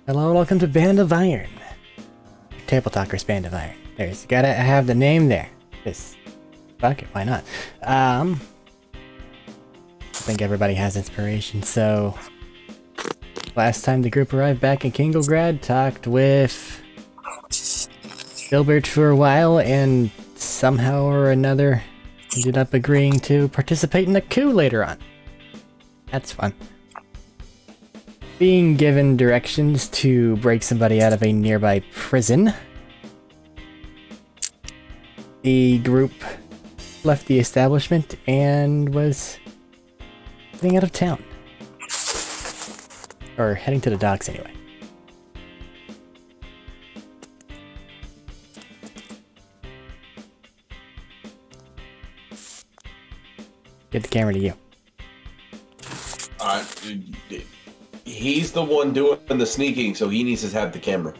Hello and welcome to Band of Iron. Tabletalkers Band of Iron. There's gotta have the name there. Just fuck it, why not? I think everybody has inspiration, so last time the group arrived back in Kinglgrad, talked with Gilbert for a while, and somehow or another ended up agreeing to participate in a coup later on. That's fun. Being given directions to break somebody out of a nearby prison, the group left the establishment and was heading out of town. Or heading to the docks anyway. Get the camera to you. He's the one doing the sneaking, so he needs to have the camera.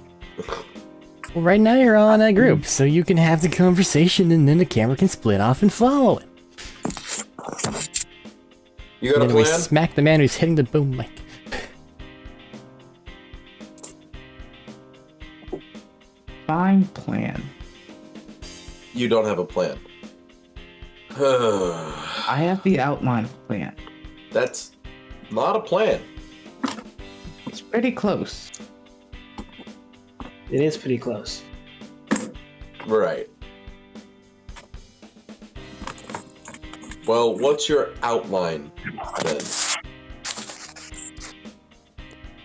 Well, right now you're all in a group, so you can have the conversation and then the camera can split off and follow it. You got a and then we plan? smack the man who's hitting the boom mic. Fine plan. You don't have a plan. I have the outline of the plan. That's not a plan. It's pretty close. It is pretty close. Right. Well, what's your outline then?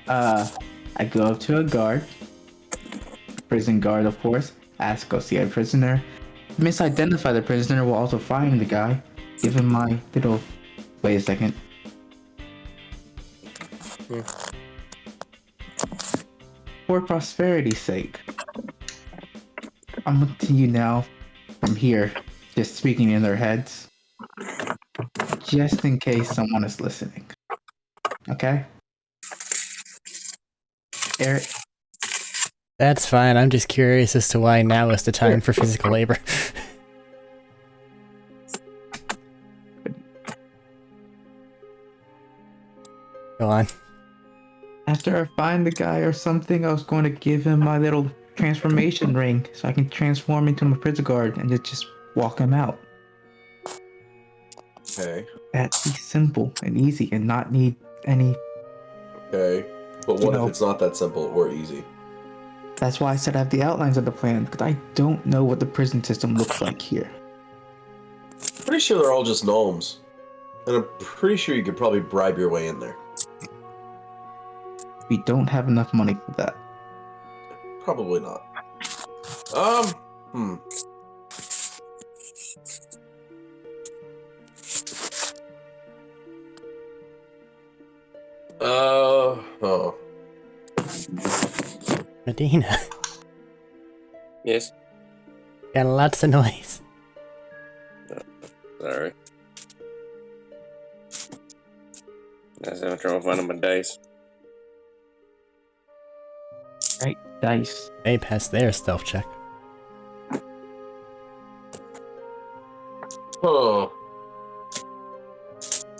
I go up to a guard. Prison guard, of course. Ask, go see a prisoner. Misidentify the prisoner while also finding the guy. Give him my little... Wait a second. For prosperity's sake, I'm looking to you now from here, just speaking in their heads, just in case someone is listening. Okay? Eric? That's fine, I'm just curious as to why now is the time for physical labor. Go on. After I find the guy or something, I was going to give him my little transformation ring so I can transform into my prison guard and just walk him out. Okay. That'd be simple and easy and not need any... Okay. But what if it's not that simple or easy? That's why I said I have the outlines of the plan, because I don't know what the prison system looks like here. Pretty sure they're all just gnomes. And I'm pretty sure you could probably bribe your way in there. We don't have enough money for that. Probably not. Oh. Medina, Yes. got lots of noise. Sorry. I was having trouble finding my dice. Right, dice. They passed their stealth check. Oh.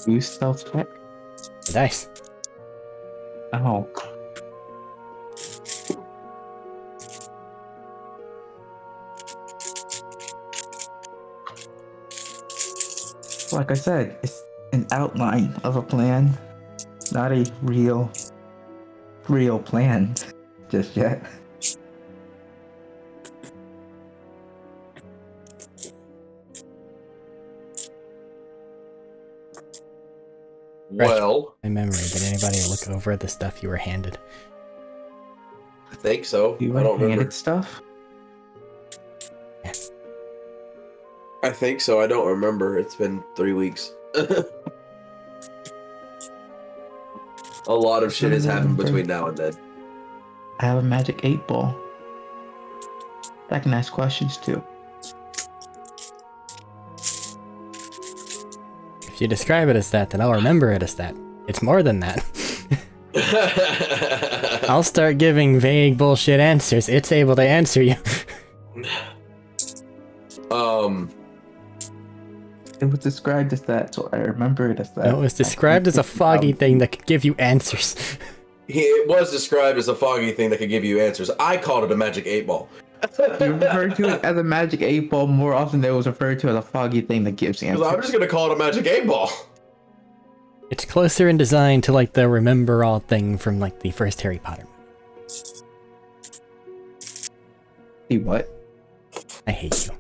Who's stealth check? The dice. Oh. Like I said, it's an outline of a plan, not a real plan just yet. Well, My memory, did anybody look over the stuff you were handed? I think so. You I were don't handed remember. stuff? I think so. I don't remember. It's been 3 weeks. A lot of shit has happened between now and then. I have a magic 8-ball. I can ask questions too. If you describe it as that, then I'll remember it as that. It's more than that. I'll start giving vague bullshit answers. It's able to answer you. It was described as that, so I remember it as that. No, it was described as a foggy thing that could give you answers. it was described as a foggy thing that could give you answers. I called it a magic 8-ball. You referred to it as a magic 8-ball more often than it was referred to as a foggy thing that gives answers. I'm just gonna call it a magic 8-ball. It's closer in design to like the Remember All thing from like the first Harry Potter movie. See what? I hate you.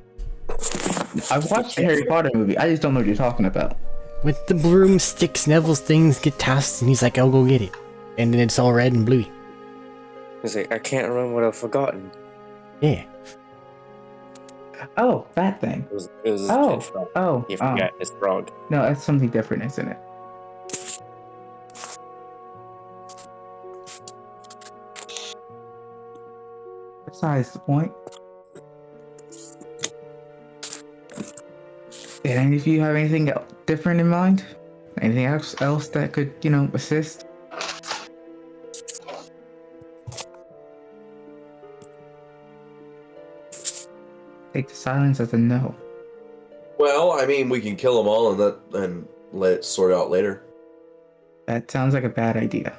I've watched the Harry Potter movie. I just don't know what you're talking about. With the broomsticks, Neville's things get tossed and he's like, I'll go get it. And then it's all red and bluey. He's like, I can't remember what I've forgotten. Yeah. Oh, that thing. It was Oh, a kid frog. oh, You oh. forgot it's frog. No, that's something different, isn't it? Besides the point. Did any of you have anything different in mind? Anything else that could, assist? Take the silence as a no. Well, I mean, we can kill them all and let it sort out later. That sounds like a bad idea.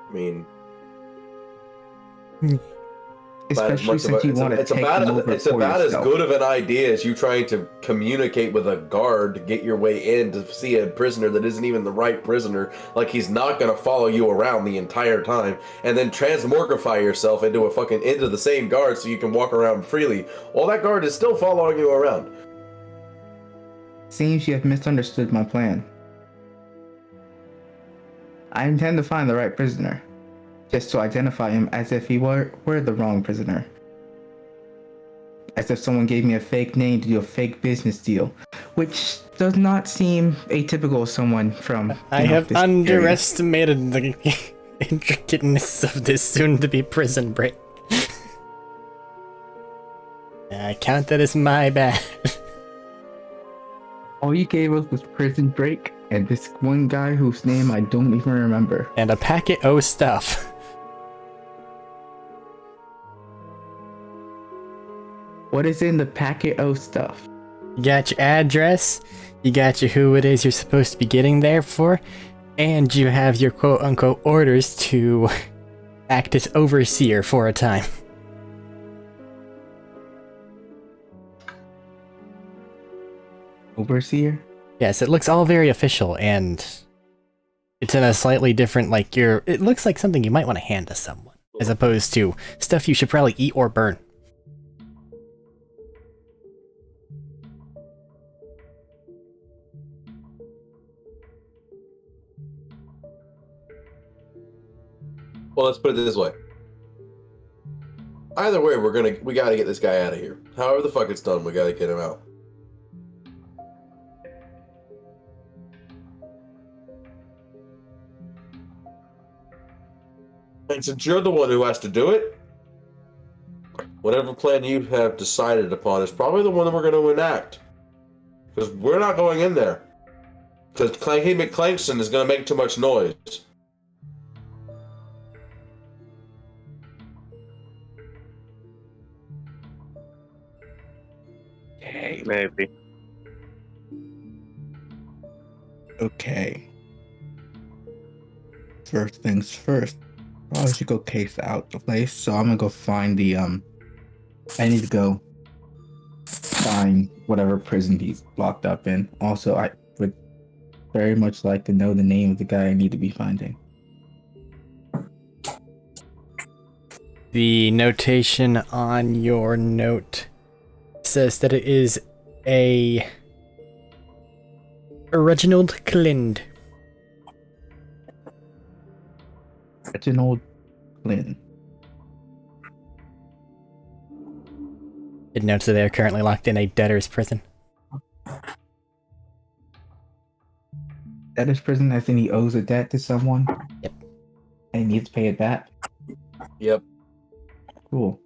I mean, Especially since you want to take them over it's for about as yourself. good of an idea as you trying to communicate with a guard to get your way in to see a prisoner that isn't even the right prisoner. Like, he's not going to follow you around the entire time, and then transmorgify yourself into the same guard so you can walk around freely while that guard is still following you around. Seems you have misunderstood my plan. I intend to find the right prisoner, just to identify him as if he were the wrong prisoner. As if someone gave me a fake name to do a fake business deal, which does not seem atypical of someone from I have this area. underestimated the intricateness of this soon-to-be prison break. I count that as my bad. All you gave us was prison break and this one guy whose name I don't even remember. And a packet o' stuff. What is in the packet o' stuff? You got your address, you got your who it is you're supposed to be getting there for, and you have your quote-unquote orders to act as overseer for a time. Overseer? Yes, it looks all very official, and it's in a slightly different, it looks like something you might want to hand to someone, as opposed to stuff you should probably eat or burn. Well, let's put it this way. Either way, we gotta get this guy out of here. However the fuck it's done, we gotta get him out. And since you're the one who has to do it, whatever plan you have decided upon is probably the one that we're going to enact. Because we're not going in there. Because Clanky McClankson is going to make too much noise. Okay. Maybe. Okay. First things first. Probably should go case out the place. So I'm gonna go find the I need to go find whatever prison he's locked up in. Also, I would very much like to know the name of the guy I need to be finding. The notation on your note says that it is a Reginald Clind. Reginald Flynn. It notes that they are currently locked in a debtor's prison. Debtor's prison, as in he owes a debt to someone? Yep. And he needs to pay it back? Yep. Cool.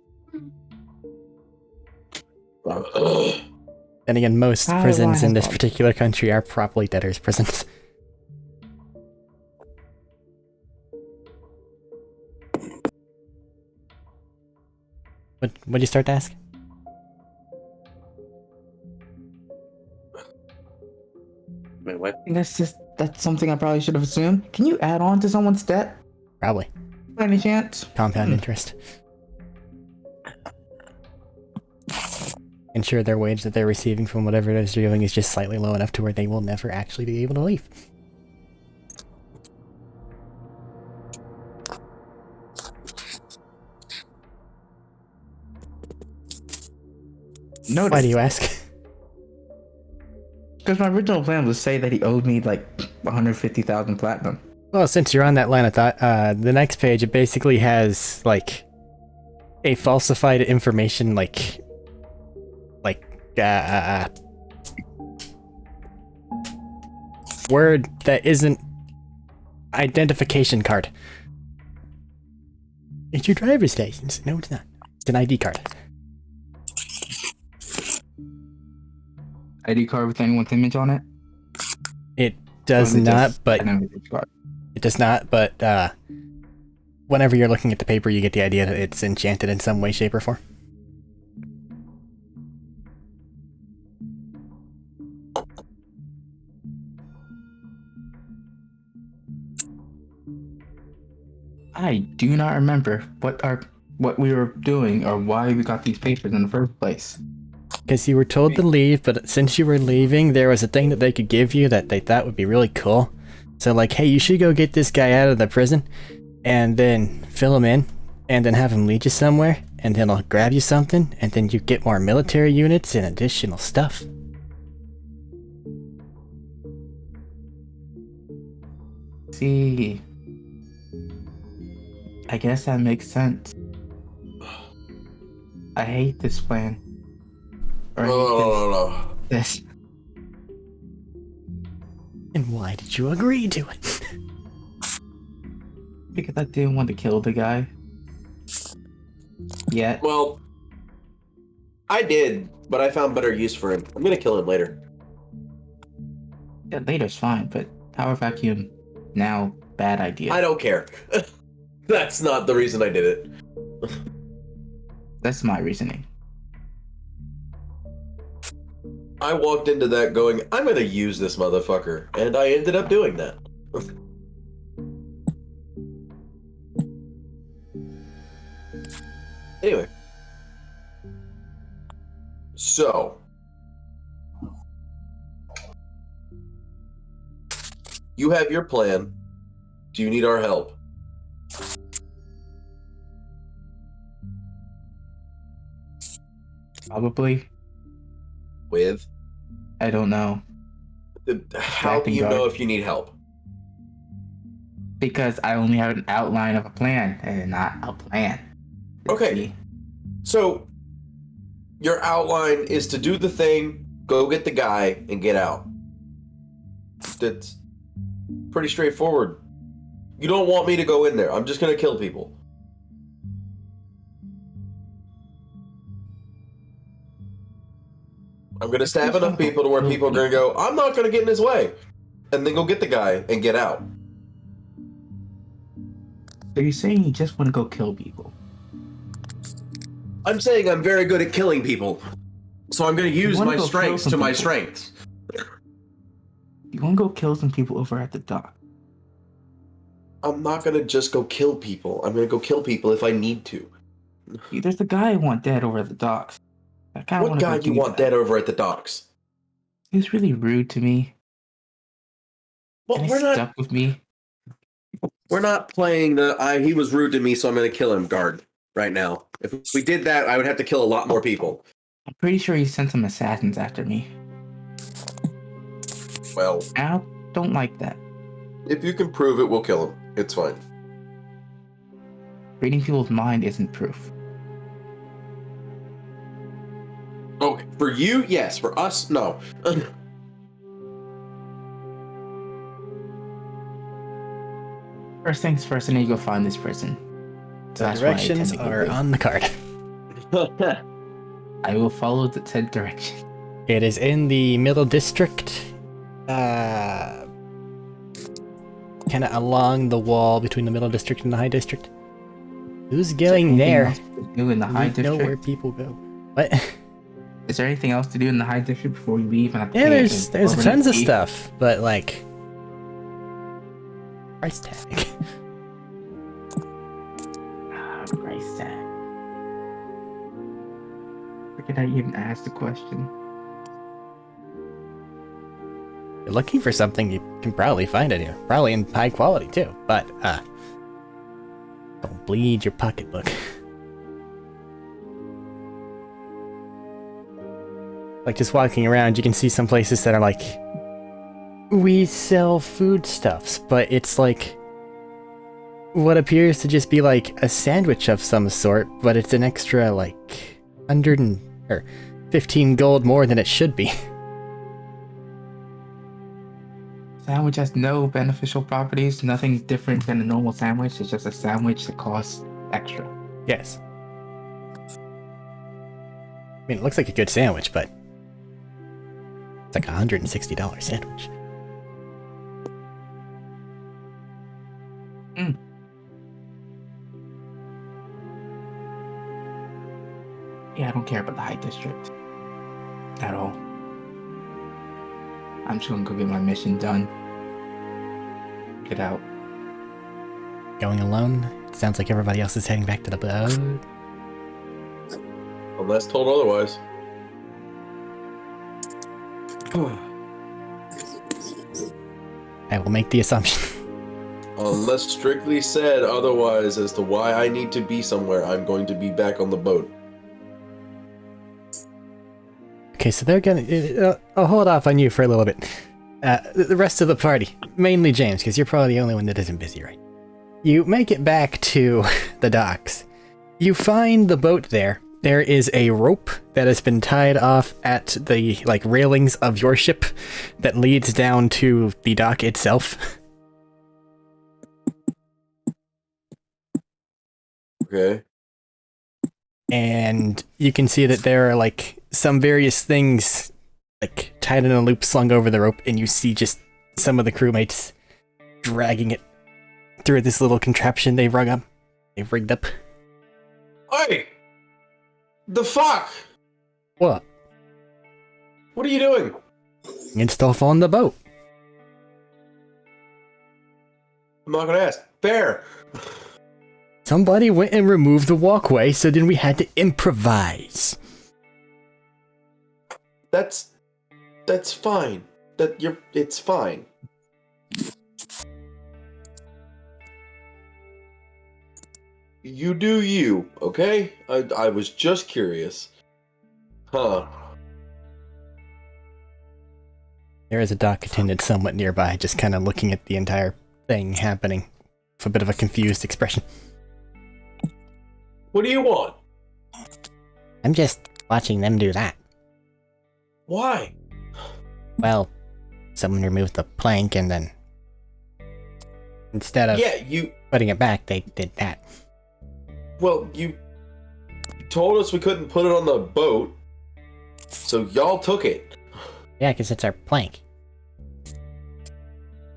Then again, most How do prisons I in this have- particular country are properly debtor's prisons. What'd you start to ask? Wait, what? I think That's something I probably should have assumed. Can you add on to someone's debt Probably. by any chance? Compound interest. Ensure their wage that they're receiving from whatever it is they're doing is just slightly low enough to where they will never actually be able to leave. Noted. Why do you ask? Because my original plan was to say that he owed me like 150,000 platinum. Well, since you're on that line of thought, the next page, it basically has, like, a falsified information, word that isn't identification card. It's your driver's license. No, it's not. It's an ID card. ID card with anyone's image on it? It does Or is it not, just but an image card? it does not, but whenever you're looking at the paper, you get the idea that it's enchanted in some way, shape, or form. I do not remember what we were doing or why we got these papers in the first place. Because you were told to leave, but since you were leaving, there was a thing that they could give you that they thought would be really cool. So like, hey, you should go get this guy out of the prison, and then fill him in, and then have him lead you somewhere, and then he'll grab you something, and then you get more military units and additional stuff. See, I guess that makes sense. I hate this plan. Or I hate No. this. And why did you agree to it? Because I didn't want to kill the guy. Yet. Well, I did, but I found better use for him. I'm gonna kill him later. Yeah, later's fine, but power vacuum now, bad idea. I don't care. That's not the reason I did it. That's my reasoning. I walked into that going, I'm gonna use this motherfucker, and I ended up doing that. Anyway. So. You have your plan. Do you need our help? Probably. With? I don't know. How do you know if you need help? Because I only have an outline of a plan and not a plan. Okay. See? So, your outline is to do the thing, go get the guy, and get out. That's pretty straightforward. You don't want me to go in there. I'm just gonna kill people. I'm gonna stab enough people to where people are gonna go, I'm not gonna get in his way. And then go get the guy and get out. So you're saying you just want to go kill people? I'm saying I'm very good at killing people. So I'm gonna use wanna my go strengths kill to some my people? strengths. You want to go kill some people over at the dock? I'm not gonna just go kill people. I'm gonna go kill people if I need to. See, there's the guy I want dead over at the docks. I kinda What wanna guy go do you do want that. dead over at the docks? He was really rude to me. Well, And he we're not stuck with me. playing the he was rude to me, so I'm gonna kill him guard right now. If we did that, I would have to kill a lot more people. I'm pretty sure he sent some assassins after me. Well, I don't like that. if you can prove it, we'll kill him. It's fine. Reading people's mind isn't proof. Okay, for you, yes. For us, no. First things first, I need to go find this prison. So The that's why I directions intend to go are do. on the card. I will follow the said direction. It is in the middle district, kind of along the wall between the middle district and the high district. Who's going there? Do in the high We know where district? people go. What? Is there anything else to do in the high district before we leave? And I have to Yeah, pay there's an tons of fee? stuff, but like, Price tag. Price tag. Forget I even asked the question. You're looking for something, you can probably find it here. Probably in high quality too, but don't bleed your pocketbook. Like just walking around, you can see some places that are like, we sell foodstuffs, but it's like what appears to just be like a sandwich of some sort, but it's an extra like 15 gold more than it should be. Sandwich has no beneficial properties, nothing different than a normal sandwich. It's just a sandwich that costs extra. Yes. I mean, it looks like a good sandwich, but it's like a $160 sandwich. Yeah, I don't care about the High District at all. I'm just gonna go get my mission done. Get out. Going alone? It sounds like everybody else is heading back to the boat. Unless told otherwise. I will make the assumption. Unless strictly said otherwise as to why I need to be somewhere, I'm going to be back on the boat. Okay, so they're gonna... I'll hold off on you for a little bit. The rest of the party, mainly James, because you're probably the only one that isn't busy, right? You make it back to the docks. You find the boat there. There is a rope that has been tied off at the railings of your ship that leads down to the dock itself. Okay. And you can see that there are some various things tied in a loop slung over the rope, and you see just some of the crewmates dragging it through this little contraption they've rigged up. Hey! The fuck? What? What are you doing? And stuff on the boat. I'm not gonna ask. Fair. Somebody went and removed the walkway, so then we had to improvise. That's fine. It's fine. You do you, okay? I was just curious. Huh. There is a dock attendant somewhat nearby, just kind of looking at the entire thing happening with a bit of a confused expression. What do you want? I'm just watching them do that. Why? Well, someone removed the plank and then instead of putting it back, they did that. Well, you told us we couldn't put it on the boat, so y'all took it. Yeah, because it's our plank.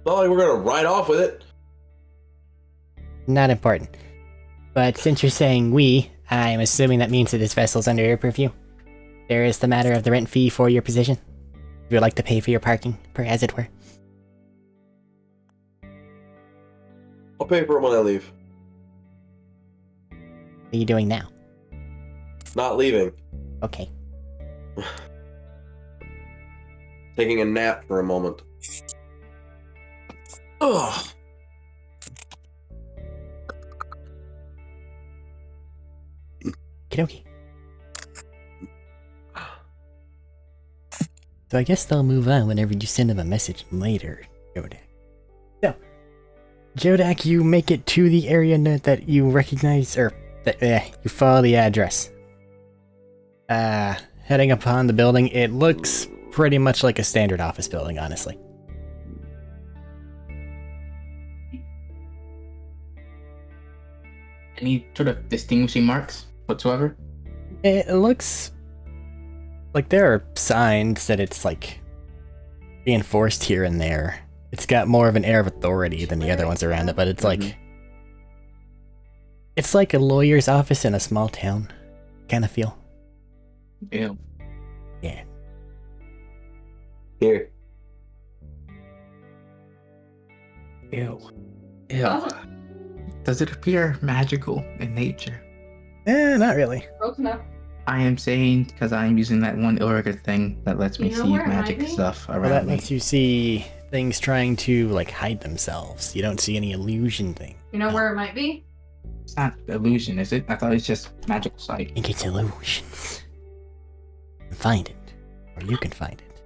Not like we're gonna ride off with it. Not important. But since you're saying we, I'm assuming that means that this vessel's under your purview. There is the matter of the rent fee for your position. If you'd like to pay for your parking, as it were. I'll pay for it when I leave. What are you doing now? Not leaving. Okay. Taking a nap for a moment. Ugh. Okie. So I guess they'll move on whenever you send them a message later, Jodak. So, Jodak, you make it to the area that you recognize, or that you follow the address. Heading upon the building, it looks pretty much like a standard office building, honestly. Any sort of distinguishing marks whatsoever? It looks like there are signs that it's reinforced here and there. It's got more of an air of authority than the other ones around it, but it's it's like a lawyer's office in a small town kind of feel. Ew. Yeah. Here. Ew. Ew. Does it appear magical in nature? Not really. I am saying because I am using that one Arik thing that lets me see magic stuff around Well, that me. lets you see things trying to, like, hide themselves. You don't see any illusion thing. You know where it might be? It's not illusion, is it? I thought it's just magical sight. I think it's illusions. Find it. Or you can find it.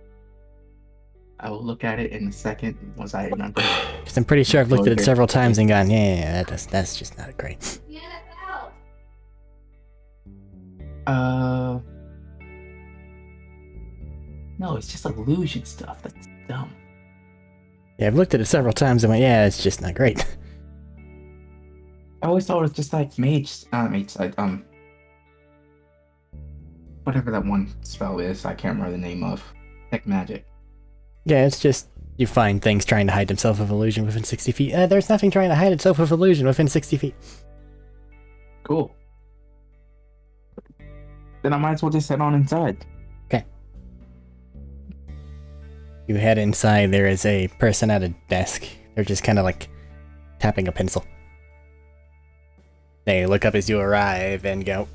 I will look at it in a second once I remember. Because I'm pretty sure I've looked at it several times and gone, yeah, that's just not great. No, it's just illusion stuff. That's dumb. Yeah, I've looked at it several times and went, yeah, it's just not great. I always thought it was just like mage side, whatever that one spell is, I can't remember the name of. Like magic. Yeah, it's just, you find things trying to hide themselves of illusion within 60 feet. There's nothing trying to hide itself of illusion within 60 feet. Cool. Then I might as well just head on inside. Okay. You head inside, there is a person at a desk. They're just kind of like tapping a pencil. They look up as you arrive and go,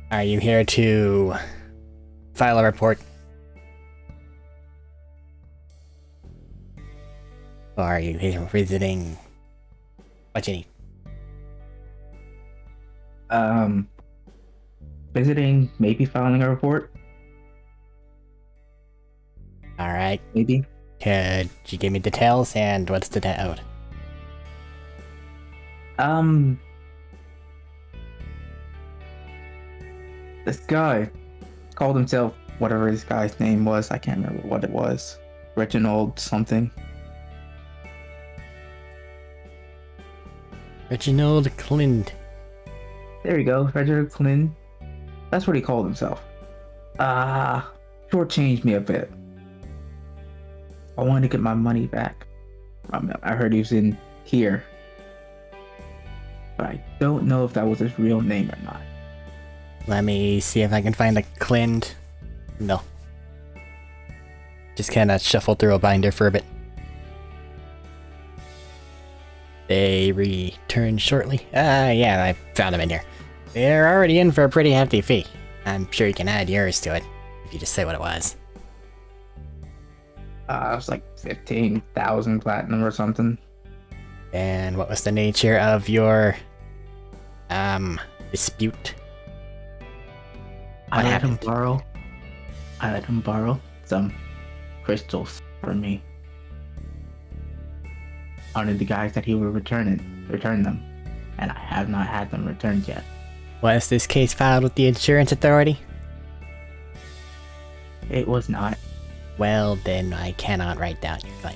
"Are you here to file a report? Or are you here visiting? What you need?" Visiting, maybe filing a report. Alright. Maybe. Could you give me details and what's the out? This guy called himself whatever this guy's name was. I can't remember what it was. Reginald something. Reginald Clint. There you go, Reginald Clint. That's what he called himself. Shortchanged me a bit. I wanted to get my money back. I heard he was in here. But I don't know if that was his real name or not. Let me see if I can find a Clint. No. Just kinda shuffle through a binder for a bit. They return shortly. Yeah, I found them in here. They're already in for a pretty hefty fee. I'm sure you can add yours to it, if you just say what it was. It was like 15,000 platinum or something. And what was the nature of your, dispute? I let him borrow some crystals from me. Under the guise that he would return them. And I have not had them returned yet. Was this case filed with the insurance authority? It was not. Well, then I cannot write down your claim.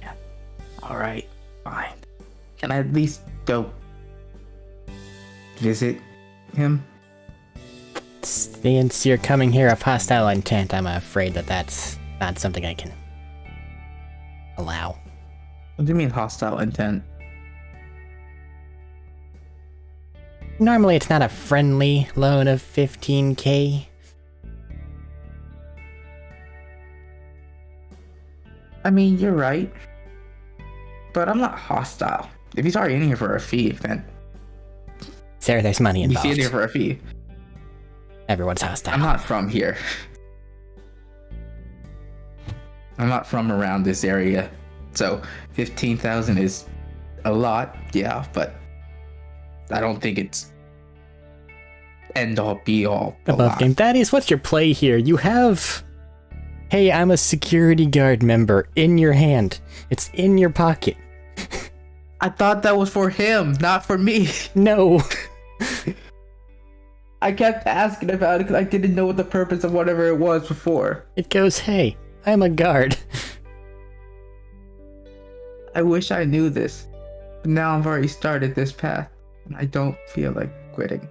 Yeah. Alright, fine. Can I at least go visit him? Since you're coming here of hostile intent, I'm afraid that that's not something I can allow. What do you mean hostile intent? Normally it's not a friendly loan of 15k. I mean, you're right. But I'm not hostile. If he's already in here for a fee, then Sarah, there's money he's involved. in here for a fee. Everyone's hostile. I'm not from here. I'm not from around this area. So 15,000 is a lot, yeah, but I don't think it's end all be all. Above game. Thaddeus, what's your play here? You have... Hey, I'm a security guard member in your hand. It's in your pocket. I thought that was for him, not for me. No. I kept asking about it because I didn't know what the purpose of whatever it was before. It goes, hey, I'm a guard. I wish I knew this. But now I've already started this path, and I don't feel like quitting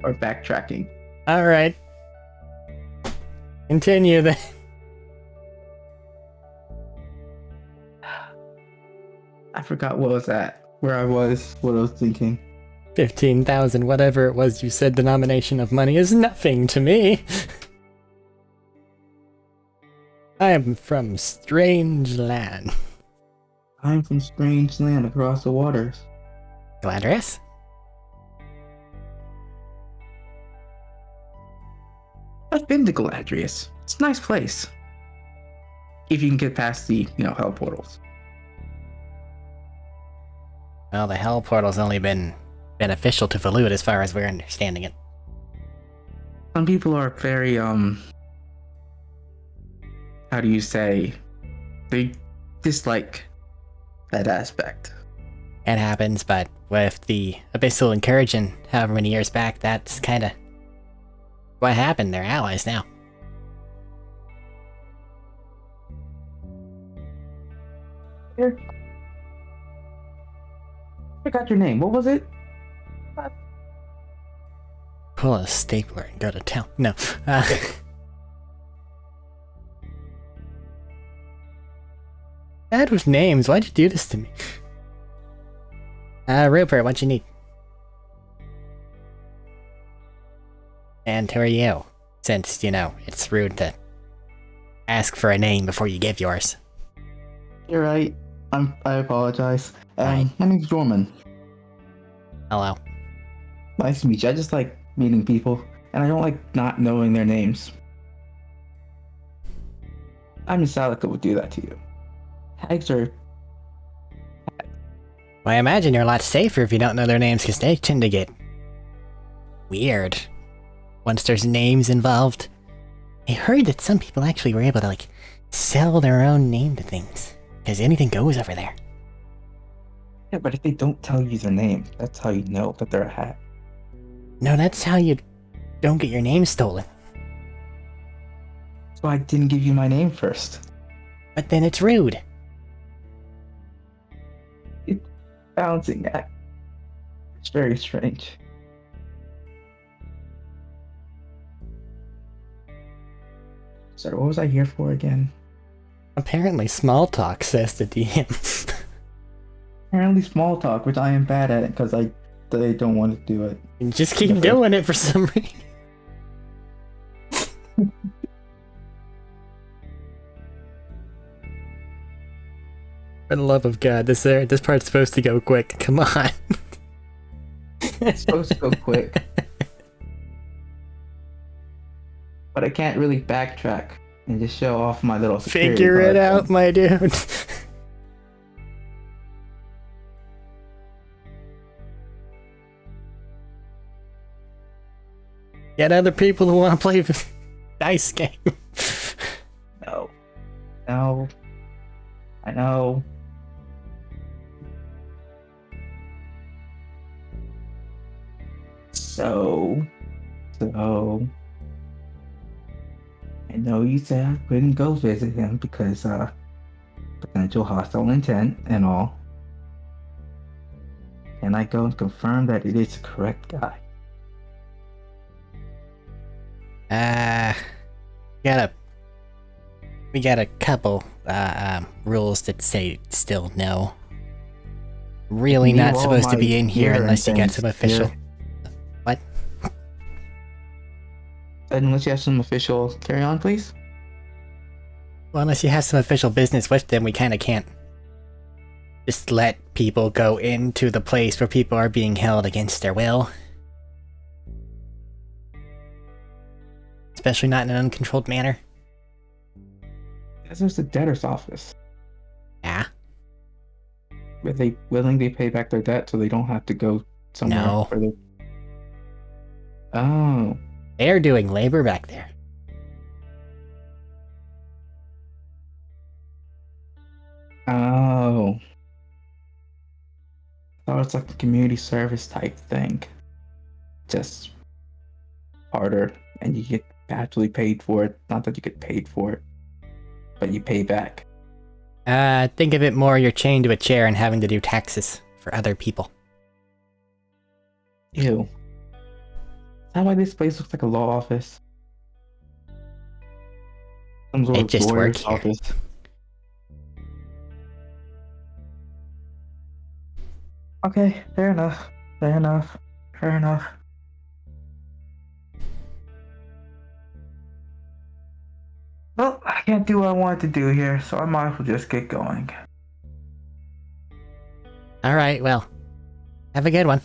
or backtracking. Alright. Continue then. I forgot what was that, where I was, what I was thinking. 15,000, whatever it was you said denomination of money is nothing to me. I am from strange land. I'm from strange land across the waters. Gladrius? I've been to Galadrius. It's a nice place. If you can get past the, hell portals. Well, the hell portal's only been beneficial to Valut as far as we're understanding it. Some people are very, how do you say, they dislike that aspect. It happens, but with the Abyssal incursion however many years back, that's kinda what happened. They're allies now. Here. I got your name. What was it? Pull a stapler and go to town. No. Bad with names. Why'd you do this to me? Rupert, what you need? And who are you? Since, it's rude to ask for a name before you give yours. You're right. I apologize. Right. My name's Jorman. Hello. Nice to meet you. I just like meeting people, and I don't like not knowing their names. I mean, Salika would do that to you. Hags are... Well, I imagine you're a lot safer if you don't know their names, because they tend to get weird once there's names involved. I heard that some people actually were able to, sell their own name to things, because anything goes over there. Yeah, but if they don't tell you their name, that's how you know that they're a hag. No, that's how you don't get your name stolen. So I didn't give you my name first. But then it's rude. Balancing act. It's very strange. Sorry, what was I here for again? Apparently small talk, says the DM. Apparently small talk, which I am bad at because they don't want to do it. You just keep doing it for some reason. For the love of God, this part's supposed to go quick. Come on. It's supposed to go quick. But I can't really backtrack and just show off my little security Figure it card. out, my dude. Get other people who want to play the dice game. No. No. I know. So, I know you said I couldn't go visit him because, potential hostile intent and all. Can I go and confirm that it is the correct guy? We got a couple, rules that say still no. Really Leave not all supposed to my be in here gear unless you and got things some official... here. What? Unless you have some official carry on, please. Well, unless you have some official business with them, we kinda can't just let people go into the place where people are being held against their will. Especially not in an uncontrolled manner. Because there's the debtor's office. Yeah. Where they willingly pay back their debt so they don't have to go somewhere No. further. Oh. They're doing labor back there. Oh. Thought it's like a community service type thing. Just harder, and you get actually paid for it. Not that you get paid for it, but you pay back. Think of it more you're chained to a chair and having to do taxes for other people. Ew. Is that why this place looks like a law office? Some sort They of just work lawyer's here. office. Okay, fair enough. Fair enough. Fair enough. Well, I can't do what I wanted to do here, so I might as well just get going. Alright, well, have a good one.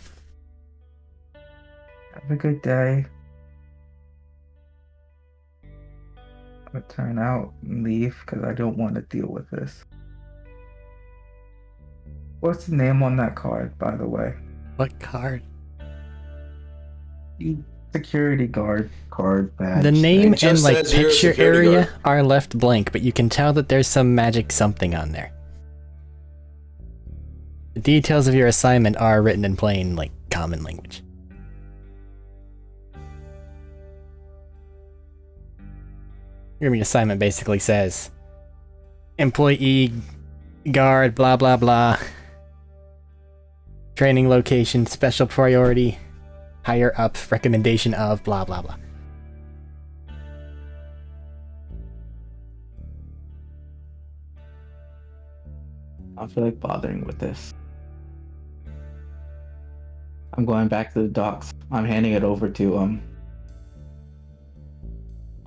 Have a good day. I'm gonna turn out and leave because I don't want to deal with this. What's the name on that card, by the way? What card? The security guard card badge. The name It just and like says you're a picture security area guard. are left blank, but you can tell that there's some magic something on there. The details of your assignment are written in plain, like, common language. Your assignment basically says, employee, guard, blah blah blah. Training location, special priority, higher up, recommendation of, blah blah blah. I don't feel like bothering with this. I'm going back to the docks. I'm handing it over to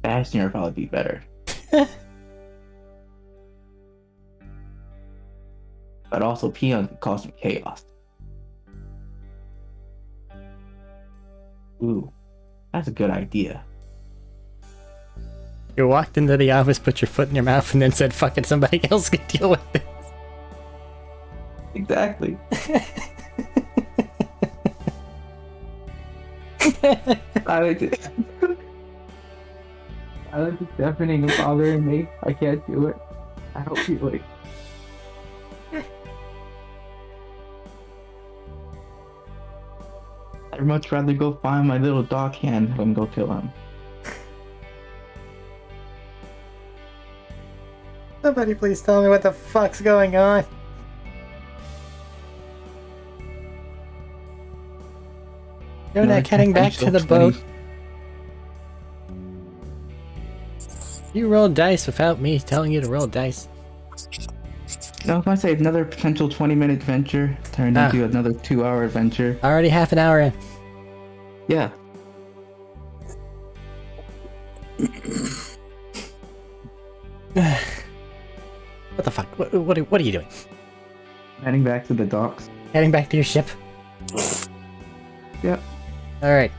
Bastion would probably be better. But also Peon could cause some chaos. Ooh, that's a good idea. You walked into the office, put your foot in your mouth, and then said, fuck it, somebody else can deal with this. Exactly. Silence is deafening and bothering me. I can't do it. I don't feel like. I'd much rather go find my little dog hand than go kill him. Somebody please tell me what the fuck's going on. You're not heading back to the boat. You rolled dice without me telling you to roll dice. No, I was gonna say another potential 20-minute venture turned into another 2-hour adventure. Already half an hour in. Yeah. What the fuck? What are you doing? Heading back to the docks. Heading back to your ship? Yep. Alright.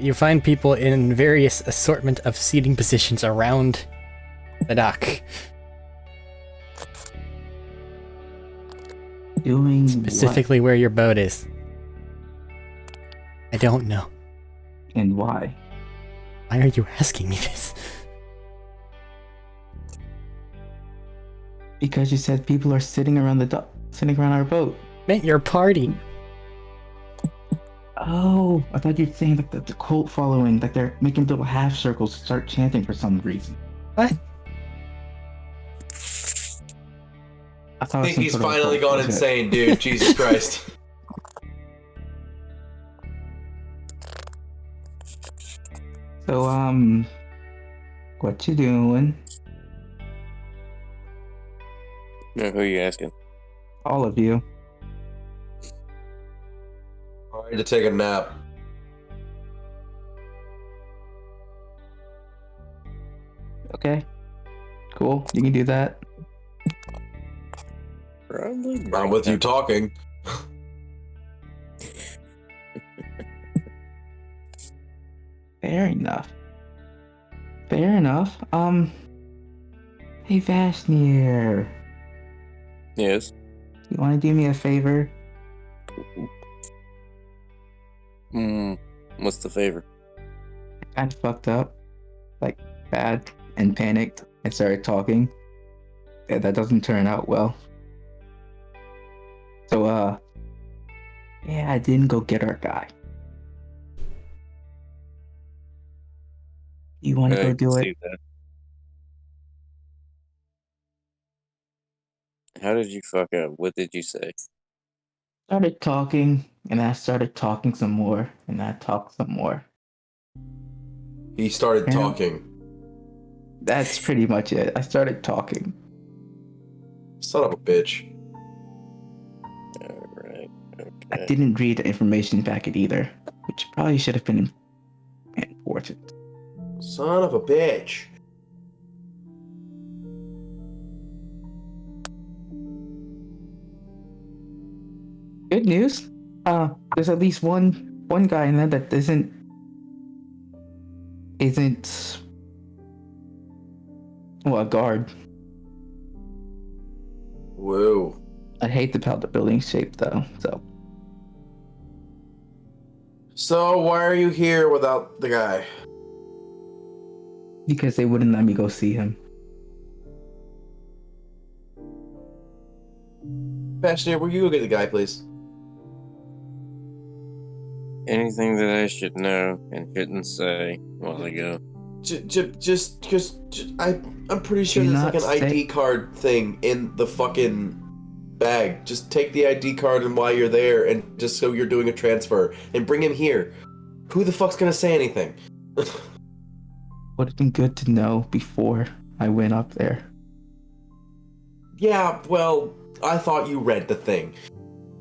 You find people in various assortment of seating positions around the dock. Doing Specifically where your boat is. I don't know. what? And why? Why are you asking me this? Because you said people are sitting around the dock, sitting around our boat. Meant your party. Oh, I thought you were saying like the cult following, like they're making little half circles to start chanting for some reason. What? I thought I it was think some he's sort of finally cult gone bullshit. insane, dude. Jesus Christ. So, what you doing? No, who are you asking? All of you. I had to take a nap. Okay. Cool. You can do that. Probably Not with you talking. Fair enough. Fair enough. Hey Vashnier, Yes. you want to do me a favor? What's the favor? Kind of fucked up, like bad and panicked. I started talking. Yeah, that doesn't turn out well. So, yeah, I didn't go get our guy. You want to I go can do see it? that. How did you fuck up? What did you say? Started talking, and I started talking some more, and I talked some more. He started Yeah. talking. That's pretty much it. I started talking. Son of a bitch. Alright. I Okay. didn't read the information packet either, which probably should have been important. Son of a bitch. Good news. There's at least one guy in there that isn't well, a guard. Whoa. I hate how the building's shaped though. So why are you here without the guy? Because they wouldn't let me go see him. Bashir, will you go get the guy, please? Anything that I should know and shouldn't say while I go. I'm pretty sure Do there's not like an say- ID card thing in the fucking bag. Just take the ID card and while you're there, and just so you're doing a transfer, and bring him here. Who the fuck's gonna say anything? Would have been good to know before I went up there. Yeah, well, I thought you read the thing.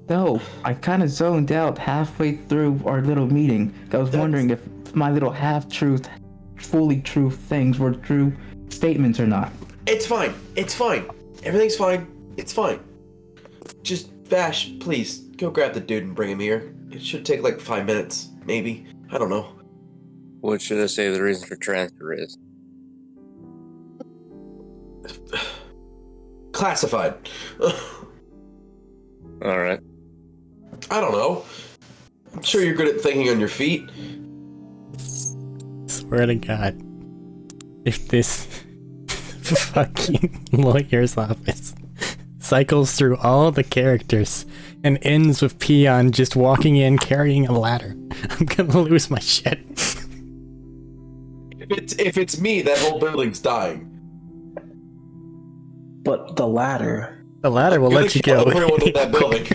No, I kind of zoned out halfway through our little meeting. I was wondering if my little half-truth, fully true things were true statements or not. It's fine. It's fine. Everything's fine. It's fine. Just, Vash, please, go grab the dude and bring him here. It should take like 5 minutes, maybe. I don't know. What should I say the reason for transfer is? Classified. Alright. I don't know. I'm sure you're good at thinking on your feet. Swear to God, if this fucking lawyer's office cycles through all the characters and ends with Peon just walking in carrying a ladder, I'm gonna lose my shit. If it's me, that whole building's dying. But the ladder. The ladder will let you Kill go. everyone in that building.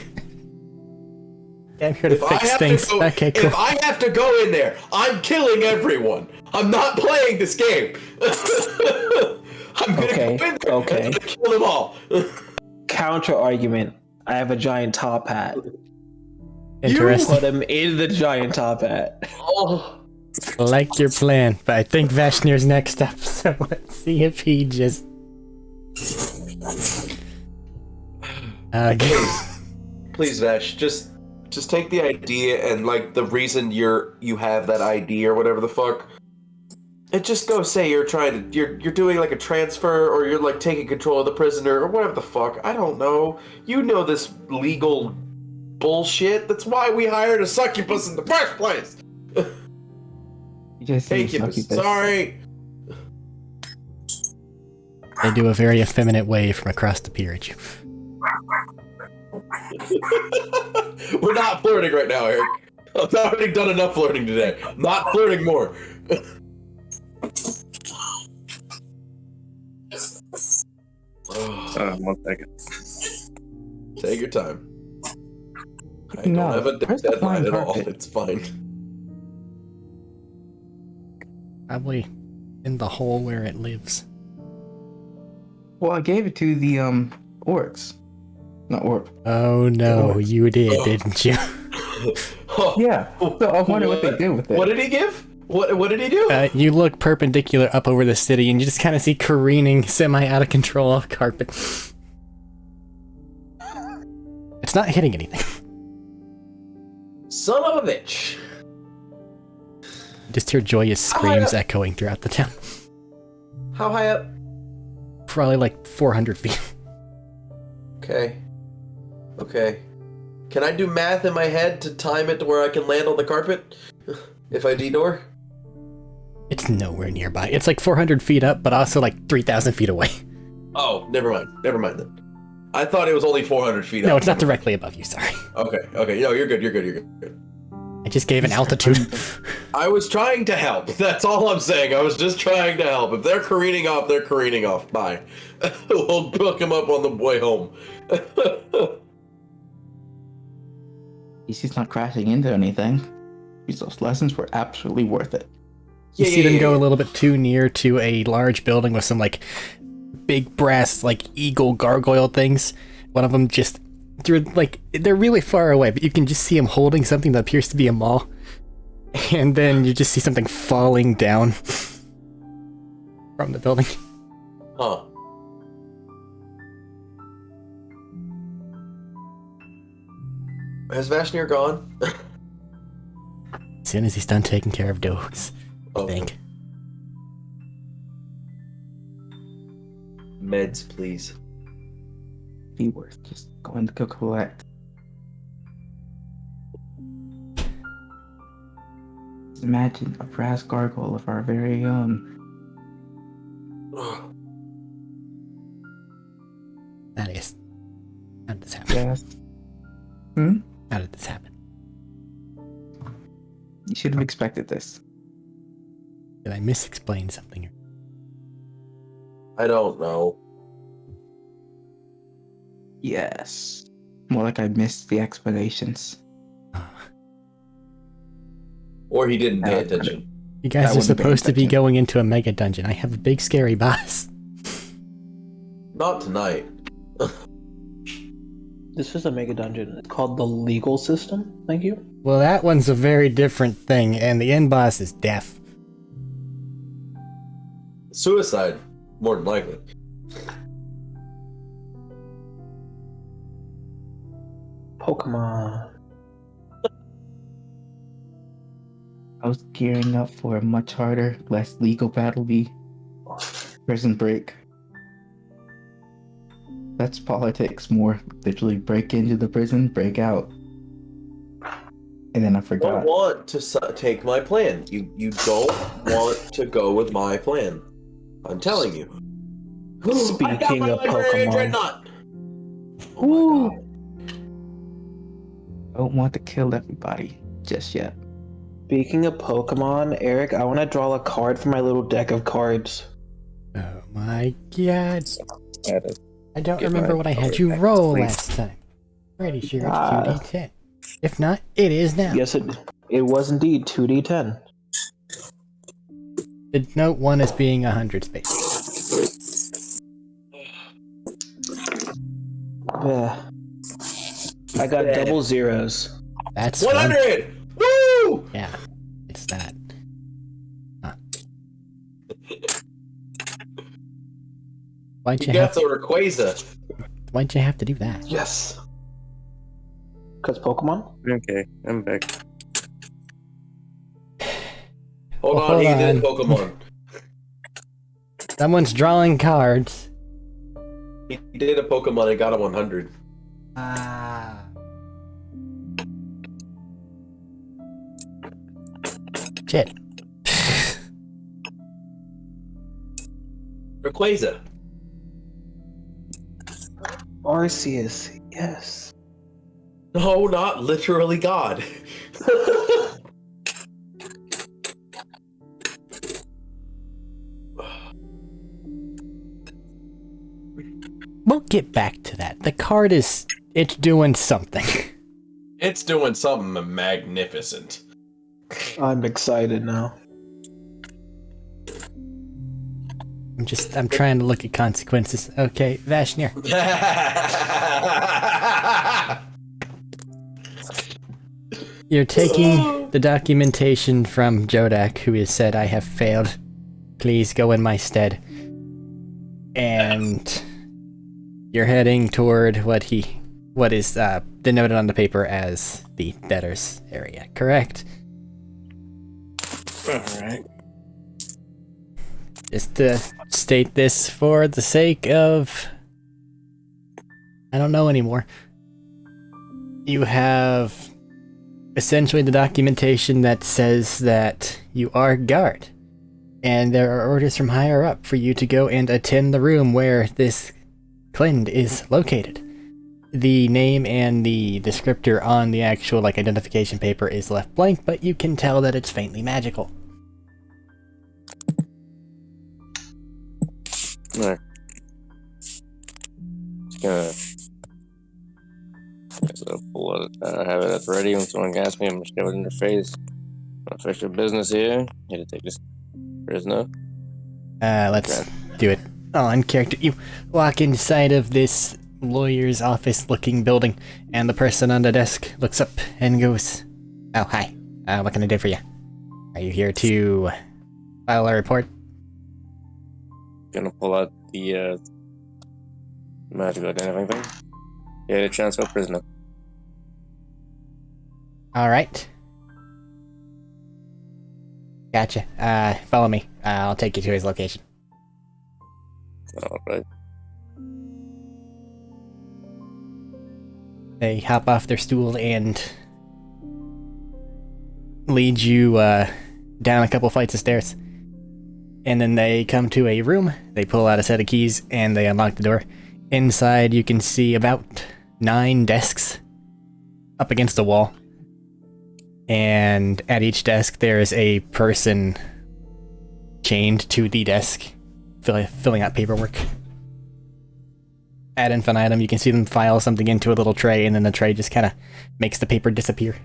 I'm here to If I fix have things. to go, Okay, cool. if I have to go in there, I'm killing everyone. I'm not playing this game. I'm gonna Okay, go in there okay. and kill them all. Counter argument. I have a giant top hat. Interesting. Put him in the giant top hat. Oh, I like your plan, but I think Vashnir's next up, so let's see if he just... please, Vash, just take the idea and like the reason you have that ID or whatever the fuck. And just go say you're doing like a transfer or you're like taking control of the prisoner or whatever the fuck. I don't know. You know this legal bullshit. That's why we hired a succubus in the first place. You just say Incubus. succubus. Sorry. They do a very effeminate wave from across the pier at you. We're not flirting right now, Eric. I've already done enough flirting today. Not flirting more. 1 second. Take your time. I No, don't have a where's the deadline flying at all. carpet? It's fine. Probably in the hole where it lives. Well, I gave it to the orcs. Not orc. Oh no, Oh. you did, didn't you? Yeah. So I wonder what they did with it. What did he give? What did he do? You look perpendicular up over the city and you just kind of see careening, semi out of control carpet. It's not hitting anything. Son of a bitch. You just hear joyous screams echoing throughout the town. How high up? Probably like 400 feet. Okay. Can I do math in my head to time it to where I can land on the carpet? If I de-door? It's nowhere nearby. It's like 400 feet up, but also like 3,000 feet away. Oh, never mind then. I thought it was only 400 feet up. No, it's not directly above you, sorry. Okay. No, you're good. I just gave an altitude. I was trying to help. That's all I'm saying. I was just trying to help. If they're careening off, they're careening off. Bye. We'll hook them up on the way home. He's not crashing into anything. Those lessons were absolutely worth it. You see them go a little bit too near to a large building with some like big brass like eagle gargoyle things. One of them just they're really far away, but you can just see them holding something that appears to be a maul. And then you just see something falling down from the building. Huh. Has Vashnir gone? As soon as he's done taking care of dogs, I Okay. think. Meds, please. Be worth just going to go collect. Just imagine a brass gargoyle of our very own. That is. How did this happen? Yes. Hmm? How did this happen? You should have expected this. Did I misexplain something? I don't know. Yes. More like I missed the explanations. Or he didn't pay Yeah, attention. You guys That are wouldn't have been supposed to be intentional. going into a mega dungeon. I have a big scary boss. Not tonight. This is a mega dungeon. It's called the legal system. Thank you. Well, that one's a very different thing, and the end boss is deaf. Suicide, more than likely. Pokemon. I was gearing up for a much harder, less legal battle bee. Prison break. That's politics more. Literally break into the prison, break out. And then I You don't forgot. want to take my plan. You don't want to go with my plan. I'm telling you. Speaking of Pokemon. Dreadnought! Ooh. Don't want to kill everybody just yet. Speaking of Pokemon, Eric, I want to draw a card for my little deck of cards. Oh my god. I don't Get remember my what I had card you back, roll please. last time. Pretty sure it's Ah. 2d10. If not, it is now. Yes, it was indeed 2d10. Note 1 as being 100 space. I got double zeros. That's 100! Woo! Yeah, it's that. Huh. Why'd You you have got the Rayquaza. Why'd you have to do that? Yes. Because Pokemon? Okay, I'm back. Hold Well, on, he hold did on. Pokemon. Someone's drawing cards. He did a Pokemon and got a 100. Ah. Shit. Rayquaza. Arceus, yes. No, not literally God. We'll get back to that. The card it's doing something. It's doing something magnificent. I'm excited now. I'm trying to look at consequences. Okay, Vashnir. You're taking the documentation from Jodak, who has said, I have failed. Please go in my stead. And you're heading toward what is denoted on the paper as the debtors area, correct? Alright. Just to state this for the sake of... I don't know anymore. You have essentially the documentation that says that you are guard. And there are orders from higher up for you to go and attend the room where this Clind is located. The name and the descriptor on the actual identification paper is left blank, but you can tell that it's faintly magical. Alright. Just gonna have it ready when someone asks me. I'm just gonna shove it in their face. Official business here. Here to take this prisoner. Let's do it on character. You walk inside of this lawyer's office looking building, and the person on the desk looks up and goes, oh, hi. What can I do for you? Are you here to file a report? Gonna pull out the magical identifying thing. Yeah, to transfer prisoner. Alright. Gotcha. Follow me. I'll take you to his location. Alright. They hop off their stool and lead you down a couple flights of stairs. And then they come to a room, they pull out a set of keys, and they unlock the door. Inside you can see about 9 desks up against the wall. And at each desk there is a person chained to the desk, filling out paperwork. Ad infinitum, you can see them file something into a little tray, and then the tray just kind of makes the paper disappear.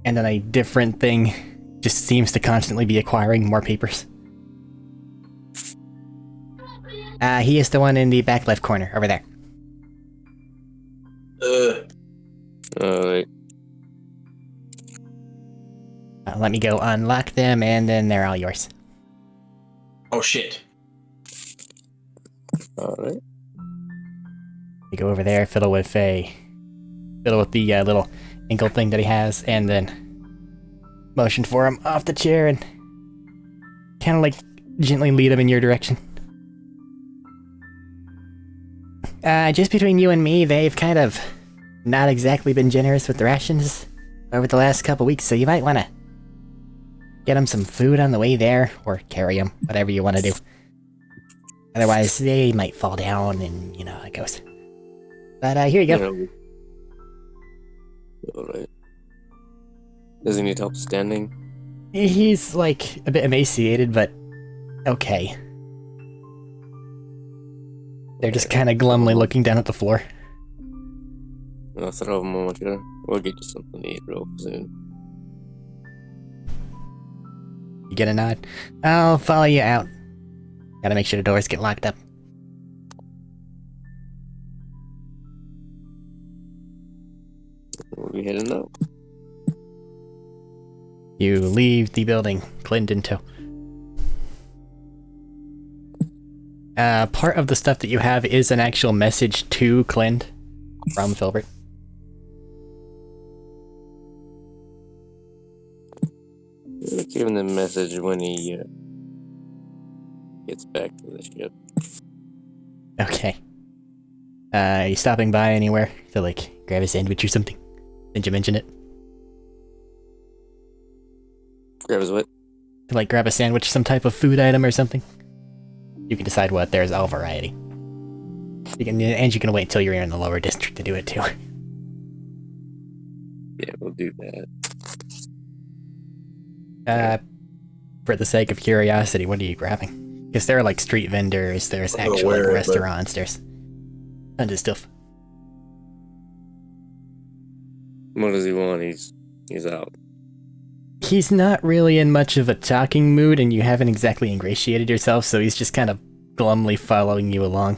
And then a different thing just seems to constantly be acquiring more papers. He is the one in the back left corner, over there. Alright. Let me go unlock them, and then they're all yours. Oh shit. Alright. You go over there, fiddle with the little ankle thing that he has, and then motion for him off the chair and kind of like gently lead him in your direction. Just between you and me, they've kind of not exactly been generous with the rations over the last couple weeks, so you might want to get them some food on the way there, or carry them, whatever you want to do. Otherwise, they might fall down, and you know how it goes. But here you go. Alright. Does he need help standing? He's like a bit emaciated, but okay. They're just kind of glumly looking down at the floor. I'll throw him on you. We'll get you something to eat real soon. You get a nod. I'll follow you out. Gotta make sure the doors get locked up. We'll be heading out. You leave the building, Clint in tow. Part of the stuff that you have is an actual message to Clint from Filbert. We'll give him the message when he gets back to the ship. Okay. You stopping by anywhere to like grab a sandwich or something? Did you mention it? Grab his what? To like grab a sandwich, some type of food item or something? You can decide what. There's all variety. You can wait till you're in the lower district to do it too. Yeah, we'll do that. For the sake of curiosity, what are you grabbing? Because there are like street vendors, there's I'm actual like, aware, restaurants, there's tons of stuff. What does he want? He's out. He's not really in much of a talking mood, and you haven't exactly ingratiated yourself, so he's just kind of glumly following you along.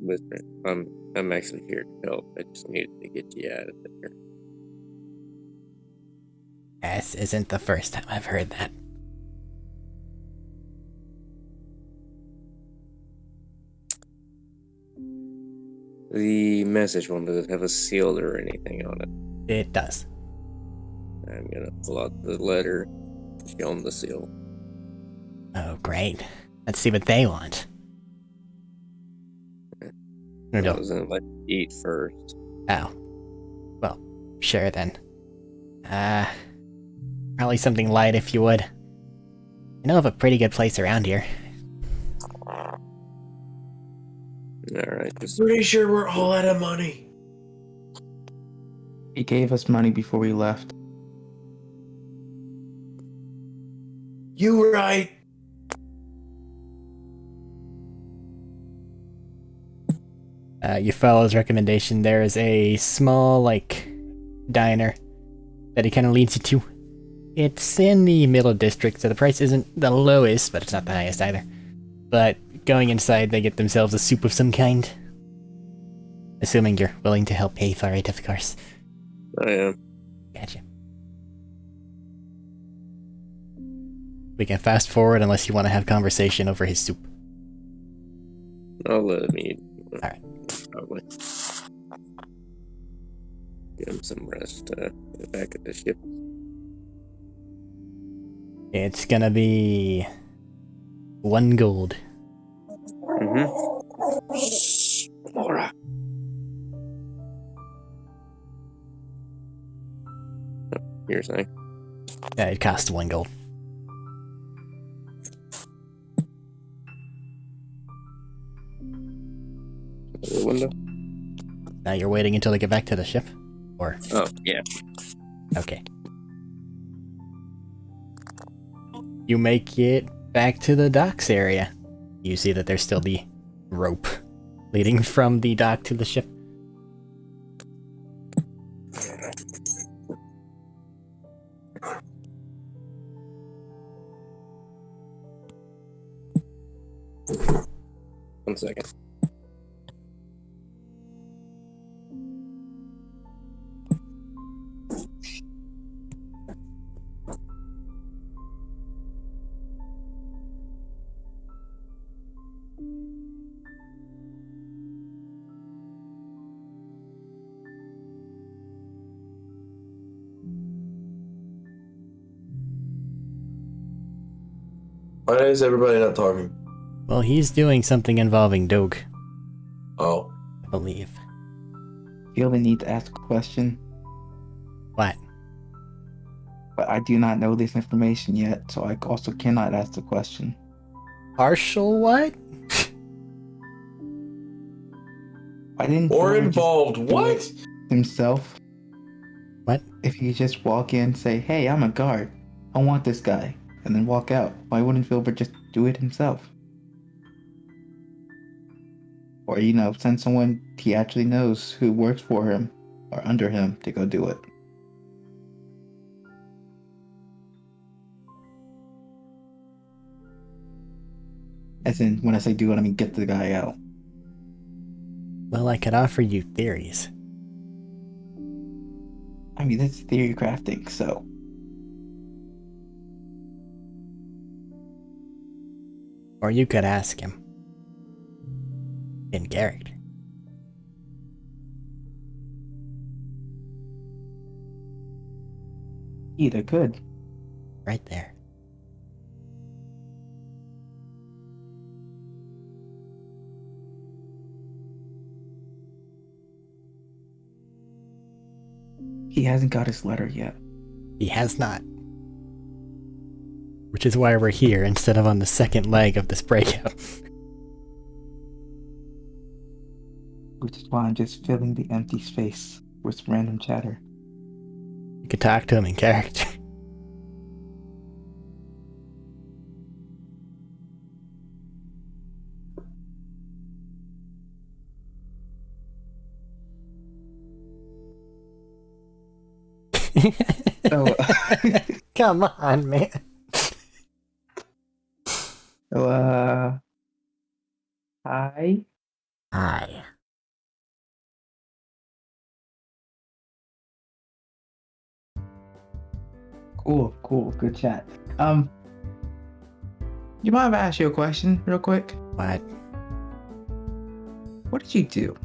Listen, I'm actually here to help. I just needed to get you out of there. This isn't the first time I've heard that. The message one, does it have a seal or anything on it? It does. I'm gonna pull out the letter, show him the seal. Oh, great. Let's see what they want. I was gonna let you eat first. Oh. Well, sure then. Probably something light if you would. I know of a pretty good place around here. Alright, just Pretty sure we're all out of money. He gave us money before we left. You right. You follow his recommendation. There is a small, like, diner that he kind of leads you to. It's in the middle district, so the price isn't the lowest, but it's not the highest either. But going inside, they get themselves a soup of some kind. Assuming you're willing to help pay for it, of course. I am. Gotcha. We can fast forward unless you want to have conversation over his soup. I'll let him eat. Alright. Probably. Give him some rest. Get back at the ship. It's gonna be 1 gold. Laura. You're saying? Yeah, it costs 1 gold. The window. Now you're waiting until they get back to the ship? Or... Oh, yeah. Okay. You make it back to the docks area. You see that there's still the rope leading from the dock to the ship. One second. Why is everybody not talking? Well, he's doing something involving Doug, Oh. I believe. Feel the need to ask a question, What? but I do not know this information yet, so I also cannot ask the question. Partial what? I didn't. Or Silver just involved do what? it himself? What? If you just walk in, say, "Hey, I'm a guard. I want this guy," and then walk out, why wouldn't Filbert just do it himself? Or, send someone he actually knows who works for him or under him to go do it. As in, when I say do it, I mean get the guy out. Well, I could offer you theories. I mean, that's theory crafting, so. Or you could ask him. In character. Either could. Right there. He hasn't got his letter yet. He has not. Which is why we're here instead of on the second leg of this breakout. Which is why I'm just filling the empty space with random chatter. You could talk to him in character. So, Come on, man. so, hi. Hi. Cool, good chat. You mind if I ask you a question real quick? What? What did you do?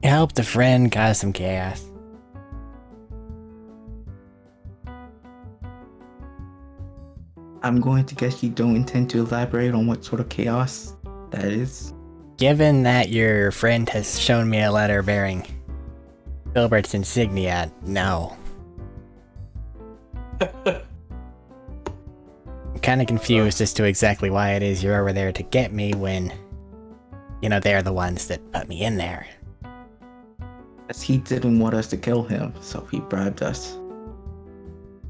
Helped a friend cause some chaos. I'm going to guess you don't intend to elaborate on what sort of chaos that is. Given that your friend has shown me a letter bearing Filbert's insignia, no. I'm kind of confused as to exactly why it is you're over there to get me when, they're the ones that put me in there. As he didn't want us to kill him, so he bribed us.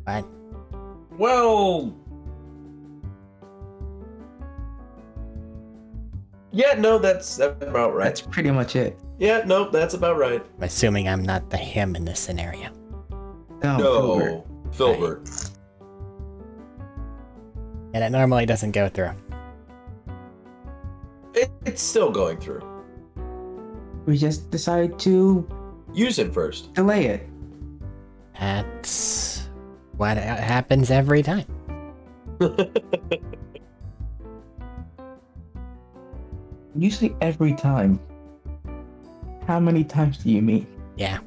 What? Well... Yeah, no, that's about right. That's pretty much it. Yeah, no, that's about right. I'm assuming I'm not the him in this scenario. No, Filbert. And it normally doesn't go through. It's still going through. we just decided to Use it first. delay it. That's what happens every time. You say every time. How many times do you mean? Yeah.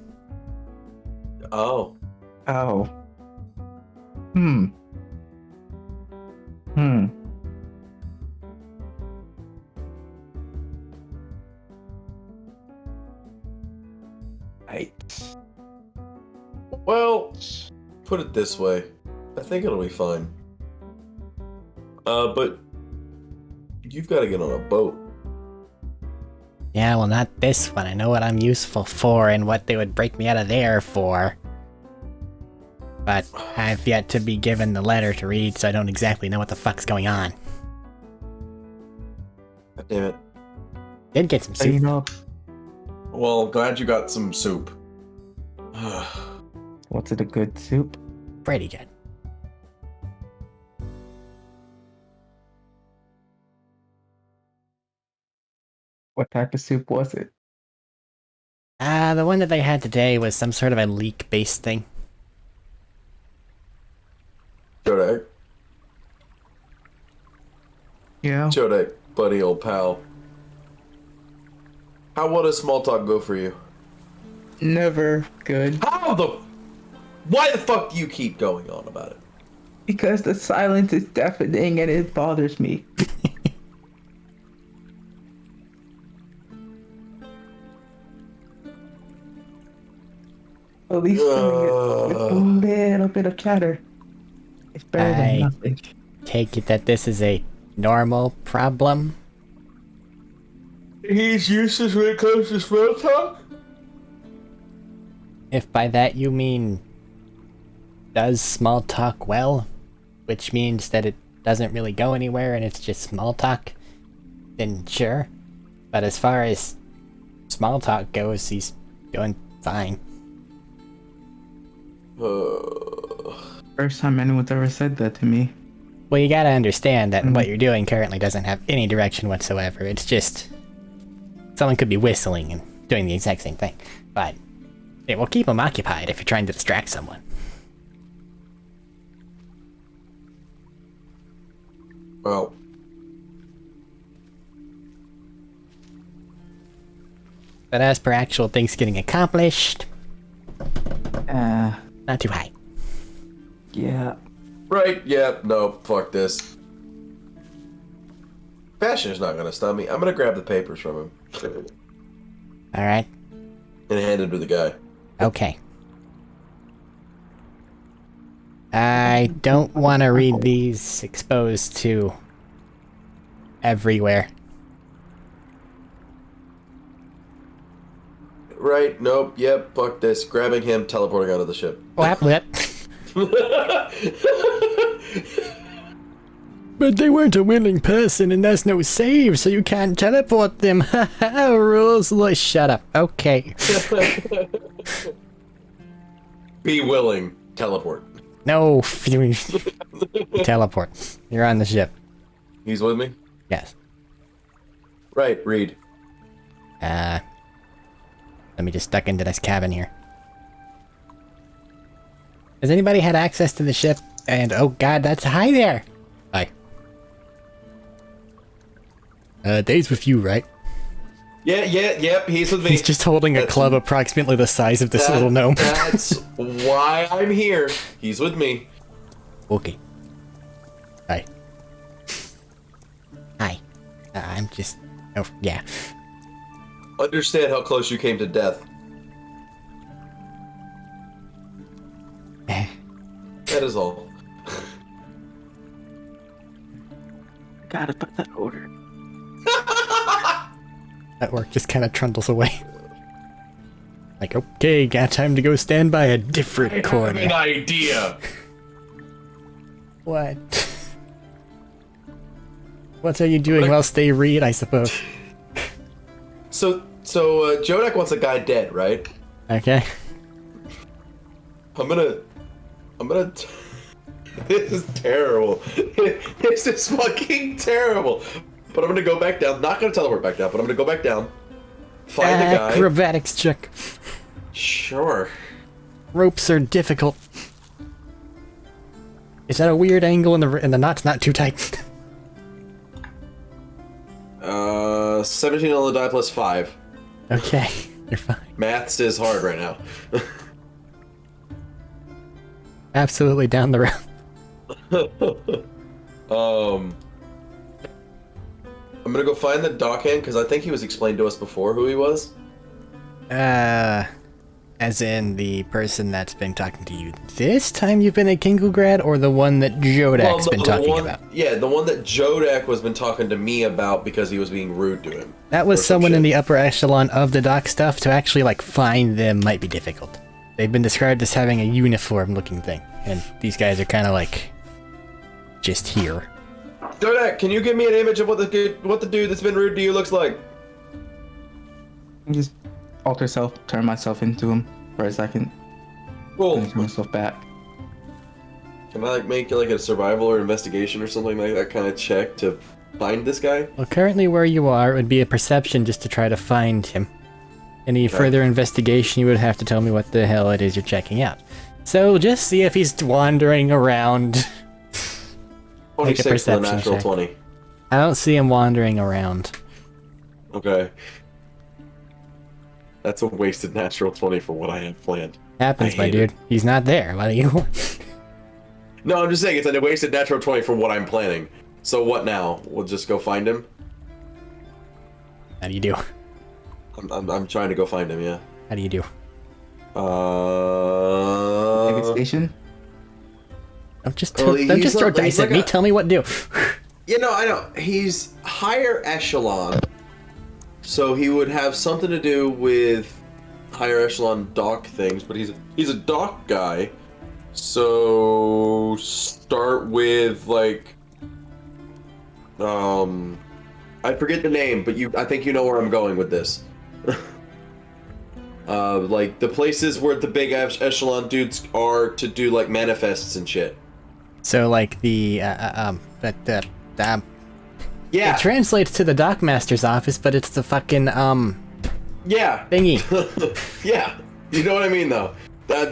Oh. Oh. Hmm. Hmm. Right. Well, put it this way. I think it'll be fine. But you've got to get on a boat. Yeah, well, not this one. I know what I'm useful for and what they would break me out of there for. But I've yet to be given the letter to read, so I don't exactly know what the fuck's going on. God damn it. Did get some So, you soup. know, Well, glad you got some soup. what's it, a good soup? Pretty good. What type of soup was it? The one that they had today was some sort of a leek-based thing. Jodak. Yeah. Jodak, buddy old pal. How would a small talk go for you? Never good. Why the fuck do you keep going on about it? Because the silence is deafening and it bothers me. At least filling it with a little bit of chatter. It's better than nothing. Take it that this is a normal problem? He's useless when it comes to small talk? If by that you mean does small talk well, which means that it doesn't really go anywhere and it's just small talk, then sure. But as far as small talk goes, he's doing fine. First time anyone's ever said that to me. Well, you gotta understand that what you're doing currently doesn't have any direction whatsoever. It's just someone could be whistling and doing the exact same thing. But it will keep them occupied if you're trying to distract someone. Well, But as per actual things getting accomplished, not too high. Yeah. right, yeah, no, fuck this. Fashion's not gonna stop me. I'm gonna grab the papers from him. Alright, And hand it to the guy. okay. I don't want to read these exposed to everywhere. Right, nope, yep, fuck this. Grabbing him, teleporting out of the ship. Blap, blip. But they weren't a willing person and there's no save, so you can't teleport them. Haha, rules. Shut up. Okay. Be willing, teleport. No. Teleport. You're on the ship. He's with me? Yes. Right, read. Let me just duck into this cabin here. Has anybody had access to the ship? And oh god, that's hi there. Hi. Dave's with you, right? Yep, he's with me. He's just holding a club approximately the size of this little gnome. That's why I'm here. He's with me. Okay. Hi. Hi. I'm just... Oh, yeah. Understand how close you came to death. That is all. Gotta put that order. That work just kind of trundles away. Like, okay, got time to go stand by a different corner. I have an idea. What? What are you doing whilst they read, I suppose? So Jodak wants a guy dead, right? Okay. I'm gonna. This is terrible. This is fucking terrible. But I'm gonna go back down. Not gonna teleport back down, but I'm gonna go back down. Find the guy. Acrobatics check. Sure. Ropes are difficult. Is that a weird angle and the knot's not too tight? 17 on the die plus 5. Okay, you're fine. Maths is hard right now. Absolutely down the road. I'm gonna go find the dockhand because I think he was explained to us before who he was. As in the person that's been talking to you this time you've been at Kinglgrad, or the one that Jodak's been talking about? Yeah, the one that Jodak was been talking to me about because he was being rude to him. That was someone in the upper echelon of the dock stuff. To actually, like, find them might be difficult. They've been described as having a uniform-looking thing, and these guys are kind of, like, just here. Jodak, can you give me an image of what the dude that's been rude to you looks like? I just alter self, turn myself into him for a second. Cool. And turn myself back. Can I, like, make, like, a survival or investigation or something like that kind of check to find this guy? Well, currently where you are, it would be a perception just to try to find him. Any further investigation, you would have to tell me what the hell it is you're checking out. So just see if he's wandering around. 26 for the natural check. 20. I don't see him wandering around. Okay. That's a wasted natural 20 for what I had planned. Happens, my dude. He's not there. Why do you... No, I'm just saying it's a wasted natural 20 for what I'm planning. So what now? We'll just go find him? How do you do? I'm trying to go find him, yeah. How do you do? David Station? Don't just throw dice at me. Tell me what to do. You know, I know. He's higher echelon. So he would have something to do with higher echelon dock things, but he's a dock guy. So start with like I forget the name, but I think you know where I'm going with this. Like the places where the big echelon dudes are to do like manifests and shit. So like yeah. It translates to the dockmaster's office, but it's the fucking yeah thingy. Yeah, you know what I mean though.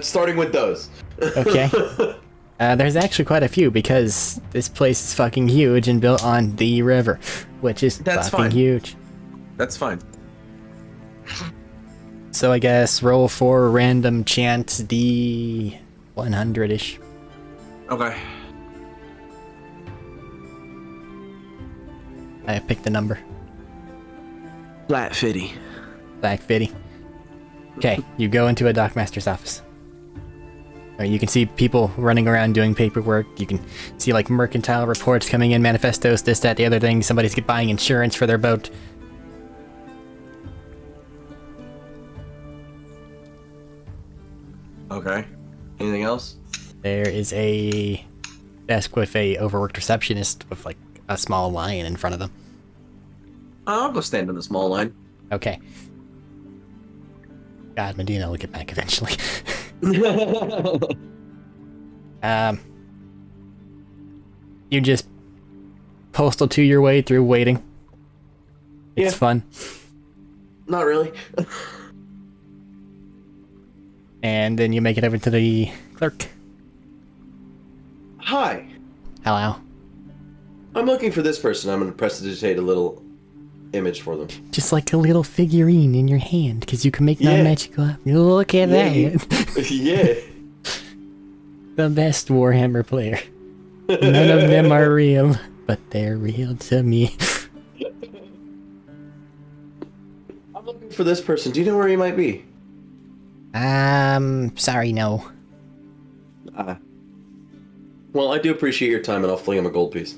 Starting with those. Okay. There's actually quite a few because this place is fucking huge and built on the river, which is fucking huge. That's fine. So I guess roll for random chance D 100-ish. Okay. I have picked the number. Flat 50. Black 50. Okay, you go into a dockmaster's office. You can see people running around doing paperwork. You can see like mercantile reports coming in, manifestos, this, that, the other thing. Somebody's buying insurance for their boat. Okay. Anything else? There is a desk with a overworked receptionist with like a small lion in front of them. I'll go stand in the small line. Okay. God, Medina will get back eventually. You just postal to your way through waiting. It's fun. Not really. And then you make it over to the clerk. Hi. Hello. I'm looking for this person. I'm going to prestidigitate a little image for them. Just like a little figurine in your hand, because you can make non-magical. Look at that. Yeah. The best Warhammer player. None of them are real, but they're real to me. I'm looking for this person. Do you know where he might be? Sorry, no. Well, I do appreciate your time, and I'll fling him a gold piece.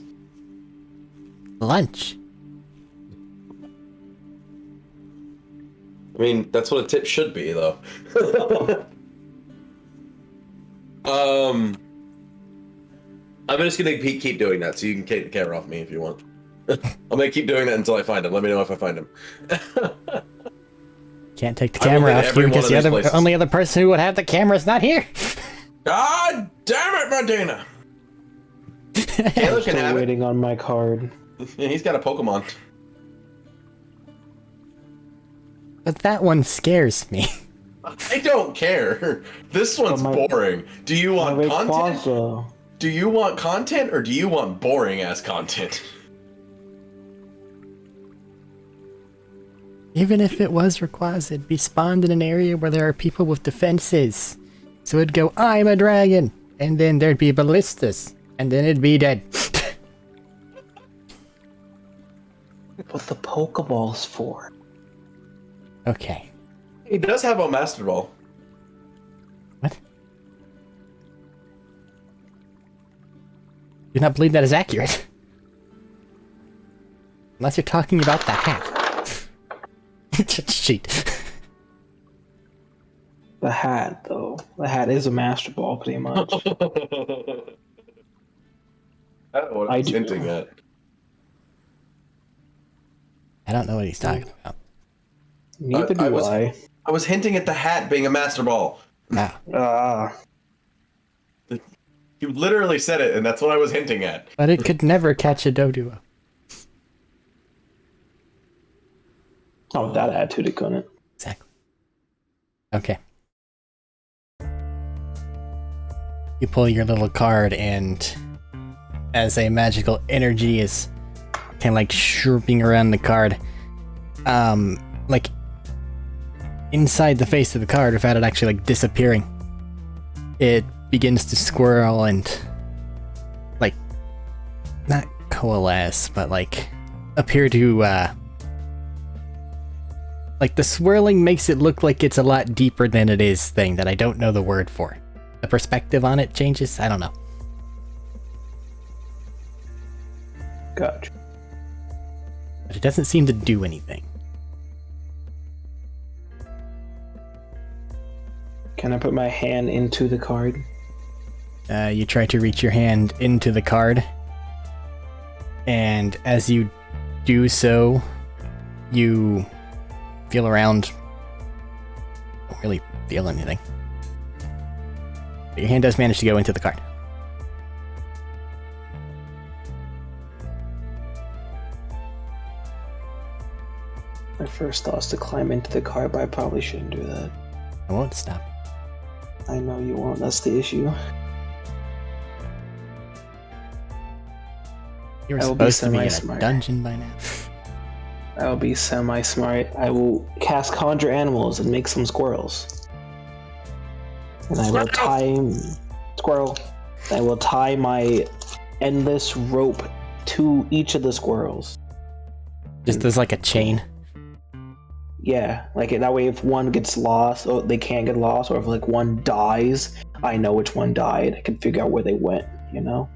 Lunch. I mean, that's what a tip should be, though. I'm just gonna keep doing that, so you can take the camera off me if you want. I'm gonna keep doing that until I find him. Let me know if I find him. Can't take the camera off you because the only other person who would have the camera is not here. God damn it, Medina! I'm still waiting on my card. Yeah, he's got a Pokemon. But that one scares me. I don't care. This one's boring. Do you want content? Do you want content or do you want boring ass content? Even if it was Rayquaza, it'd be spawned in an area where there are people with defenses. So it'd go, I'm a dragon! And then there'd be ballistas. And then it'd be dead. What the Pokeball's for? Okay. He does have a Master Ball. What? Do not believe that is accurate. Unless you're talking about the hat. Cheat. The hat, though. The hat is a Master Ball, pretty much. I don't know what I was hinting at. I don't know what he's talking about. Neither do I. I was hinting at the hat being a Master Ball. Ah. You literally said it, and that's what I was hinting at. But it could never catch a Doduo. Oh, with that attitude, it couldn't. Exactly. Okay. You pull your little card, and as a magical energy is kind of like chirping around the card, like inside the face of the card, without it actually like disappearing, it begins to swirl and like not coalesce, but like appear to like the swirling makes it look like it's a lot deeper than it is thing that I don't know the word for. The perspective on it changes? I don't know. Gotcha. But it doesn't seem to do anything. Can I put my hand into the card? You try to reach your hand into the card, and as you do so, you feel around. Don't really feel anything. But your hand does manage to go into the card. My first thought is to climb into the card, but I probably shouldn't do that. I won't stop. I know you won't, that's the issue. You were I will be supposed to be in a semi-smart. dungeon by now. I will be semi-smart. I will cast Conjure Animals and make some squirrels. And I will tie... Squirrel. I will tie my endless rope to each of the squirrels. Just as like a chain. Yeah, like that way if one gets lost, or they can't get lost, or if like one dies, I know which one died. I can figure out where they went, you know?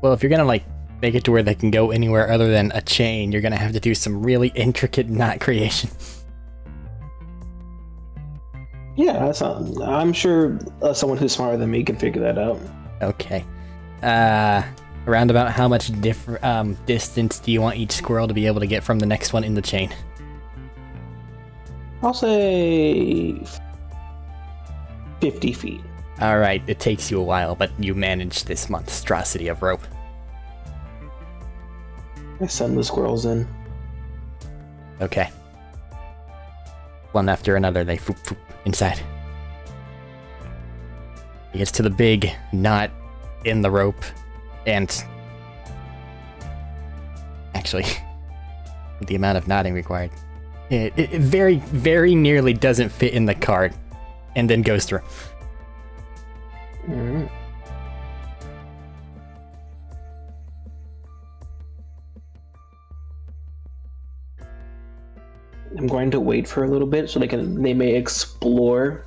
Well, if you're gonna like make it to where they can go anywhere other than a chain, you're gonna have to do some really intricate knot creation. Yeah, that's not, I'm sure someone who's smarter than me can figure that out. Okay. Around about how much distance do you want each squirrel to be able to get from the next one in the chain? I'll say 50 feet. Alright, it takes you a while, but you manage this monstrosity of rope. I send the squirrels in. Okay. One after another, they foop foop inside. It gets to the big knot in the rope, and actually, the amount of knotting required, it very, very nearly doesn't fit in the card, and then goes through. Mm. I'm going to wait for a little bit so they may explore.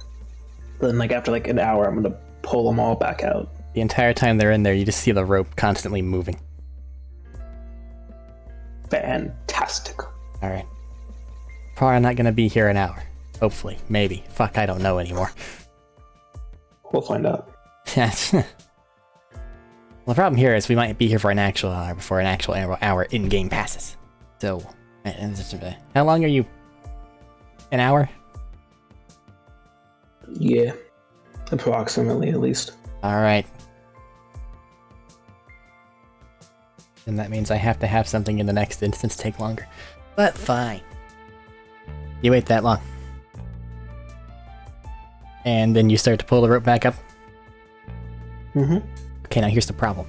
Then like after like an hour, I'm gonna pull them all back out. The entire time they're in there, you just see the rope constantly moving. Fantastic. Alright. Probably not gonna be here an hour. Hopefully. Maybe. Fuck, I don't know anymore. We'll find out. Well, the problem here is we might be here for an actual hour before an actual hour in-game passes. So, how long are you? An hour? Yeah. Approximately, at least. Alright. And that means I have to have something in the next instance take longer. But fine. You wait that long. And then you start to pull the rope back up. Mm-hmm. Okay, now here's the problem.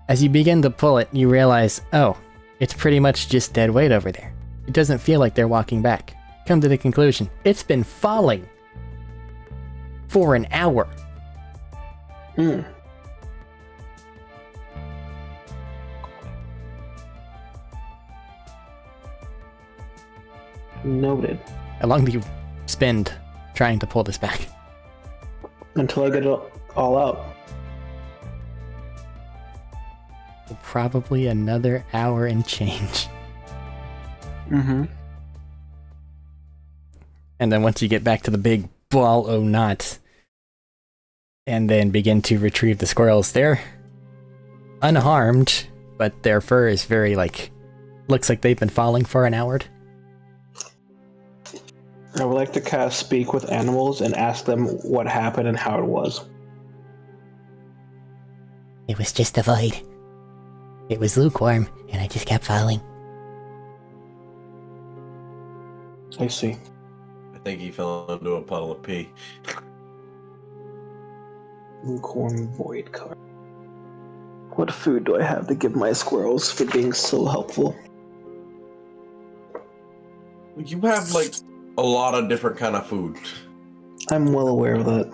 As you begin to pull it, you realize, oh, it's pretty much just dead weight over there. It doesn't feel like they're walking back. Come to the conclusion, it's been falling for an hour. Hmm. Noted. How long do you spend trying to pull this back? Until I get it all out. Probably another hour and change. Mm-hmm. And then once you get back to the big ball o' knots, and then begin to retrieve the squirrels, they're unharmed, but their fur is very, looks like they've been falling for an hour. I would like to cast Speak with Animals and ask them what happened and how it was. It was just a void. It was lukewarm, and I just kept falling. I see. I think he fell into a puddle of pee. Lukewarm void card. What food do I have to give my squirrels for being so helpful? You have, a lot of different kind of food. I'm well aware of that.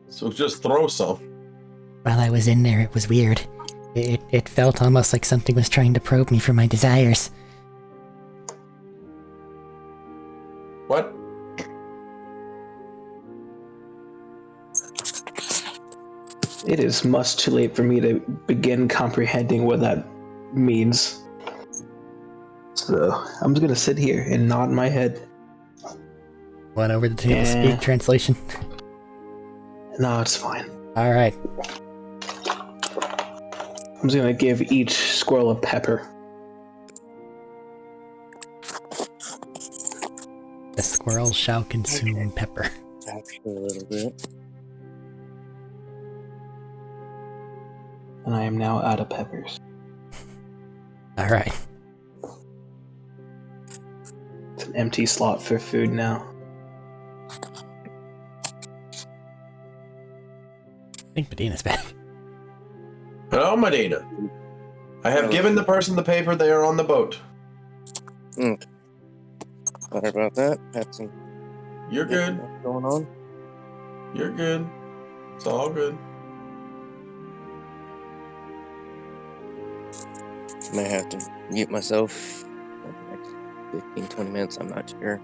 So just throw some. While I was in there, it was weird. It felt almost like something was trying to probe me for my desires. What? It is much too late for me to begin comprehending what that means. So, I'm just gonna sit here and nod my head. One over the table speak translation. No, it's fine. Alright. I'm just gonna give each squirrel a pepper. The squirrel shall consume pepper. After a little bit. And I am now out of peppers. Alright. It's an empty slot for food now. I think Medina's back. Hello, Medina. I have given the person the paper. They are on the boat. Sorry about that. Had some You're good. what's going on. You're good. It's all good. May have to mute myself for the next 15, 20 minutes. I'm not sure.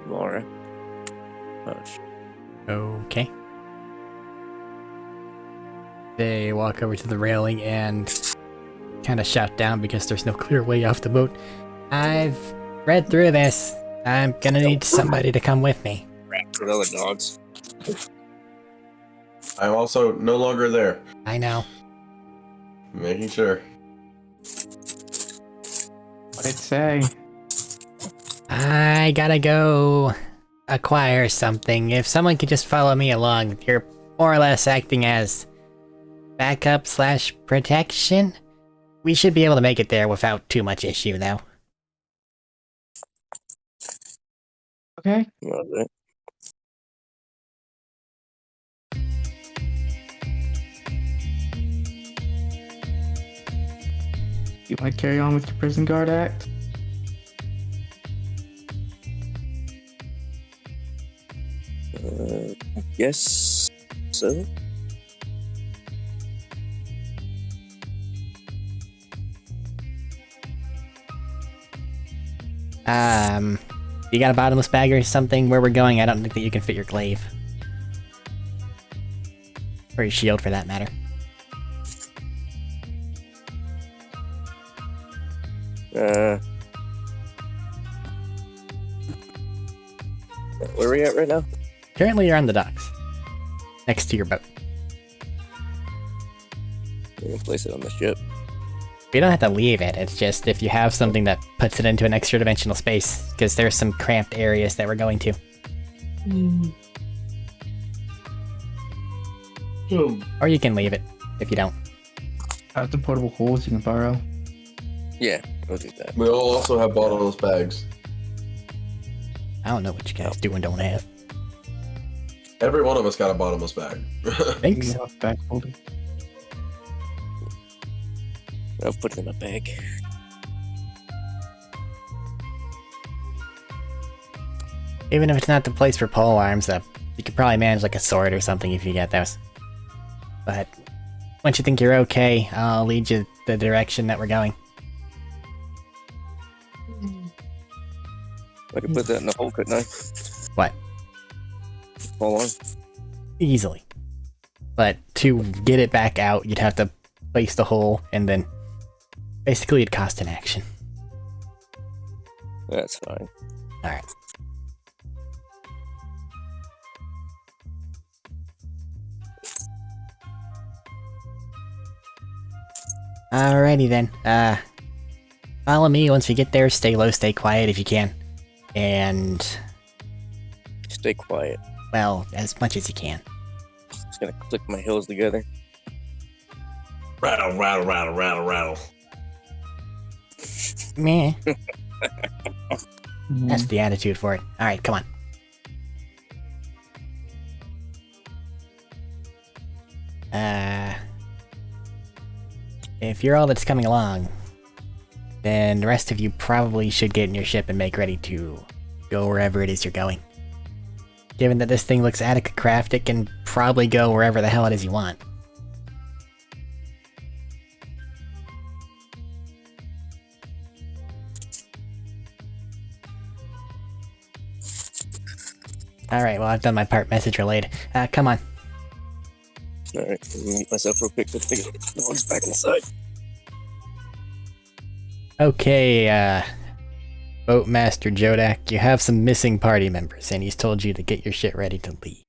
Laura. Hush. Okay. They walk over to the railing and kind of shout down because there's no clear way off the boat. I've read through this. I'm gonna need somebody to come with me. Rats with other dogs. I'm also no longer there. I know. Making sure. What'd it say? I gotta go acquire something. If someone could just follow me along, you're more or less acting as backup / protection. We should be able to make it there without too much issue, though. Okay. Love it. You want to carry on with your prison guard act? Yes. So. You got a bottomless bag or something where we're going? I don't think that you can fit your glaive. Or your shield, for that matter. Where are we at right now? Currently you're on the docks. Next to your boat. We can place it on the ship. You don't have to leave it, it's just if you have something that puts it into an extra dimensional space, because there's some cramped areas that we're going to. Or you can leave it, if you don't. Out the portable holes you can borrow. Yeah, we'll do that. We all also have bottomless bags. I don't know what you guys do and don't have. Every one of us got a bottomless bag. Thanks. You have back folder. I'll put it in my bag. Even if it's not the place for pole arms, you could probably manage like a sword or something if you get those. But once you think you're okay, I'll lead you the direction that we're going. I could put that in the hole, couldn't I? What? Hold on. Easily. But to get it back out, you'd have to place the hole, and then basically it'd cost an action. That's fine. Alright. Alrighty then. Follow me once we get there. Stay low, stay quiet if you can. And, Stay quiet. well, as much as you can. Just gonna click my heels together. Rattle, rattle, rattle, rattle, rattle. Meh. That's the attitude for it. Alright, come on. If you're all that's coming along, then the rest of you probably should get in your ship and make ready to go wherever it is you're going. Given that this thing looks Attica craft, it can probably go wherever the hell it is you want. Alright, well I've done my part message relayed. Come on. Alright, let me mute myself real quick. Let's get the dogs back inside. Okay, Boatmaster Jodak, you have some missing party members, and he's told you to get your shit ready to leave.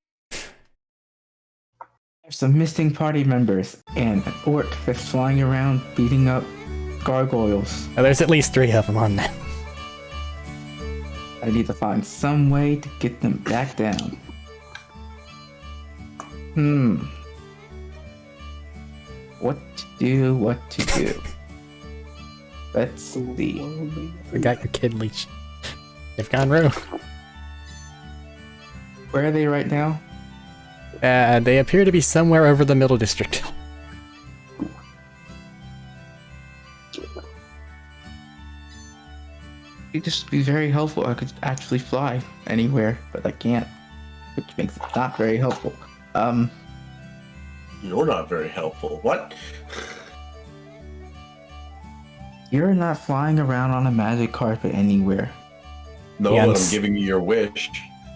There's some missing party members and an orc that's flying around beating up gargoyles. Now, there's at least 3 of them on that. I need to find some way to get them back down. What to do? Let's see. Forgot your kid leash. They've gone rogue. Where are they right now? They appear to be somewhere over the Middle District. It'd just be very helpful. I could actually fly anywhere, but I can't, which makes it not very helpful. You're not very helpful. What? You're not flying around on a magic carpet anywhere. No, Yeah, but I'm I'm giving you your wish.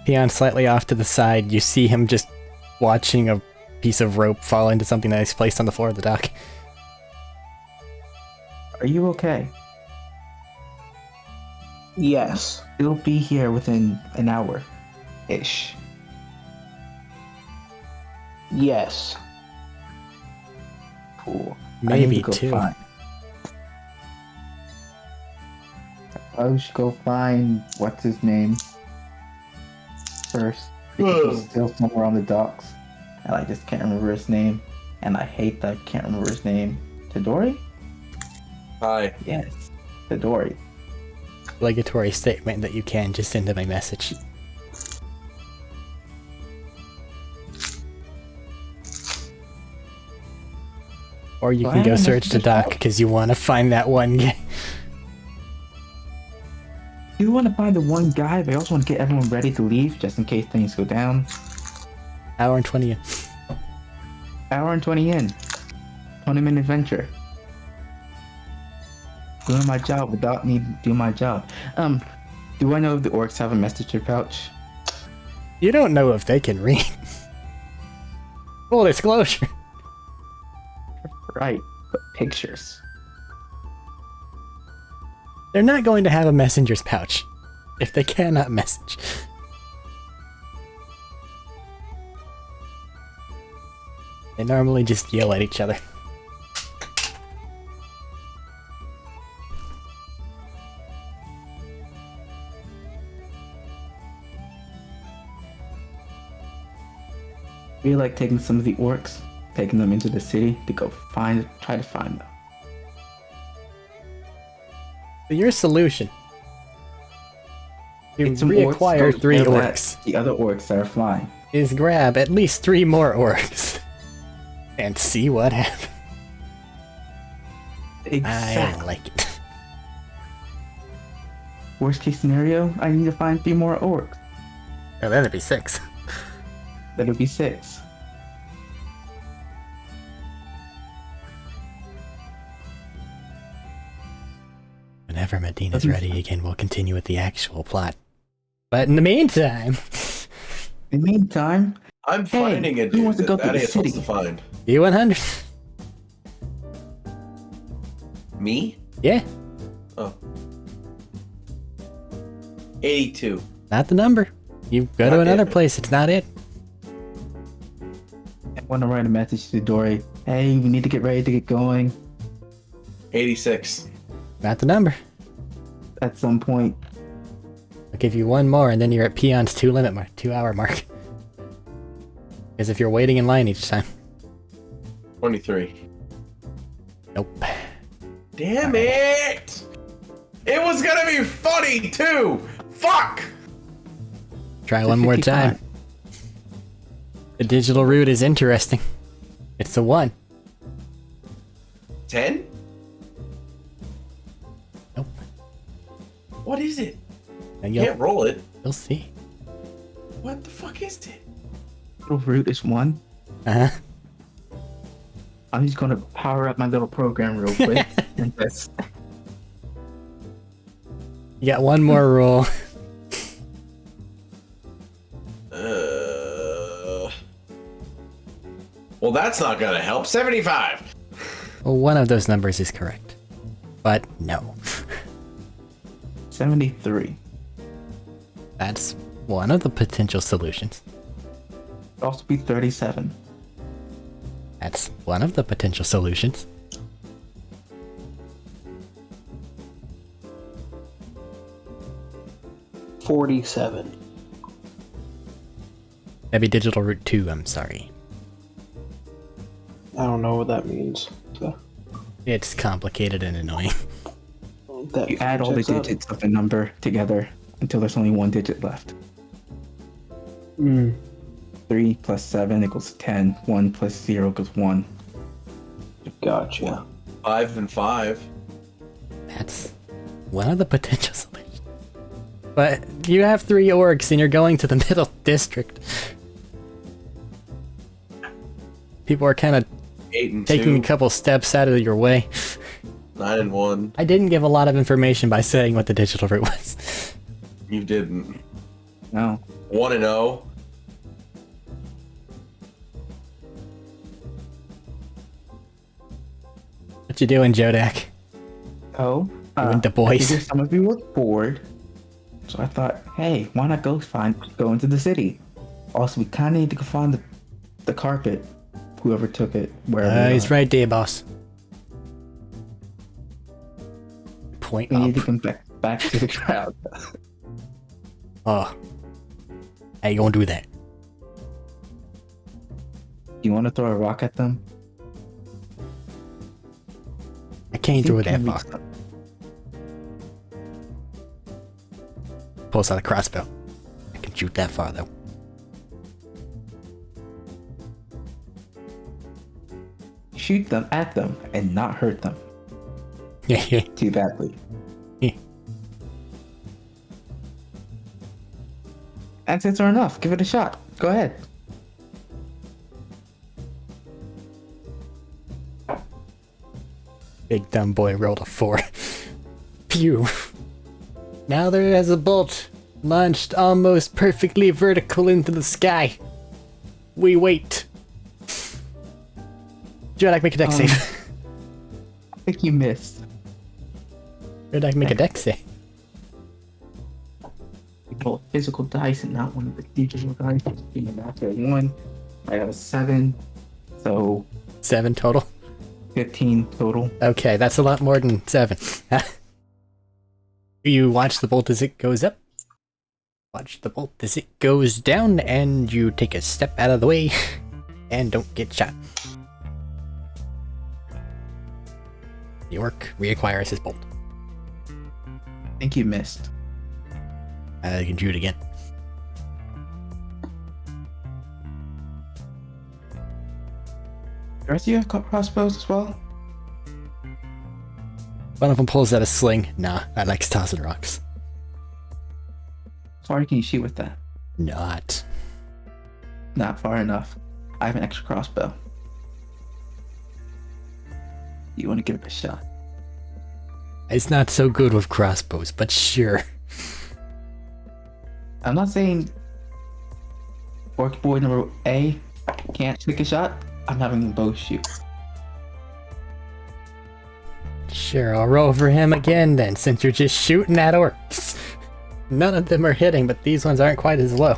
Peon slightly off to the side, you see him just watching a piece of rope fall into something that is placed on the floor of the dock. Are you okay? Yes. You'll be here within an hour-ish. Yes. Cool. Maybe I need to go 2. Find. I should go find what's his name first. Because he's still somewhere on the docks, and I just can't remember his name. And I hate that I can't remember his name. Tadori? Hi. Yes, Tadori. Obligatory statement that you can just send to my message. Or you Well, can I go have a search the message dock out. because you want to find that one guy. You want to find the one guy, but I also want to get everyone ready to leave, just in case things go down. Hour and 20 in. Hour and 20 in. 20-minute adventure. Doing my job without me doing my job. Do I know if the orcs have a messenger pouch? You don't know if they can read. Full disclosure. Right, but pictures. They're not going to have a messenger's pouch if they cannot message. They normally just yell at each other. We like taking some of the orcs, taking them into the city to go try to find them. So your solution: you Get some orcs, reacquire go 3 yell at orcs, The other orcs that are flying. is grab at least 3 more orcs, and see what happens. I Exactly. like it. Worst case scenario, I need to find 3 more orcs. Oh, that'd be 6. That'll be 6. Whenever Medina's ready again, we'll continue with the actual plot. But in the meantime... In the meantime, I'm finding a who wants dude to go that to the Thaddeus wants city? to find. U100. Me? Yeah, Oh. 82. not the number. You go to God another damn it. place, it's not it. I want to write a message to Dory. Hey, we need to get ready to get going 86. Not the number. at some point. I'll give you one more and then you're at Peon's 2-hour mark. Because if you're waiting in line each time. 23. Nope. Damn it! It was gonna be funny too! Fuck! Try one more time. The digital route is interesting. It's a 1. 10? Nope. What is it? And Can't roll it. you'll see. What the fuck is it? Little root is 1. Uh-huh. I'm just gonna power up my little program real quick and just You got one more roll. Well, that's not gonna help. 75. Well, one of those numbers is correct. But no. 73. That's one of the potential solutions. It'd also be 37. That's one of the potential solutions. $47. That'd be digital route 2, I'm sorry. I don't know what that means. So It's complicated and annoying. that You add all the checks out. digits of the number together until there's only one digit left. 3 plus 7 equals 10. 1 plus 0 equals 1. Gotcha. 5 and 5. That's one of the potential solutions. But you have 3 orcs and you're going to the middle district. People are kind of 8 and taking 2. a couple steps out of your way. 9 and 1. I didn't give a lot of information by saying what the digital route was. You didn't. No. 1 and 0. What you doing, Jodak? Oh, You and the I boys. figured some of you were bored, so I thought, hey, why not go into the city? Also, we kind of need to go find the carpet, whoever took it, wherever. He's right there, boss. Point We need to up. come back to the crowd. Oh. How you gonna do that? Do you want to throw a rock at them? I can't throw it that Can we- far. Pulls out a crossbow. I can shoot that far though. Shoot them at them and not hurt them Yeah. too badly. Answers are enough. Give it a shot. Go ahead. Big dumb boy rolled a 4. Pew. Now there is a bolt launched almost perfectly vertical into the sky. We wait. Jodak, make a dex save. I think you missed. Jodak, make a dex save. You roll physical dice and not one of the digital dice. Being a natural 1. I have a 7. So 7 total. 15 total. Okay, that's a lot more than 7. You watch the bolt as it goes up. Watch the bolt as it goes down, and you take a step out of the way and don't get shot. The orc reacquires his bolt. I think you missed. You can shoot again. The rest of you have crossbows as well? One of them pulls out a sling. Nah, I like tossing rocks. How far can you shoot with that? Not. Not far enough. I have an extra crossbow. You want to give it a shot? It's not so good with crossbows, but sure. I'm not saying Orc Boy number A can't take a shot. I'm having them both shoot. Sure, I'll roll for him again then, since you're just shooting at orcs. None of them are hitting, but these ones aren't quite as low.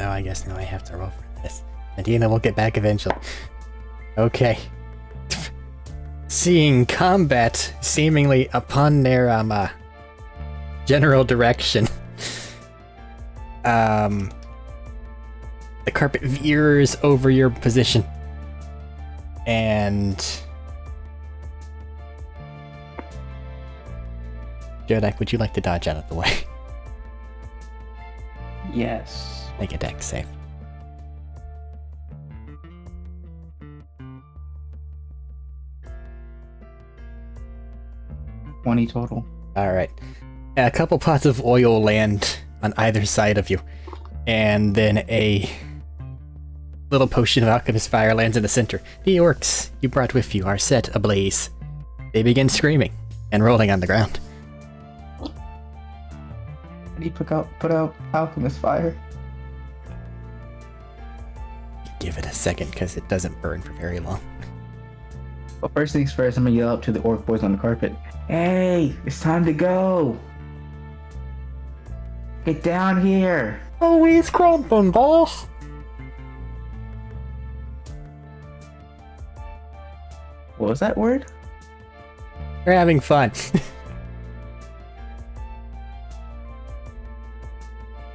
Oh, I guess now I have to roll for this. Medina will get back eventually. Okay. Seeing combat seemingly upon their general direction. The carpet veers over your position. And Jodak, would you like to dodge out of the way? Yes. Make a dex save. 20 total. Alright. A couple pots of oil land on either side of you. And then a little potion of alchemist fire lands in the center. The orcs you brought with you are set ablaze. They begin screaming and rolling on the ground. How do you put out alchemist fire? Give it a second because it doesn't burn for very long. Well, first things first, I'm gonna yell up to the orc boys on the carpet. Hey, it's time to go. Get down here. Oh, he's crumping, boss. What was that word? We're having fun.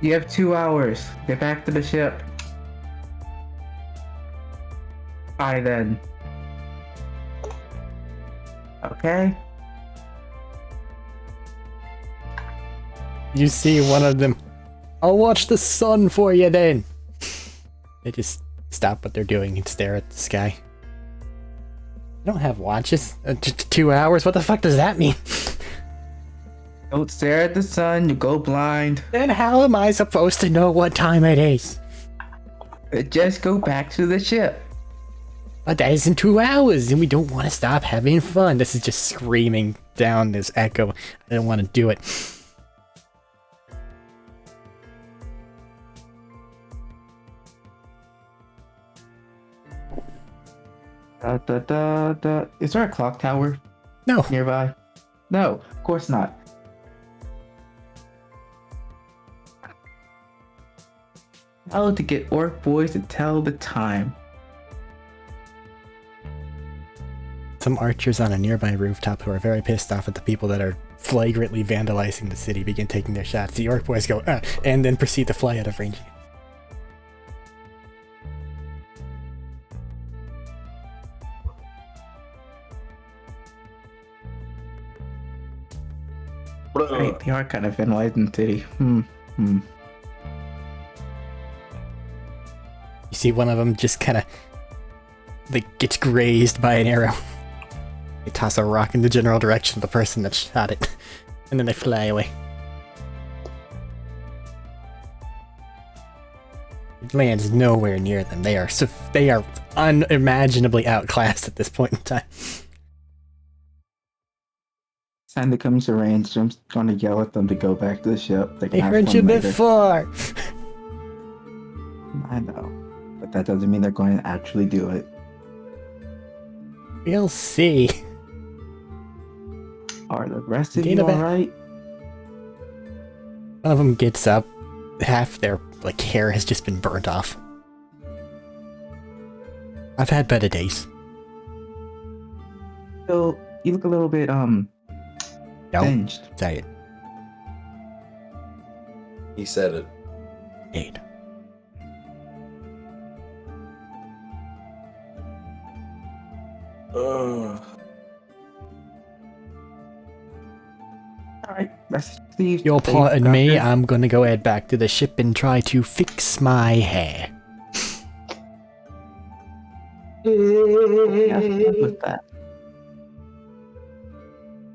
You have 2 hours. Get back to the ship. Alright then. Okay? You see one of them. I'll watch the sun for you then. They just stop what they're doing and stare at the sky. I don't have watches. Just 2 hours? What the fuck does that mean? Don't stare at the sun, you go blind. Then how am I supposed to know what time it is? Just go back to the ship. But that isn't 2 hours, and we don't want to stop having fun. This is just screaming down this echo. I don't want to do it. Is there a clock tower No. nearby? No, of course not. How to get orc boys to tell the time? Some archers on a nearby rooftop who are very pissed off at the people that are flagrantly vandalizing the city begin taking their shots. The orc boys go, and then proceed to fly out of range. Right, they are kind of vandalizing the city. You see one of them just kind of gets grazed by an arrow. They toss a rock in the general direction of the person that shot it, and then they fly away. It lands nowhere near them. They are unimaginably outclassed at this point in time. Time to come to range, I'm going to yell at them to go back to the ship. They can have heard fun you later. before. I know, but that doesn't mean they're going to actually do it. We'll see. Are the rest of Dana you alright? One of them gets up. Half their hair has just been burnt off. I've had better days. So, you look a little bit, singed. Say it. He said it. Eight. Alright, let's see. You'll pardon me, I'm gonna go head back to the ship and try to fix my hair. Yeah, with that.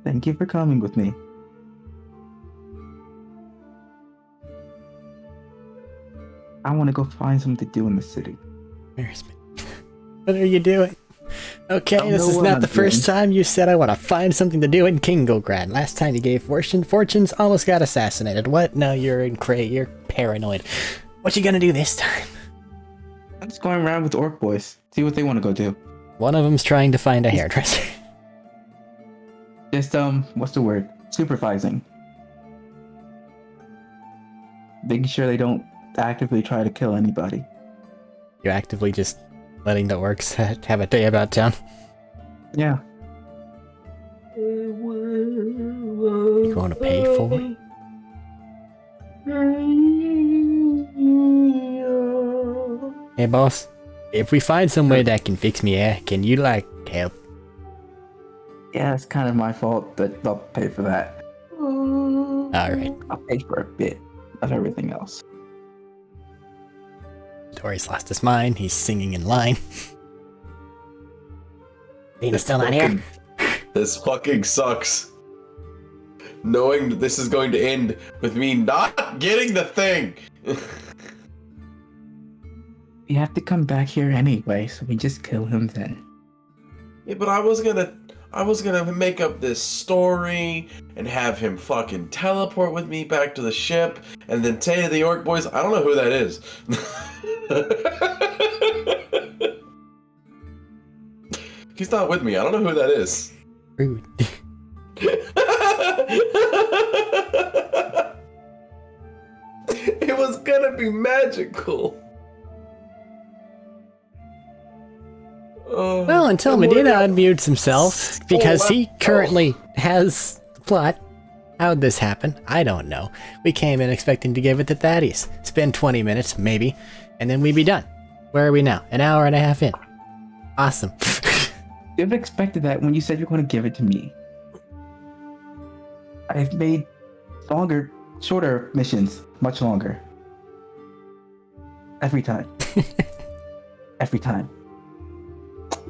Thank you for coming with me. I want to go find something to do in the city. Embarrassment. What are you doing? Okay, I don't this know is what not I'm the first doing. time you said I want to find something to do in Kingograd. Last time you gave fortunes almost got assassinated. What? No, you're you're paranoid. What you gonna do this time? I'm just going around with the orc boys. See what they want to go do. One of them's trying to find a hairdresser. Just, what's the word? Supervising. Making sure they don't actively try to kill anybody. You actively just letting the orcs have a day about town. Yeah. You going to pay for it? Hey boss, if we find some way that can fix me hair, can you like help? Yeah, it's kind of my fault, but I'll pay for that. Alright, I'll pay for a bit of everything else. Dory's lost his mind, he's singing in line. Dina's still not here. This fucking sucks. Knowing that this is going to end with me not getting the thing. You have to come back here anyway, so we just kill him then. Yeah, but I was gonna make up this story and have him fucking teleport with me back to the ship and then say to the orc boys, I don't know who that is. He's not with me. I don't know who that is. Rude. It was gonna be magical. Well, until Medina unmutes himself, because he currently has the plot. How'd this happen? I don't know. We came in expecting to give it to Thaddeus. Spend 20 minutes, maybe, and then we'd be done. Where are we now? An hour and a half in. Awesome. You have expected that when you said you're going to give it to me. I've made shorter missions, much longer. Every time. Every time.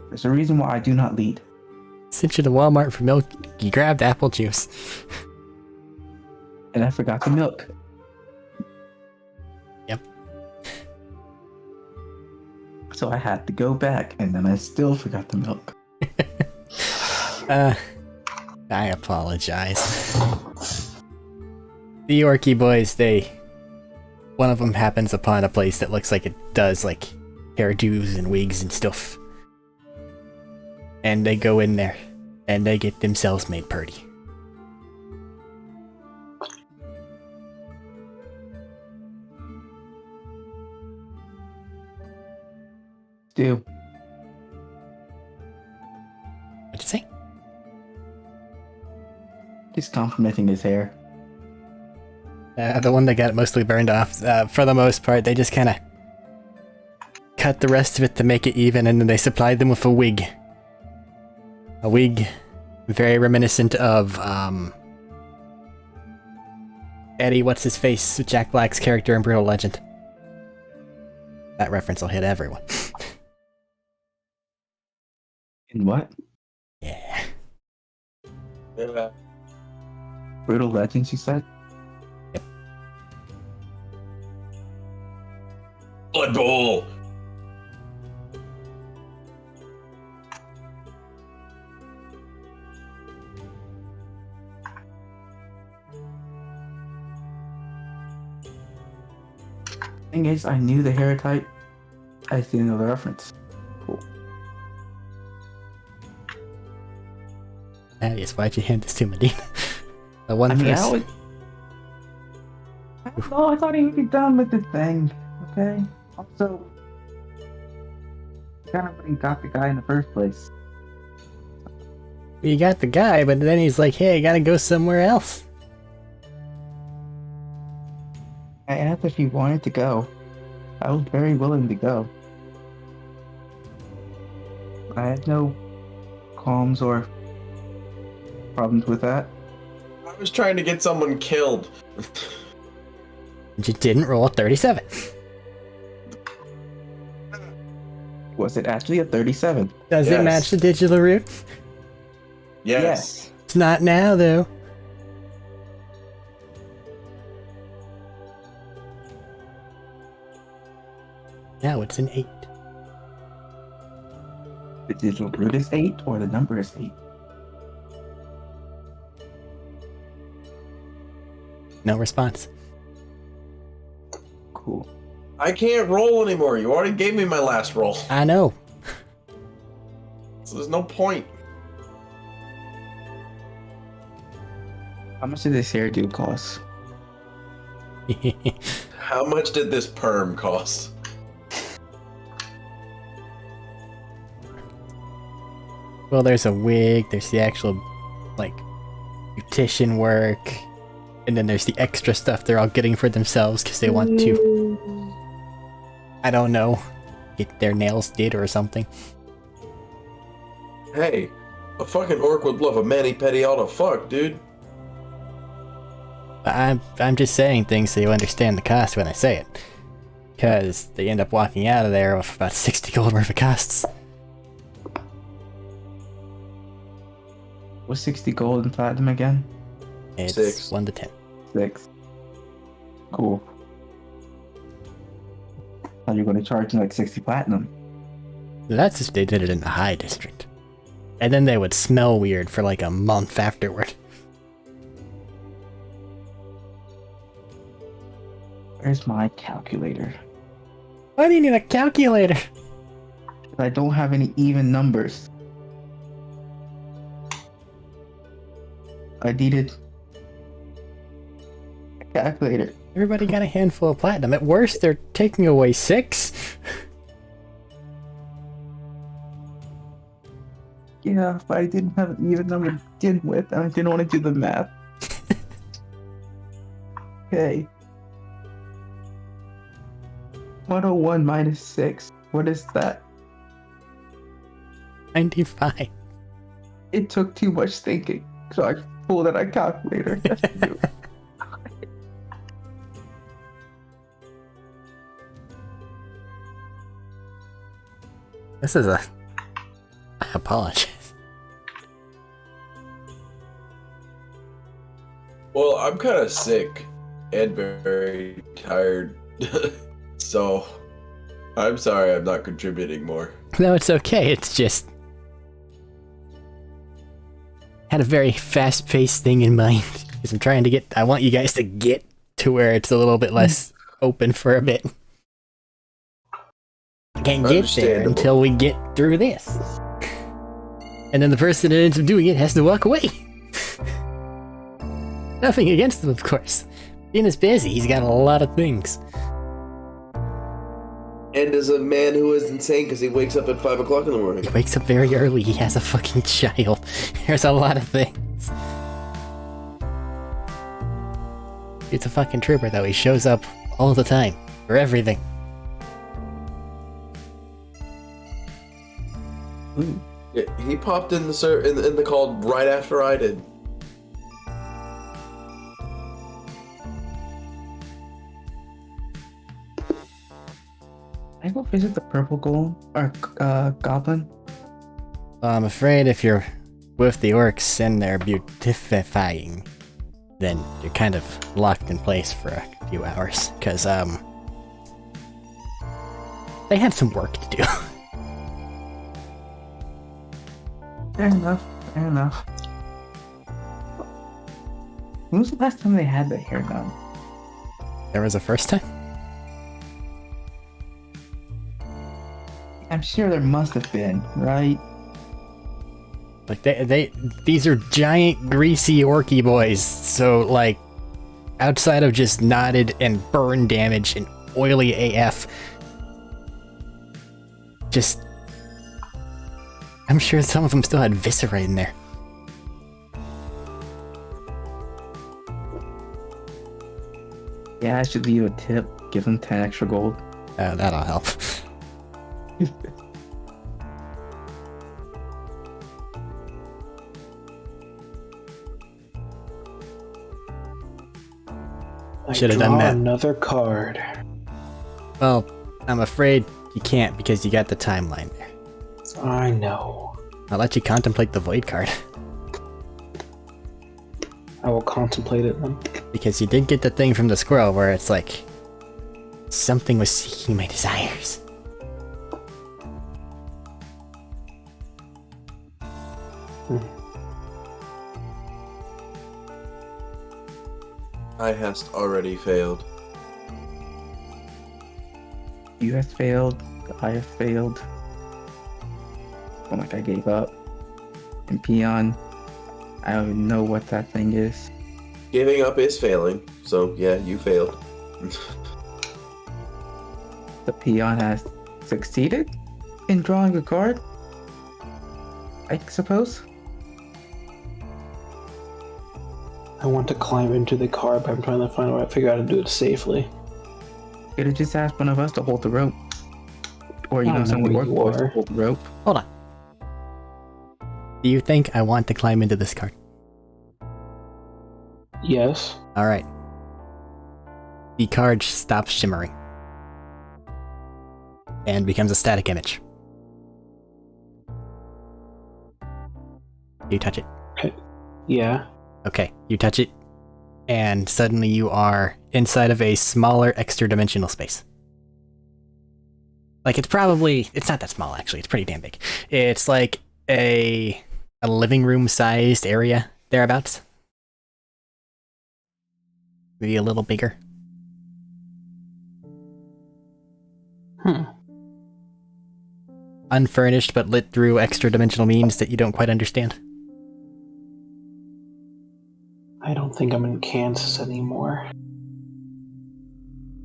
There's a reason why I do not lead. Sent you to Walmart for milk, you grabbed apple juice. And I forgot the milk. Yep. So I had to go back, and then I still forgot the milk. I apologize. The Orky boys, one of them happens upon a place that looks like it does, like, hairdos and wigs and stuff. And they go in there, and they get themselves made pretty. Stu, What'd you say? he's complimenting his hair. The one that got mostly burned off, for the most part, they just kind of cut the rest of it to make it even, and then they supplied them with a wig. A wig very reminiscent of, Eddie, what's-his-face, Jack Black's character in Brutal Legend. That reference will hit everyone. In what? Yeah. Brutal Legends, you said? Blood Bowl. Thing is, I knew the hair type. I just didn't know the reference. Cool. Thaddeus, why'd you hand this to Medina? The one I mean, person. I don't know, I thought he'd be done with the thing. Okay? Also, kind of wouldn't got the guy in the first place. You got the guy, but then he's like, hey, I gotta go somewhere else. I asked if he wanted to go. I was very willing to go. I had no qualms or problems with that. I was trying to get someone killed. You didn't roll a 37. Was it actually a 37? Does Yes. it match the digital route? Yes. It's not now, though. Now it's an 8. The digital root is 8 or the number is 8? No response. Cool. I can't roll anymore. You already gave me my last roll. I know. So there's no point. How much did this hairdo cost? How much did this perm cost? Well, there's a wig, there's the actual, like, beautician work, and then there's the extra stuff they're all getting for themselves because they want to, I don't know, get their nails did or something. Hey, a fucking orc would love a mani-pedi all the fuck, dude. I'm just saying things so you understand the cost when I say it. Because they end up walking out of there with about 60 gold worth of costs. What's 60 gold and platinum again? It's 6. 1 to 10. 6. Cool. Thought you were going to charge me like 60 platinum. That's if they did it in the high district. And then they would smell weird for like a month afterward. Where's my calculator? Why do you need a calculator? I don't have any even numbers. I needed a calculator. Everybody got a handful of platinum. At worst, they're taking away 6. Yeah, if I didn't have an even number to begin with, I didn't want to do the math. Okay. 101 minus 6. What is that? 95. It took too much thinking, so I pulled out a calculator. That's you. This is a... I apologize. Well, I'm kind of sick and very tired. So, I'm sorry I'm not contributing more. No, it's okay. It's just... had a very fast-paced thing in mind. Because I'm trying to get... I want you guys to get to where it's a little bit less open for a bit. I can't get there until we get through this. And then the person that ends up doing it has to walk away. Nothing against him, of course. Being is busy, he's got a lot of things. And as a man who is insane because he wakes up at 5 o'clock in the morning. He wakes up very early, he has a fucking child. There's a lot of things. It's a fucking trooper though, he shows up all the time, for everything. Ooh. Yeah, he popped in the call right after I did. I go visit the purple golem or goblin. I'm afraid if you're with the orcs and they're beautifying, then you're kind of locked in place for a few hours, because they have some work to do. Fair enough. Fair enough. When was the last time they had their hair done? There was a first time? I'm sure there must have been, right? Like these are giant greasy orky boys, so like outside of just knotted and burn damage and oily AF, just I'm sure some of them still had viscera in there. Yeah, I should leave a tip. Give them 10 extra gold. That'll help. Should have done that. Another card. Well, I'm afraid you can't because you got the timeline there. I know. I'll let you contemplate the void card. I will contemplate it then. Because you did get the thing from the squirrel where it's like something was seeking my desires. I hast already failed. You have failed. I have failed. Feel like I gave up. And Peon, I don't even know what that thing is. Giving up is failing, so yeah, you failed. The Peon has succeeded in drawing a card, I suppose. I want to climb into the car, but I'm trying to find a way to figure out how to do it safely. Could have just asked one of us to hold the rope. Or you I know, don't know someone where work you for us to are. hold the rope. Hold on. Do you think I want to climb into this card? Yes. Alright. The card stops shimmering. And becomes a static image. You touch it. Yeah. Okay, you touch it, and suddenly you are inside of a smaller extra-dimensional space. Like, it's not that small, actually. It's pretty damn big. It's like a living room-sized area, thereabouts. Maybe a little bigger. Unfurnished, but lit through extra-dimensional means that you don't quite understand. I don't think I'm in Kansas anymore.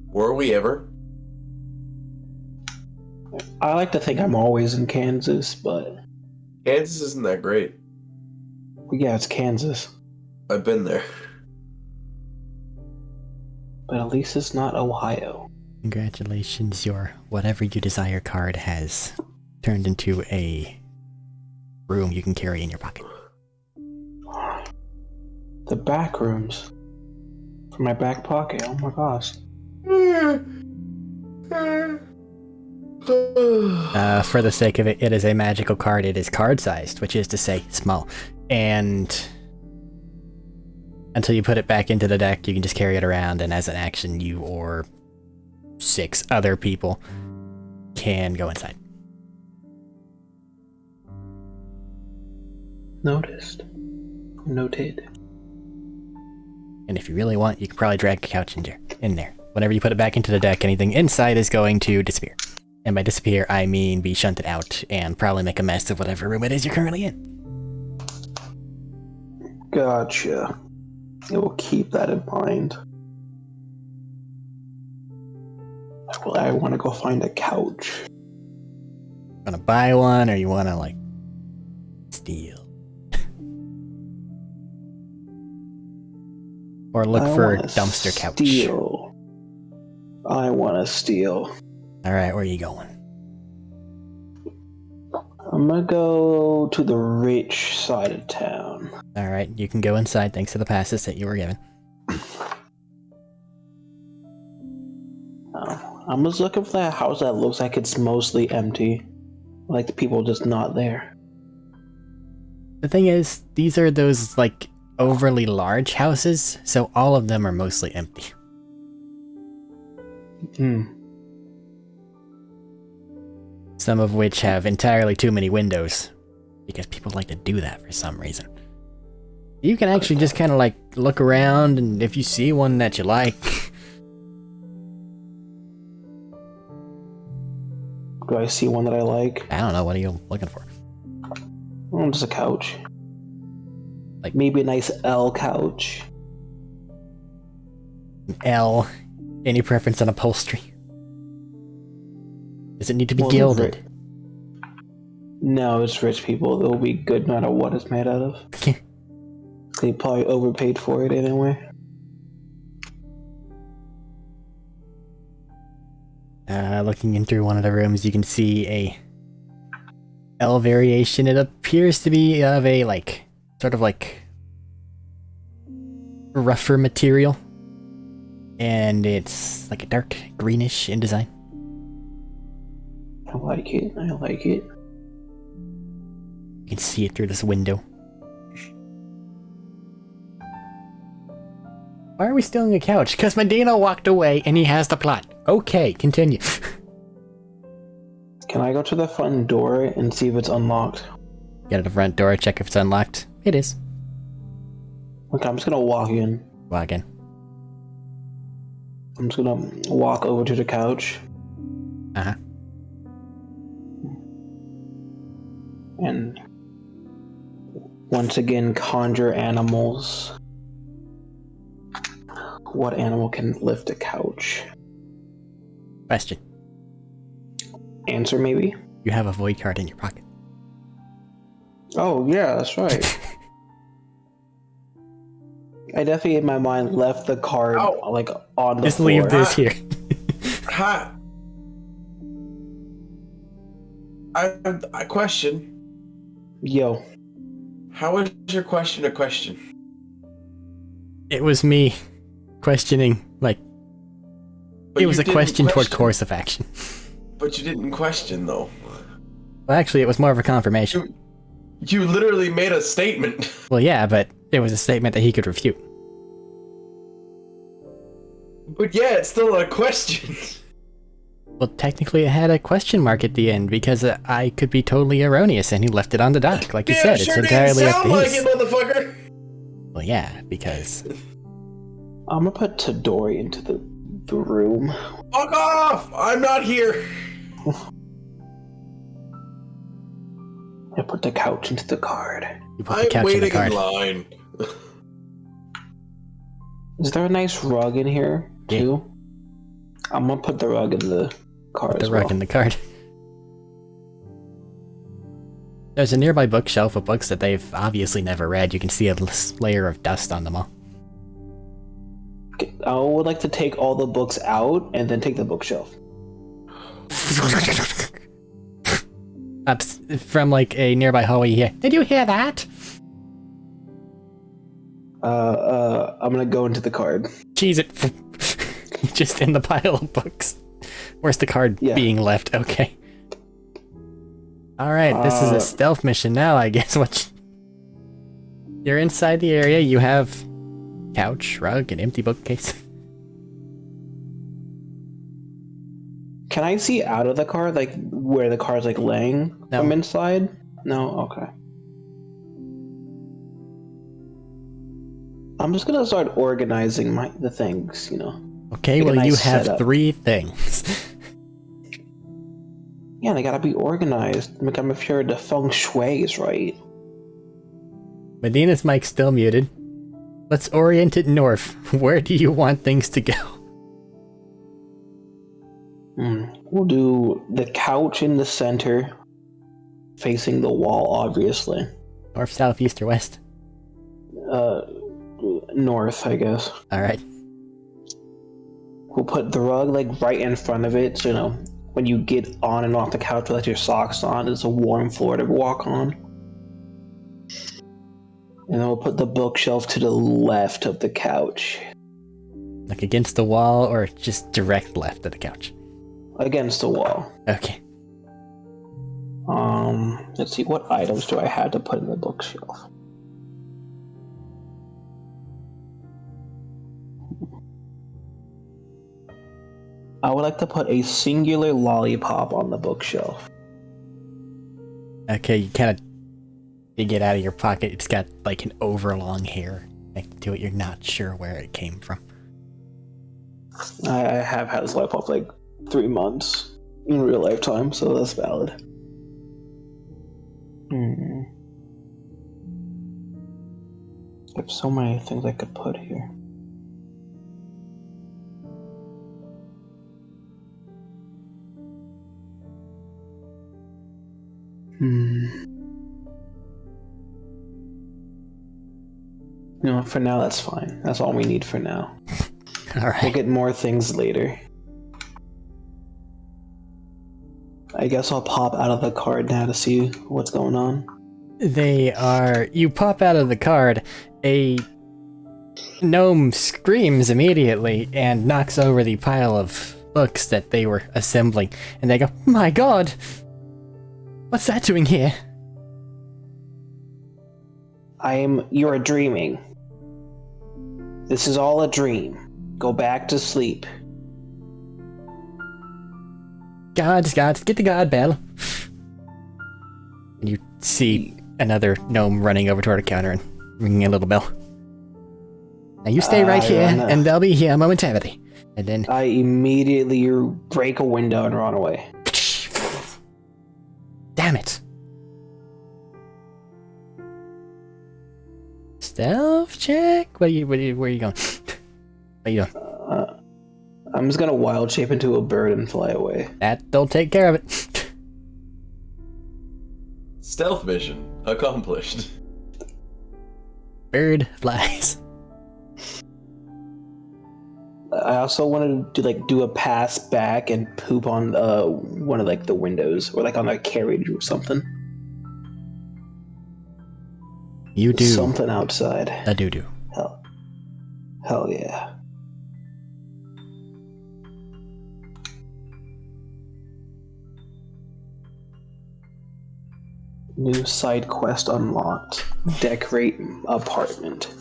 Were we ever? I like to think I'm always in Kansas, but Kansas isn't that great. yeah, it's Kansas. I've been there. But at least it's not Ohio. Congratulations, your whatever you desire card has turned into a room you can carry in your pocket. The back rooms. For my back pocket, oh my gosh. For the sake of it, it is a magical card. It is card-sized, which is to say, small. And until you put it back into the deck, you can just carry it around, and as an action, you or 6 other people can go inside. Noticed. Noted. And if you really want, you can probably drag a couch in there. Whenever you put it back into the deck, anything inside is going to disappear. And by disappear, I mean be shunted out and probably make a mess of whatever room it is you're currently in. Gotcha. I will keep that in mind. I want to go find a couch. Want to buy one, or you want to, like, steal? Or look for a dumpster couch. Steal. I want to steal. Alright, where are you going? I'm gonna go to the rich side of town. Alright, you can go inside thanks to the passes that you were given. I'm just looking for that house that looks like it's mostly empty. Like the people just not there. The thing is, these are those, like, overly large houses, so all of them are mostly empty. Some of which have entirely too many windows, because people like to do that for some reason. You can actually just kind of, like, look around, and if you see one that you like... Do I see one that I like? I don't know, what are you looking for? Oh, just a couch. Like, maybe a nice L couch. L. Any preference on upholstery? Does it need to be gilded? No, it's rich people. It'll be good no matter what it's made out of. They probably overpaid for it anyway. Looking in through one of the rooms, you can see a L variation. It appears to be of a, like, sort of like rougher material. And it's like a dark greenish in design. I like it. I like it. You can see it through this window. Why are we stealing a couch? Because Medina walked away and he has the plot. Okay, continue. Can I go to the front door and see if it's unlocked? Get to the front door, check if it's unlocked. It is. Okay, I'm just gonna walk in. Walk in. I'm just gonna walk over to the couch. Uh-huh. And once again, conjure animals. What animal can lift a couch? Question. Answer, maybe? You have a void card in your pocket. Oh, yeah, that's right. I definitely, in my mind, left the card, like, on the Just floor. leave this here. Hi. I question. Yo. How is your question a question? It was me questioning, like, But it was you a didn't question toward course of action. But you didn't question, though. Well, actually, it was more of a confirmation. You literally made a statement. Well, yeah, but it was a statement that he could refute. But yeah, it's still a question. Well, technically, it had a question mark at the end because I could be totally erroneous, and he left it on the dock. Like you said, it's entirely up to like his. it, motherfucker. Well, yeah, because I'm gonna put Tadori into the room. Fuck off! I'm not here. I put the couch into the card. you put the I'm couch in the waiting card. in line. Is there a nice rug in here, Yeah. too? I'm gonna put the rug in the card Put the as rug well. in the card. There's a nearby bookshelf of books that they've obviously never read. You can see a layer of dust on them all. Okay, I would like to take all the books out and then take the bookshelf. Up from like a nearby hallway here. Did you hear that? I'm gonna go into the card. Cheese it. Just in the pile of books. Where's the card being left? Okay. Alright, this is a stealth mission now, I guess. You're inside the area, you have couch, rug, an empty bookcase. Can I see out of the card, like where the card's like laying from inside? No? Okay. I'm just gonna start organizing the things, you know. Okay, Make a well you nice have setup. 3 things. Yeah, they gotta be organized. Make sure the feng shui is right. Medina's mic's still muted. Let's orient it north. Where do you want things to go? We'll do the couch in the center, facing the wall, obviously. North, south, east, or west? North, I guess. Alright. We'll put the rug like right in front of it, so you know, when you get on and off the couch with your socks on, it's a warm floor to walk on. And then we'll put the bookshelf to the left of the couch. Like against the wall or just direct left of the couch? Against the wall. Okay. Let's see, what items do I have to put in the bookshelf? I would like to put a singular lollipop on the bookshelf. Okay, you kind of dig it out of your pocket. It's got like an overlong hair connected to it. You're not sure where it came from. I have had this lollipop for like 3 months in real lifetime, so that's valid. I have so many things I could put here. No, for now that's fine. That's all we need for now. Alright. We'll get more things later. I guess I'll pop out of the card now to see what's going on. You pop out of the card, a gnome screams immediately and knocks over the pile of books that they were assembling. And they go, "My god! What's that doing here?" You're dreaming. This is all a dream. Go back to sleep. Gods, get the god battle. And you see another gnome running over toward a counter and ringing a little bell. Now you stay right here, and they'll be here momentarily. And then I immediately break a window and run away. Damn it. Stealth check? Where are you going? What are you doing? I'm just gonna wild shape into a bird and fly away. That'll take care of it. Stealth mission accomplished. Bird flies. I also wanted to do a pass back and poop on one of the windows or on a carriage or something. You do something outside. a doo-doo. Hell yeah. New side quest unlocked. Decorate apartment.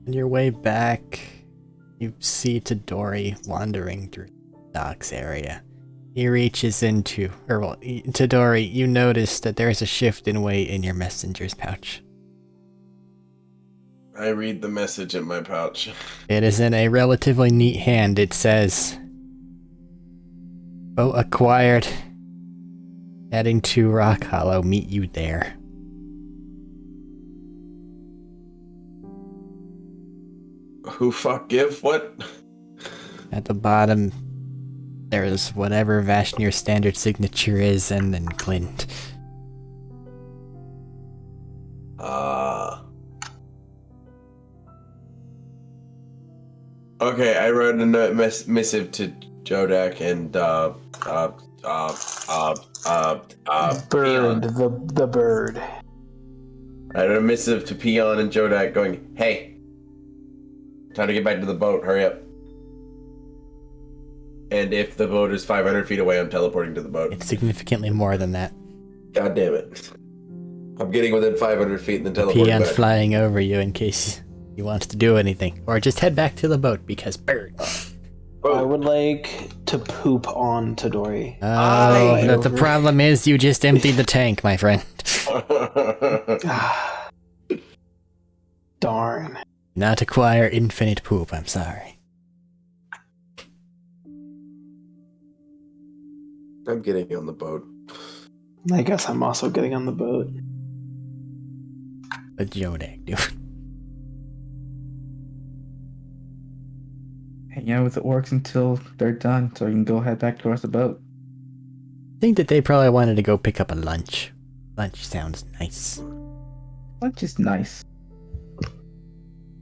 On your way back, you see Tadori wandering through the docks area. He reaches into, Tadori, you notice that there is a shift in weight in your messenger's pouch. I read the message in my pouch. It is in a relatively neat hand. It says, "Boat acquired. Heading to Rock Hollow. Meet you there." Who fuck give what? At the bottom, there's whatever Vashnir's standard signature is, and then Clint. Okay, I wrote a missive to Jodak and Bird, Peon. the bird. I wrote a missive to Peon and Jodak going, "Hey, time to get back to the boat, hurry up." And if the boat is 500 feet away, I'm teleporting to the boat. It's significantly more than that. God damn it. I'm getting within 500 feet and then teleporting Peon's back. flying over you in case he wants to do anything. Or just head back to the boat, because bird. I would like to poop on Tadori. The problem is you just emptied the tank, my friend. Darn. Not acquire infinite poop, I'm sorry. I'm getting on the boat. I guess I'm also getting on the boat. A Jodak, dude. Hang out with the orcs until they're done, so you can go head back towards the boat. I think that they probably wanted to go pick up a lunch. Lunch sounds nice. Lunch is nice.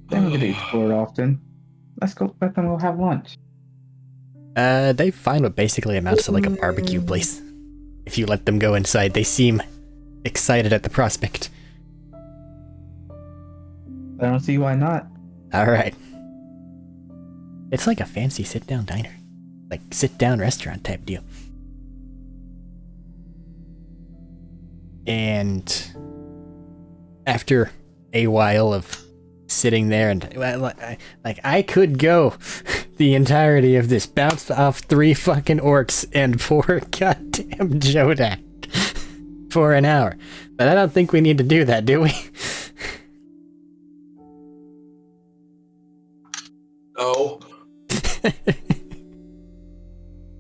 They don't get to explore often. Let's go let them go have lunch. They find what basically amounts to like a barbecue place. If you let them go inside, they seem excited at the prospect. I don't see why not. Alright. It's like a fancy sit-down diner. Like, sit-down restaurant type deal. And after a while of sitting there and, I could go the entirety of this, bounced off 3 fucking orcs and poor goddamn Jodak for an hour. But I don't think we need to do that, do we? Oh.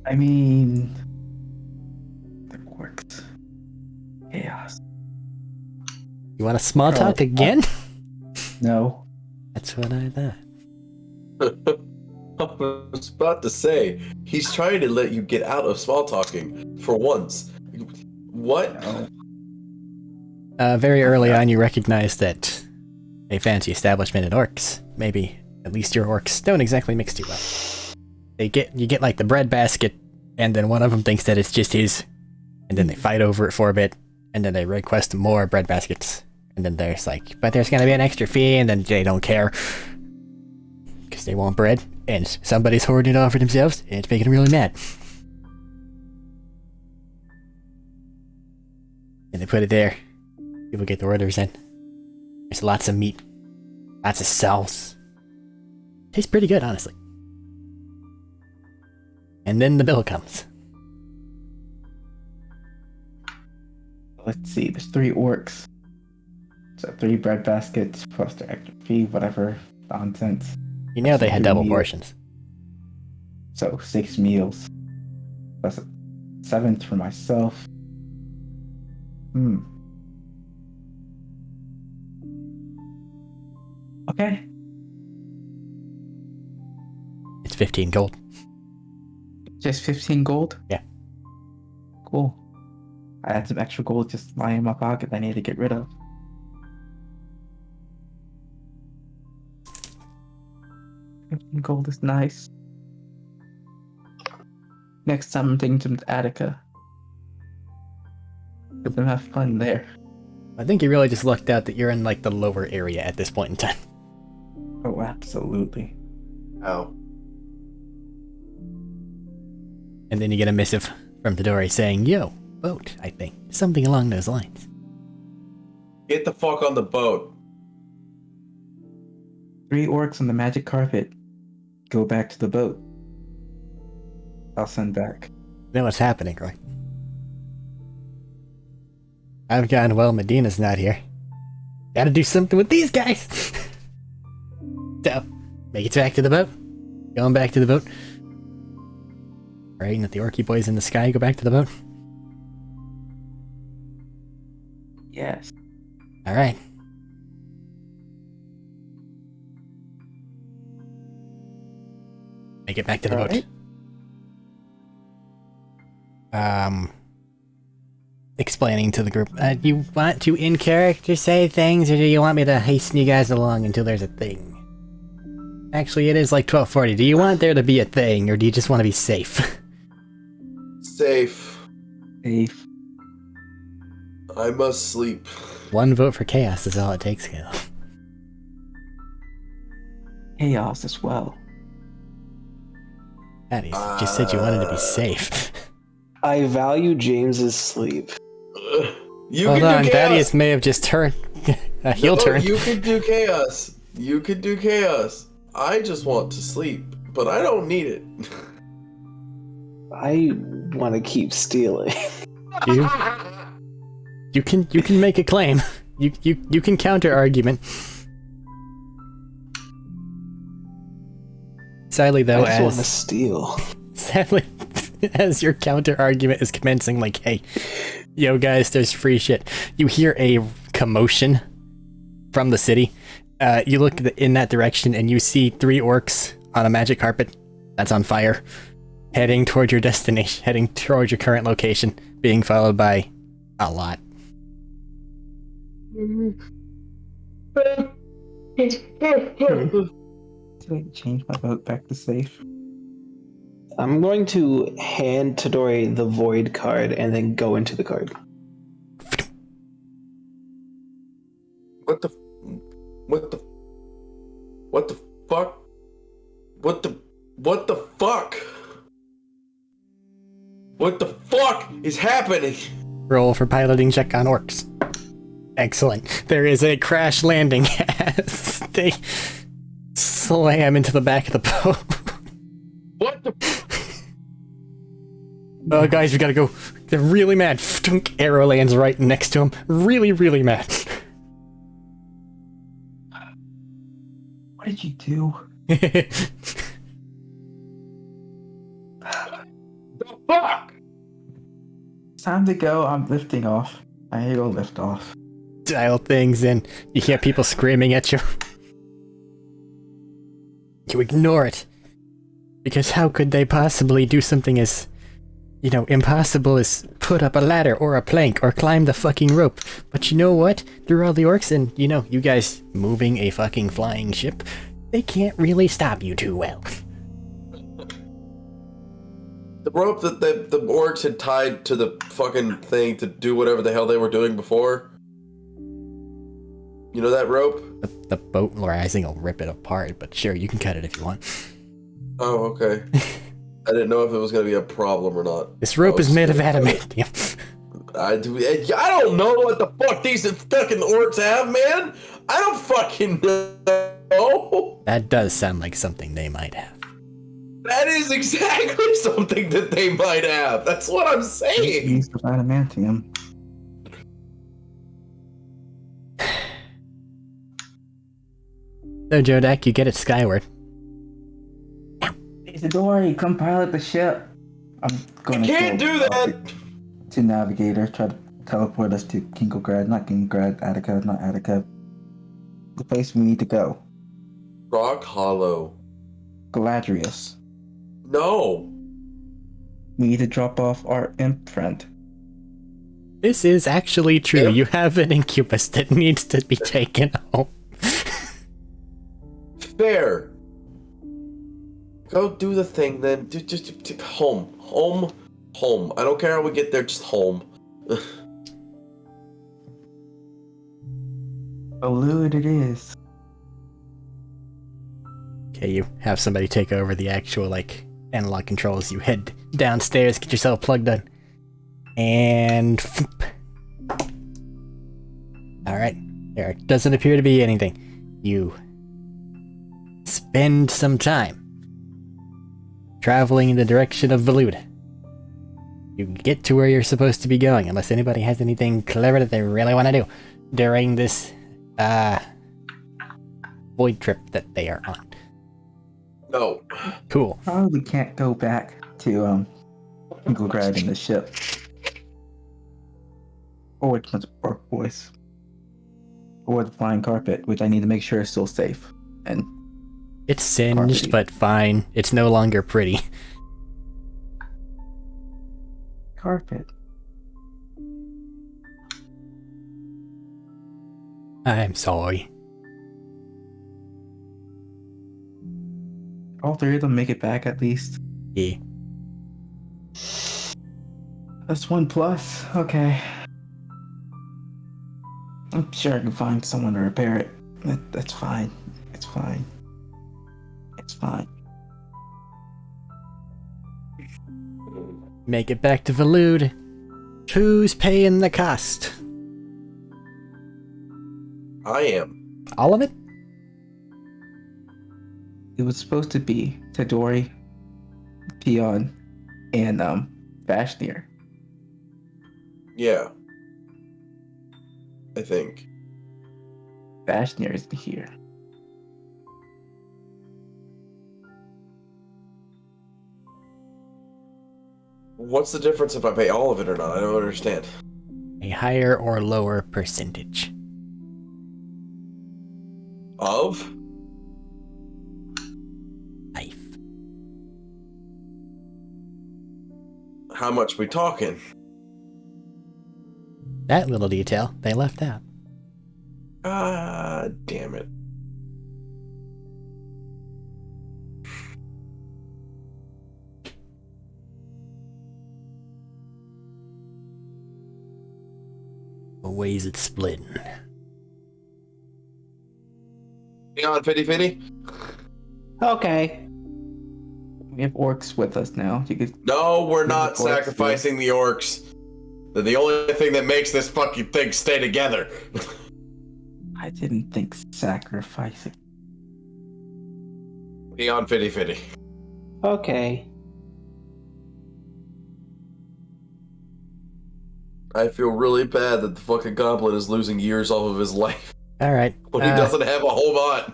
I mean, the orcs. Chaos. You want a small talk again? No. That's what I thought. I was about to say, he's trying to let you get out of small talking for once. What? No. Very early on, you recognize that a fancy establishment in orcs, maybe at least your orcs, don't exactly mix too well. You get like the bread basket, and then one of them thinks that it's just his, and then they fight over it for a bit, and then they request more bread baskets, and then there's like, but there's gonna be an extra fee, and then they don't care because they want bread. and somebody's hoarding it all for themselves, and it's making them really mad. And they put it there. People get the orders in. There's lots of meat. Lots of sauce. Tastes pretty good, honestly. And then the bill comes. Let's see, there's 3 orcs. So 3 bread baskets plus their extra fee, whatever nonsense. You know they had double meals. portions. So 6 meals. Plus a 7th for myself. Okay. It's 15 gold. Just 15 gold? Yeah. Cool. I had some extra gold just lying in my pocket I need to get rid of. Gold is nice. Next time I'm taking them to Attica. Let them have fun there. I think you really just lucked out that you're in like the lower area at this point in time. Oh, absolutely. Oh. And then you get a missive from Tadori saying, yo, boat, I think. Something along those lines. Get the fuck on the boat. 3 orcs on the magic carpet. Go back to the boat. I'll send back. You know what's happening, right? I've gone, well, Medina's not here. Gotta do something with these guys! So, make it back to the boat. Going back to the boat. Praying that the orky boys in the sky go back to the boat. Yes. Alright. Make it back to the boat. Explaining to the group, do you want to in character say things, or do you want me to hasten you guys along until there's a thing? Actually, it is like 12:40. Do you want there to be a thing, or do you just want to be safe? Safe. Safe. I must sleep. 1 vote for chaos is all it takes, Caleb. Chaos as well. Patty, you just said you wanted to be safe. I value James's sleep. You Hold can on, do chaos. Thaddeus may have just turned a heel turn. You can do chaos. You can do chaos. I just want to sleep, but I don't need it. I want to keep stealing. You can make a claim. You can counter argument. Sadly, though, I just want to steal. Sadly, as your counter argument is commencing, like, hey, yo guys, there's free shit. You hear a commotion from the city. You look in that direction and you see 3 orcs on a magic carpet that's on fire, heading toward your destination, heading toward your current location, being followed by a lot. Did I change my vote back to safe? I'm going to hand Tadori the void card and then go into the card. What the fuck? What the fuck? What the fuck is happening? Roll for piloting check on orcs. Excellent. There is a crash landing as they slam into the back of the boat. What the? Oh, guys, we gotta go. They're really mad. Ftunk, arrow lands right next to him. Really, really mad. What did you do? The fuck? It's time to go. I'm lifting off. I need to go lift off. Dial things in. You hear people screaming at you. You ignore it. Because how could they possibly do something as, impossible as put up a ladder or a plank or climb the fucking rope? But you know what? Through all the orcs and, you guys moving a fucking flying ship, they can't really stop you too well. The rope that the orcs had tied to the fucking thing to do whatever the hell they were doing before. You know that rope? The boat rising will rip it apart, but sure, you can cut it if you want. Oh, okay. I didn't know if it was going to be a problem or not. This rope is made of adamantium. I don't know what the fuck these fucking orcs have, man. I don't fucking know. That does sound like something they might have. That is exactly something that they might have. That's what I'm saying. Use of adamantium. So, Jodak, you get it skyward. Isadori, come pilot the ship. I'm going You can't do that. To Navigator, try to teleport us to Kinkograd, not Kinkograd, Attica, not Attica. The place we need to go. Rock Hollow. Galadrius. No. We need to drop off our imp friend. This is actually true. Yep. You have an incubus that needs to be taken home. Fair. Go do the thing then. Just home. Home. I don't care how we get there, just home. Elude it is. Okay, you have somebody take over the actual, like, analog controls. You head downstairs, get yourself plugged in. And... Alright, there doesn't appear to be anything. You spend some time traveling in the direction of Velude. You get to where you're supposed to be going, unless anybody has anything clever that they really want to do during this, void trip that they are on. No. Cool. Probably can't go back to, Kinkograd in the ship. Or it's Orc Boys. Or the flying carpet, which I need to make sure is still safe. And It's singed, Carpety. but fine. It's no longer pretty. carpet. I'm sorry. All three of them make it back at least. Yeah. That's 1+. Okay. I'm sure I can find someone to repair it. That's fine. It's fine. It's fine. Make it back to Velude. Who's paying the cost? I am. All of it? It was supposed to be Tadori, Peon, and Vashnir. Yeah. I think. Vashnir is here. What's the difference if I pay all of it or not? I don't understand. A higher or lower percentage. Of? Life. How much we talking? That little detail they left out. Ah, damn it. The ways it's splitting. Hang on, 50-50? Okay. We have orcs with us now. You could. No, we're not The orcs, sacrificing the orcs. They're the only thing that makes this fucking thing stay together. I didn't think sacrificing. Beyond 50-50. Okay. I feel really bad that the fucking goblin is losing years off of his life Alright. when he doesn't have a whole lot.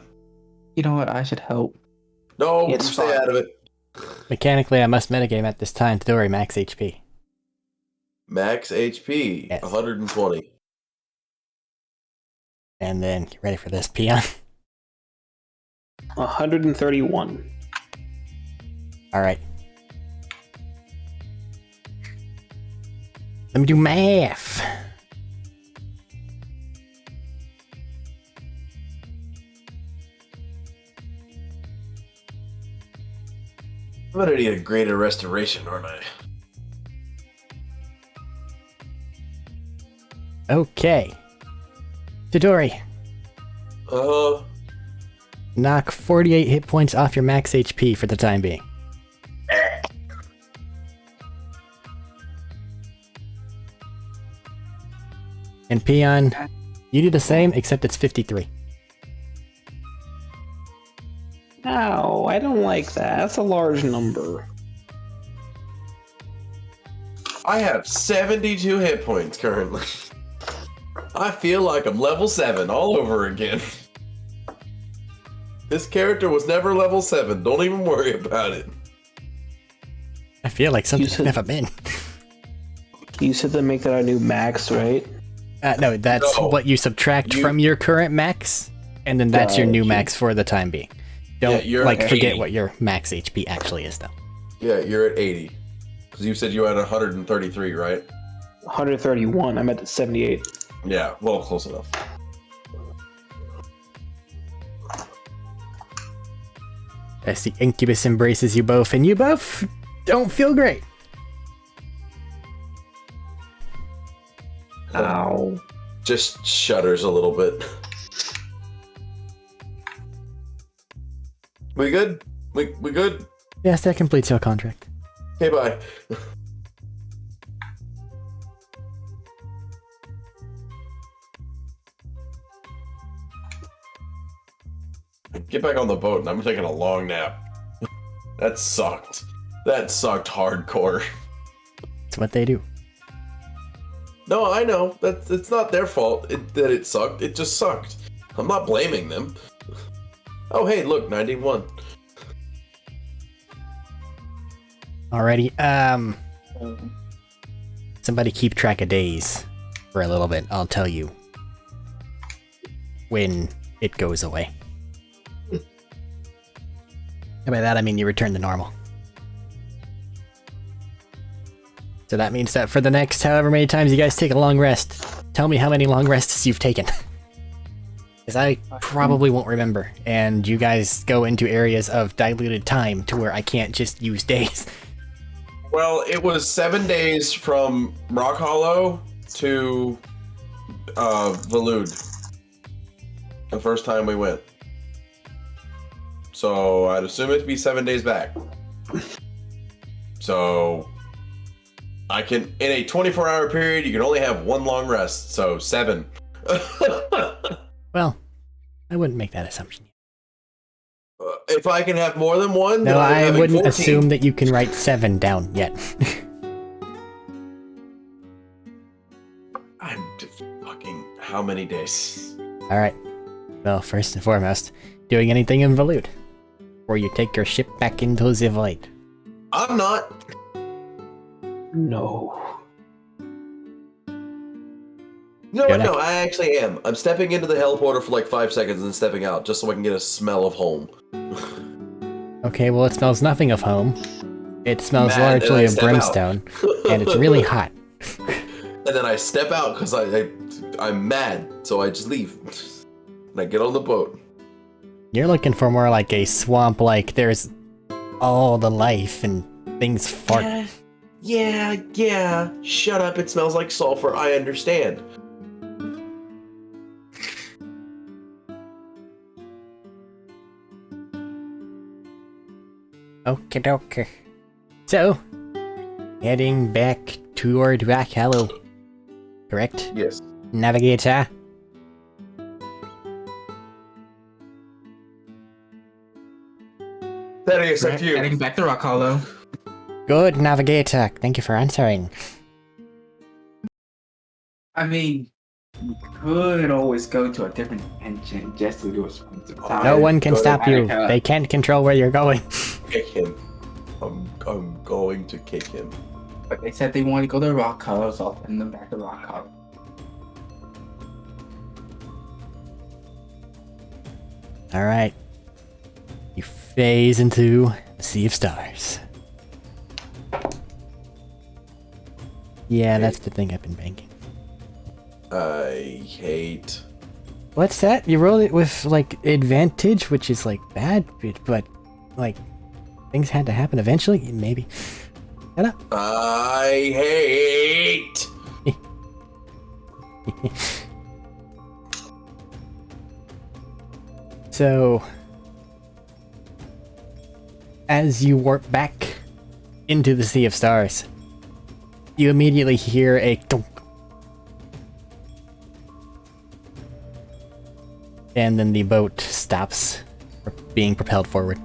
You know what? I should help. No, It's stay fine. out of it. Mechanically, I must metagame at this time to Dory max HP. Max HP, Yes. 120. And then, get ready for this, Peon. 131. Alright. Let me do math. I'm gonna need a greater restoration, aren't I? Okay. Tadori, knock 48 hit points off your max HP for the time being. And Peon, you do the same, except it's 53. Ow, I don't like that. That's a large number. I have 72 hit points currently. I feel like I'm level 7 all over again. This character was never level 7. Don't even worry about it. I feel like something's never been. You said to make that our new max, right? No, that's what you subtract from your current max, and then that's your new max for the time being. Don't forget what your max HP actually is, though. Yeah, you're at 80. Because you said you had 133, right? 131. I'm at 78. Yeah, well, close enough. As the incubus embraces you both, and you both don't feel great. Ow. Just shudders a little bit. We good? We good? Yes, that completes your contract. Okay, bye. Get back on the boat, and I'm taking a long nap. That sucked. That sucked hardcore. It's what they do. No, I know. It's not their fault that it sucked. It just sucked. I'm not blaming them. Oh, hey, look, 91. Alrighty, somebody keep track of days for a little bit. I'll tell you when it goes away. And by that I mean you return to normal. So that means that for the next however many times you guys take a long rest, tell me how many long rests you've taken. Because I probably won't remember, and you guys go into areas of diluted time to where I can't just use days. Well, it was 7 days from Rock Hollow to Valud. The first time we went. So I'd assume it'd be 7 days back. So I can, in a 24-hour period, you can only have one long rest. So 7. Well, I wouldn't make that assumption. If I can have more than one, No, then I'm I having wouldn't 14. assume that you can write 7 down yet. I'm just fucking how many days? Alright. Well, first and foremost, doing anything in Valud? Or you take your ship back into the void? I'm not. No. No, I actually am. I'm stepping into the heliporter for like 5 seconds and stepping out just so I can get a smell of home. Okay, well it smells nothing of home. It smells Mad, and largely I of step out. brimstone, and it's really hot. And then I step out because I'm mad, so I just leave. And I get on the boat. You're looking for more like a swamp, like there's all the life and things fart. Yeah. Shut up, it smells like sulfur, I understand. Okie dokie. So, heading back toward Rock Hollow, correct? Yes. Navigator? That is up to you. Heading back to Rock Hollow. Good, Navigator. Thank you for answering. I mean, you could always go to a different engine just to do a swim to time. No one can go to stop you. Attica. They can't control where you're going. Kick him. I'm going to kick him. But they said they wanted to go to Rock Hollow, so I'll send them back to Rock Hollow. Alright. You phase into the Sea of Stars. Yeah, that's the thing I've been banking. I hate... What's that? You rolled it with, like, advantage, which is, like, bad, but, like, things had to happen eventually? Maybe. Shut up. I hate... So, as you warp back into the Sea of Stars, you immediately hear a thunk. And then the boat stops being propelled forward.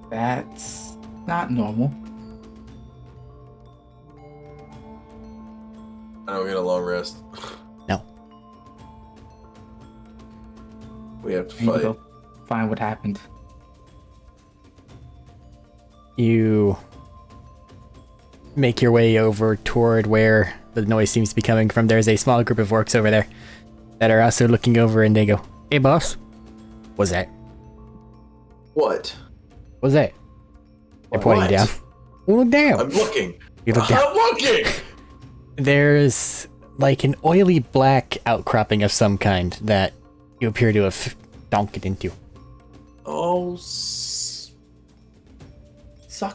That's not normal. I don't get a long rest. No. We have to I need to fight. go find what happened. You make your way over toward where the noise seems to be coming from. There's a small group of orcs over there that are also looking over, and they go, "Hey, boss. What's that? What? What's that?" They're pointing What? down. Look down. I'm looking. You look down. I'm looking! There's like an oily black outcropping of some kind that you appear to have donked into. Oh, suck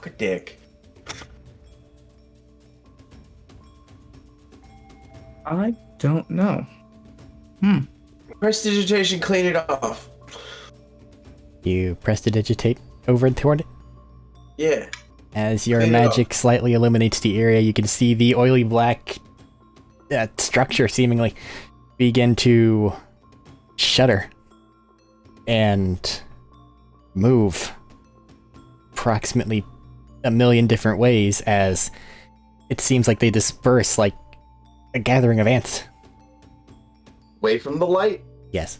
a dick. I don't know. Prestidigitation, clean it off. You prestidigitate over toward it. Yeah. As your Clean it magic slightly illuminates the area, you can see the oily black structure seemingly begin to shudder and move approximately a million different ways as it seems like they disperse like a gathering of ants. Away from the light? Yes.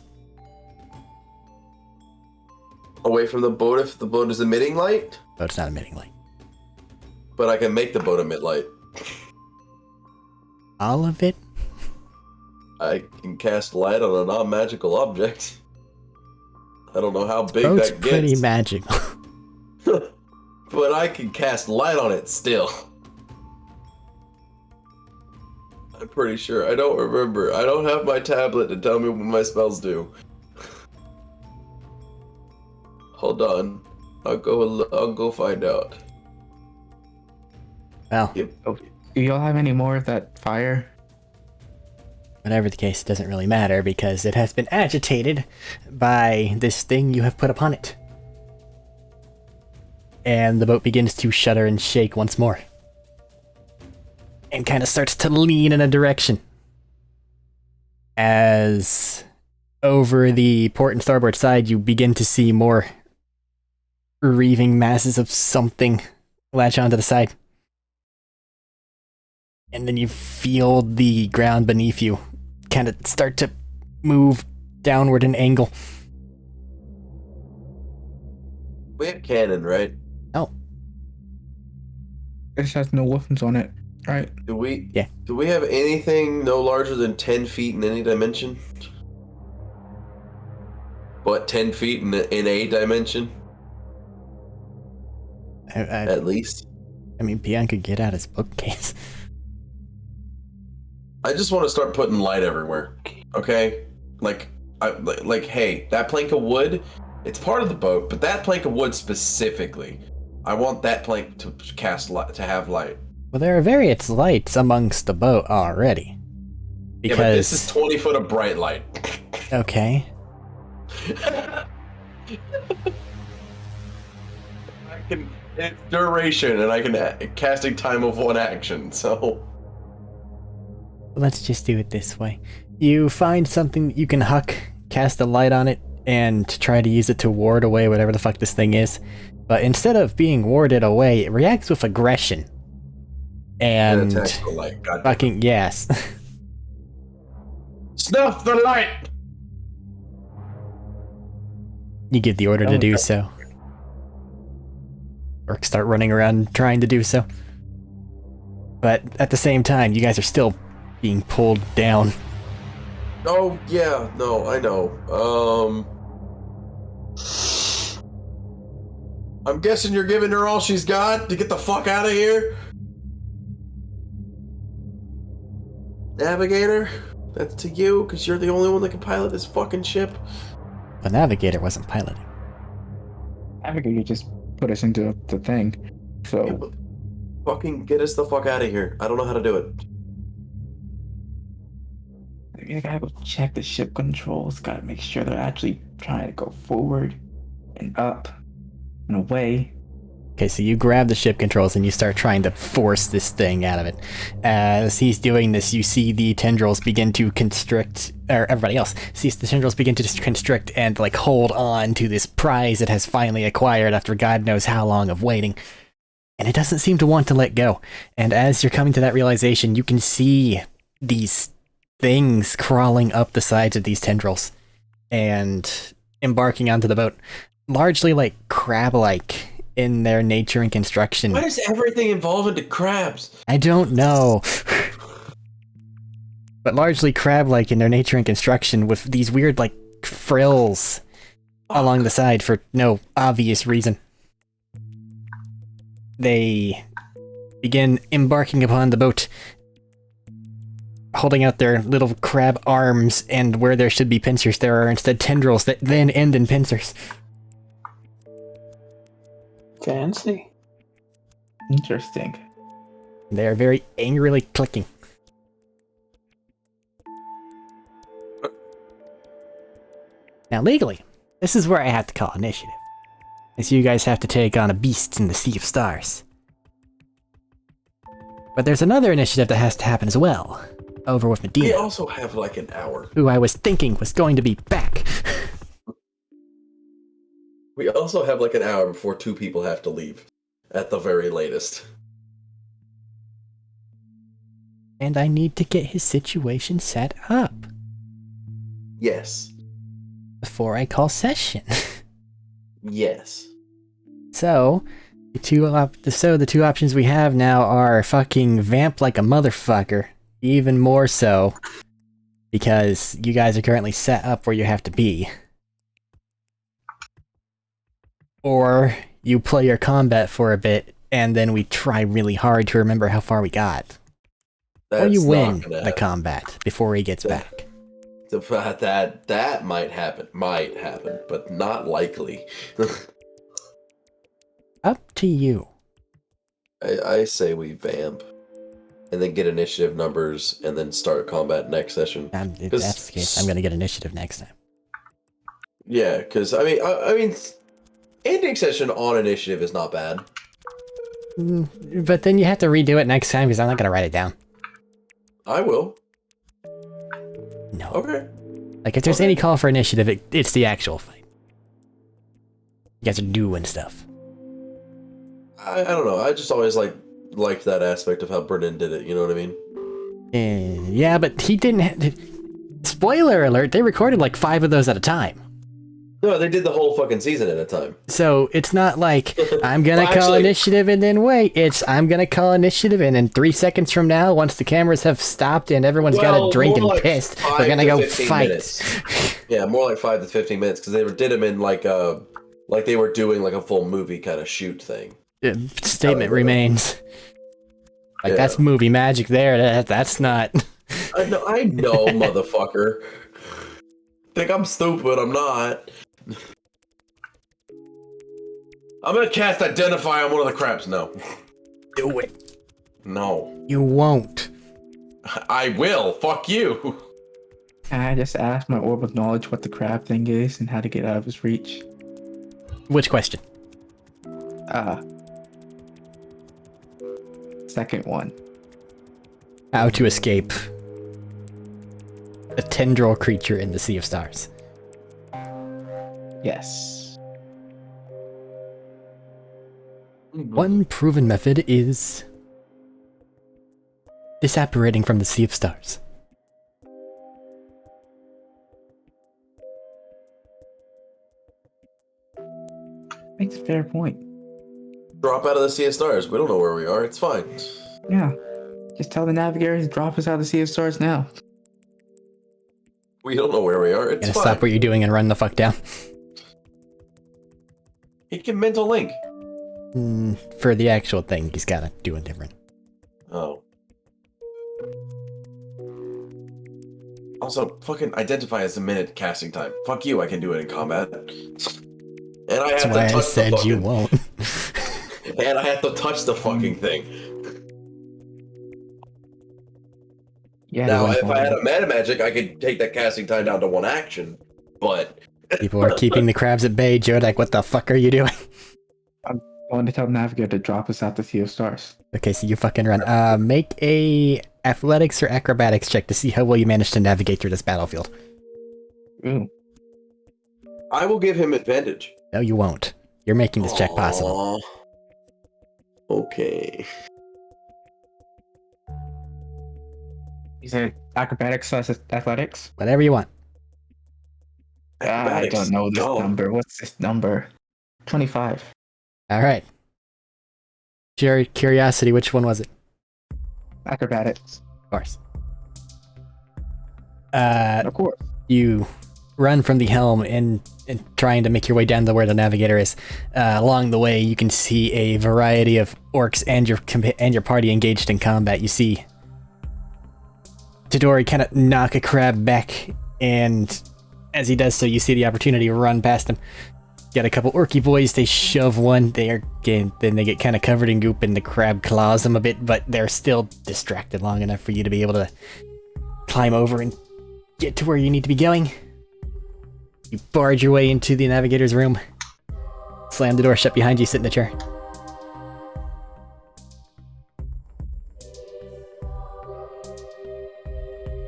Away from the boat if the boat is emitting light? But it's not emitting light. But I can make the boat emit light. All of it? I can cast light on a non-magical object. I don't know how big Boat's that pretty gets. magical. But I can cast light on it still. I'm pretty sure. I don't remember. I don't have my tablet to tell me what my spells do. Hold on. I'll go find out. Well, Yep. Do y'all have any more of that fire? whatever the case, it doesn't really matter because it has been agitated by this thing you have put upon it. And the boat begins to shudder and shake once more. And kind of starts to lean in a direction. As over the port and starboard side, you begin to see more reaving masses of something latch onto the side. And then you feel the ground beneath you kind of start to move downward an angle. We have cannon, right? Oh, This has no weapons on it, right? Do we? Yeah. Do we have anything no larger than 10 feet in any dimension? What, 10 feet in a dimension? At least. I mean, Bian could get out his bookcase. I just want to start putting light everywhere. Okay? Like, hey, that plank of wood, it's part of the boat, but that plank of wood specifically, I want that plank to cast light, to have light. Well, there are various lights amongst the boat already. Yeah, but this is 20 foot of bright light. Okay. It's duration, and I can casting time of one action, so... Let's just do it this way. You find something you can huck, cast a light on it, and try to use it to ward away whatever the fuck this thing is. But instead of being warded away, it reacts with aggression. And attacks the light. God damn. fucking yes. Snuff the light! You give the order to do so. Orcs start running around trying to do so. But at the same time, you guys are still being pulled down. Oh, yeah, no, I know. I'm guessing you're giving her all she's got to get the fuck out of here? Navigator? That's to you, because you're the only one that can pilot this fucking ship? The navigator wasn't piloting. I figured you just put us into the thing. So Fucking get us the fuck out of here. I don't know how to do it. Maybe I gotta go check the ship controls. Gotta make sure they're actually trying to go forward and up and away. Okay, so you grab the ship controls and you start trying to force this thing out of it. As he's doing this, you see the tendrils begin to constrict, or everybody else sees the tendrils begin to constrict and like hold on to this prize it has finally acquired after God knows how long of waiting. And it doesn't seem to want to let go. And as you're coming to that realization, you can see these things crawling up the sides of these tendrils and embarking onto the boat, largely like crab-like in their nature and construction. Why does everything evolve into crabs? I don't know. But largely crab-like in their nature and construction with these weird, like, frills along the side for no obvious reason. They begin embarking upon the boat, holding out their little crab arms, and where there should be pincers, there are instead tendrils that then end in pincers. Fancy. Interesting. They are very angrily clicking. Now, legally, this is where I have to call initiative. As you guys have to take on a beast in the Sea of Stars. But there's another initiative that has to happen as well. Over with Medina. We also have like an hour. Who I was thinking was going to be back. We also have like an hour before 2 people have to leave. At the very latest. And I need to get his situation set up. Yes. Before I call session. Yes. So, the two options we have now are fucking vamp like a motherfucker. Even more so. Because you guys are currently set up where you have to be. Or you play your combat for a bit, and then we try really hard to remember how far we got. Or you win the combat before he gets back. That might happen, but not likely. Up to you. I say we vamp, and then get initiative numbers, and then start combat next session. If that's the case, I'm gonna get initiative next time. Yeah, because I mean, ending session on initiative is not bad. But then you have to redo it next time because I'm not gonna write it down. I will. No. Okay. Like, if there's any call for initiative, it's the actual fight. You guys are doing stuff. I don't know. I just always liked that aspect of how Brennan did it. You know what I mean? Yeah, but he didn't. Spoiler alert! They recorded like 5 of those at a time. No, they did the whole fucking season at a time. So it's not like I'm gonna call initiative and then wait. It's I'm gonna call initiative and in 3 seconds from now, once the cameras have stopped and everyone's got a drink and pissed, we're gonna go fight. Yeah, more like 5 to 15 minutes because they did them in like they were doing like a full movie kind of shoot thing. Statement remains. Like, that's movie magic there. That's not. I know, motherfucker. Think I'm stupid? I'm not. I'm gonna cast Identify on one of the crabs. No. Do it. No. You won't. I will. Fuck you. Can I just ask my orb of knowledge what the crab thing is and how to get out of his reach? Which question? Second one. How to escape a tendril creature in the Sea of Stars. Yes. One proven method is disapparating from the Sea of Stars. Makes a fair point. Drop out of the Sea of Stars. We don't know where we are. It's fine. Yeah. Just tell the navigators to drop us out of the Sea of Stars now. We don't know where we are. It's Gonna fine. stop what you're doing and run the fuck down. He can mental link. For the actual thing, he's gotta do it different. Oh. Also, fucking Identify as a minute casting time. Fuck you, I can do it in combat. And I have That's why to I touch said the fucking, you won't. And I have to touch the fucking thing. Yeah. Now, they if went I had forward. a meta magic, I could take that casting time down to 1 action. But People are keeping the crabs at bay. Jodak, what the fuck are you doing? I'm going to tell Navigator to drop us out the Sea of Stars. Okay, so you fucking run. Make a athletics or acrobatics check to see how well you manage to navigate through this battlefield. Ooh. I will give him advantage. No, you won't. You're making this check possible. Aw. Okay. You said acrobatics / athletics? Whatever you want. I Acrobatics. don't know this Go. number. What's this number? 25. All right. Curiosity, which one was it? Acrobatics. Of course. Of course. You run from the helm and trying to make your way down to where the navigator is. Along the way, you can see a variety of orcs and your party engaged in combat. You see Tadori kind of knock a crab back, and as he does so, you see the opportunity to run past him. Got a couple orky boys, they shove one, then they get kind of covered in goop and the crab claws them a bit, but they're still distracted long enough for you to be able to climb over and get to where you need to be going. You barge your way into the navigator's room, slam the door shut behind you, sit in the chair.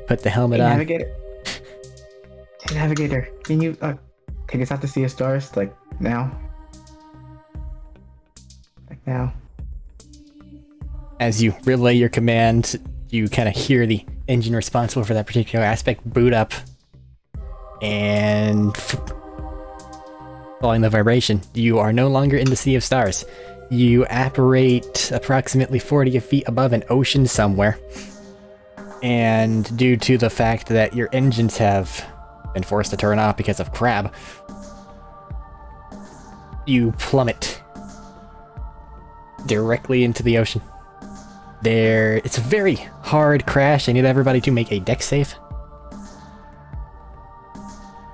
Put the helmet on. Navigator. Hey, Navigator, can you take us out to Sea of Stars, like, now? Like, now. As you relay your command, you kind of hear the engine responsible for that particular aspect boot up, and following the vibration, you are no longer in the Sea of Stars. You apparate approximately 40 feet above an ocean somewhere, and due to the fact that your engines have been forced to turn off because of crab, you plummet directly into the ocean. It's a very hard crash. I need everybody to make a dex save.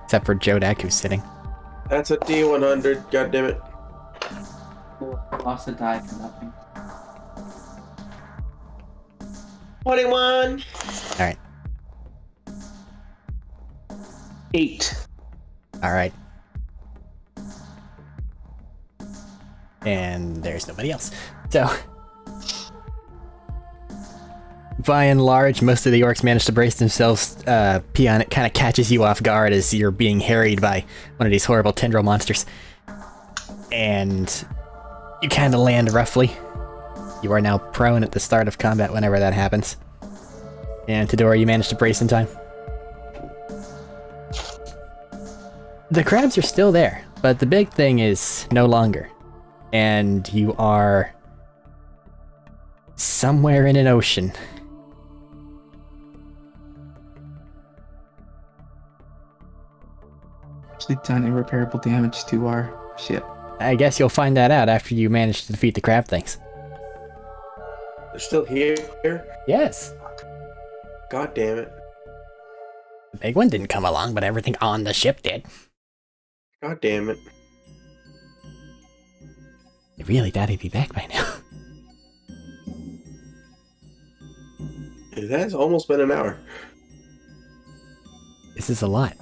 Except for Jodak, who's sitting. That's a D100, goddammit. Lost a die for nothing. 21! Alright. 8. Alright. And there's nobody else. So, by and large, most of the orcs manage to brace themselves. Peon, it kind of catches you off guard as you're being harried by one of these horrible tendril monsters. And you kind of land roughly. You are now prone at the start of combat whenever that happens. And Tadori, you managed to brace in time. The crabs are still there, but the big thing is no longer. And you are somewhere in an ocean. Actually done irreparable damage to our ship. I guess you'll find that out after you manage to defeat the crab things. They're still here? Yes. God damn it. The big one didn't come along, but everything on the ship did. God damn it. They really thought he'd be back by now. It has almost been an hour. This is a lot.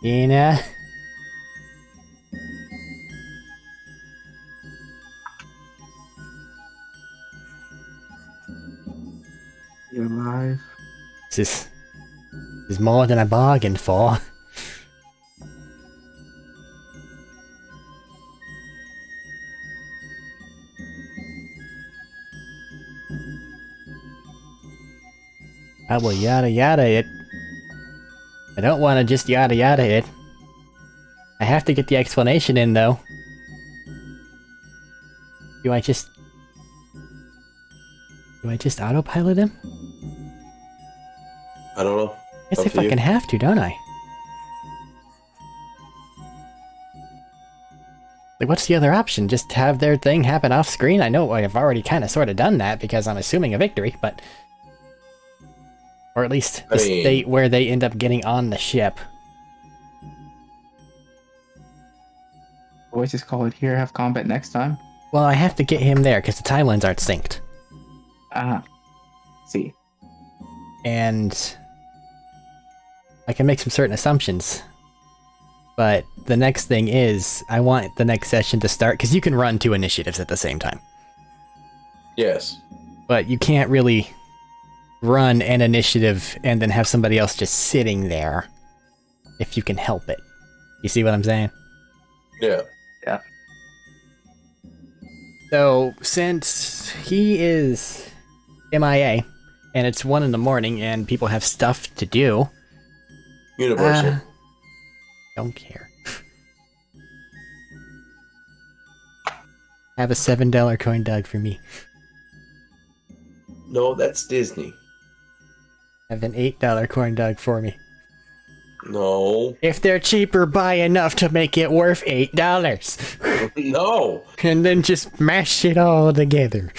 Ina? You alive? This is more than I bargained for. I will yada yada it. I don't want to just yada yada it. I have to get the explanation in, though. Do I just autopilot him? I don't know. Guess Up I to you. fucking have to, don't I? Like, what's the other option? Just have their thing happen off screen? I know I've already kind of sort of done that because I'm assuming a victory, but... Or at least the state where they end up getting on the ship. Always just call it here, have combat next time. Well, I have to get him there because the timelines aren't synced. Ah. See. And I can make some certain assumptions. But the next thing is, I want the next session to start, because you can run 2 initiatives at the same time. Yes. But you can't really run an initiative and then have somebody else just sitting there if you can help it. You see what I'm saying? Yeah. Yeah. So, since he is MIA, and it's 1 in the morning and people have stuff to do... Universal. Don't care. Have a $7 coin dog for me. No, that's Disney. Have an $8 corn dog for me. No. If they're cheaper, buy enough to make it worth $8. No. And then just mash it all together.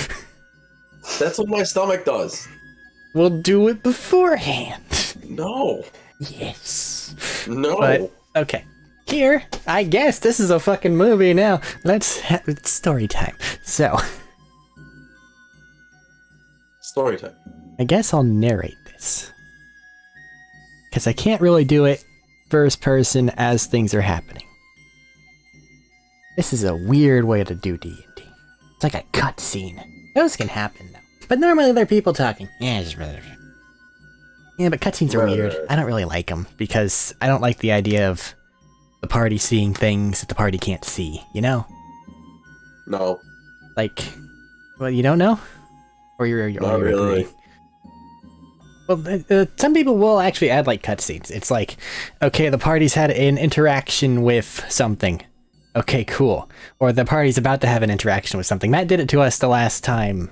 That's what my stomach does. We'll do it beforehand. No. Yes. No. But, okay. Here, I guess this is a fucking movie now. Let's have it's story time. So, Story time. I guess I'll narrate this. Because I can't really do it first person as things are happening. This is a weird way to do D&D. It's like a cutscene. Those can happen though. But normally they're people talking. Yeah, but cutscenes are weird. I don't really like them because I don't like the idea of the party seeing things that the party can't see, you know? No. Like, well, you don't know? Or you're Not really. agreeing? Well, some people will actually add like cutscenes. It's like, okay, the party's had an interaction with something. Okay, cool. Or the party's about to have an interaction with something. Matt did it to us the last time.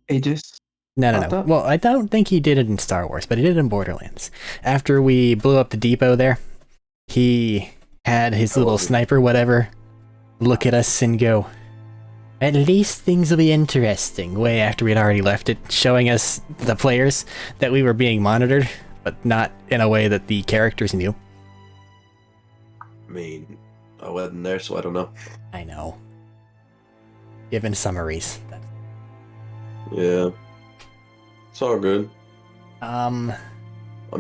Aegis. No. Well, I don't think he did it in Star Wars, but he did it in Borderlands. After we blew up the depot there, he had his little sniper, whatever, look at us and go, at least things will be interesting, way after we'd already left it, showing us, the players, that we were being monitored, but not in a way that the characters knew. I mean, I wasn't there, so I don't know. I know. Given summaries. Yeah. It's all good. I'm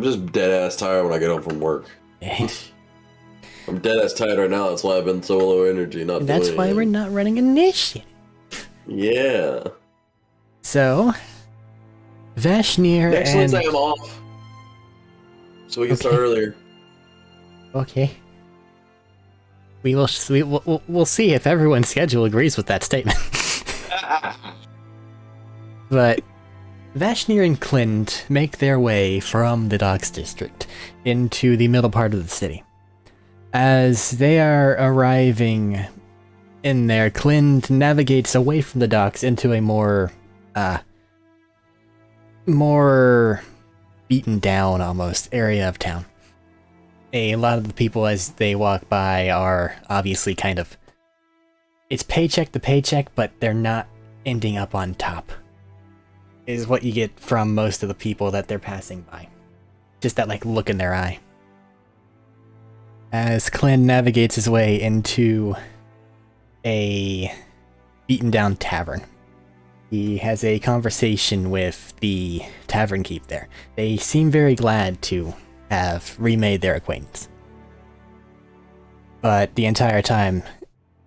just dead ass tired when I get home from work. I'm dead ass tired right now. That's why I've been so low energy. That's why we're not running initiative. Yeah. So, Vashnir Next and... Wednesday I'm off. So we can start earlier. Okay. We'll see if everyone's schedule agrees with that statement. But Vashnir and Clint make their way from the docks district into the middle part of the city. As they are arriving in there, Clint navigates away from the docks into a more beaten down almost area of town. A lot of the people as they walk by are obviously kind of, it's paycheck to paycheck, but they're not ending up on top, is what you get from most of the people that they're passing by. Just that like look in their eye. As Clint navigates his way into a beaten down tavern, he has a conversation with the tavern keep there. They seem very glad to have remade their acquaintance. But the entire time,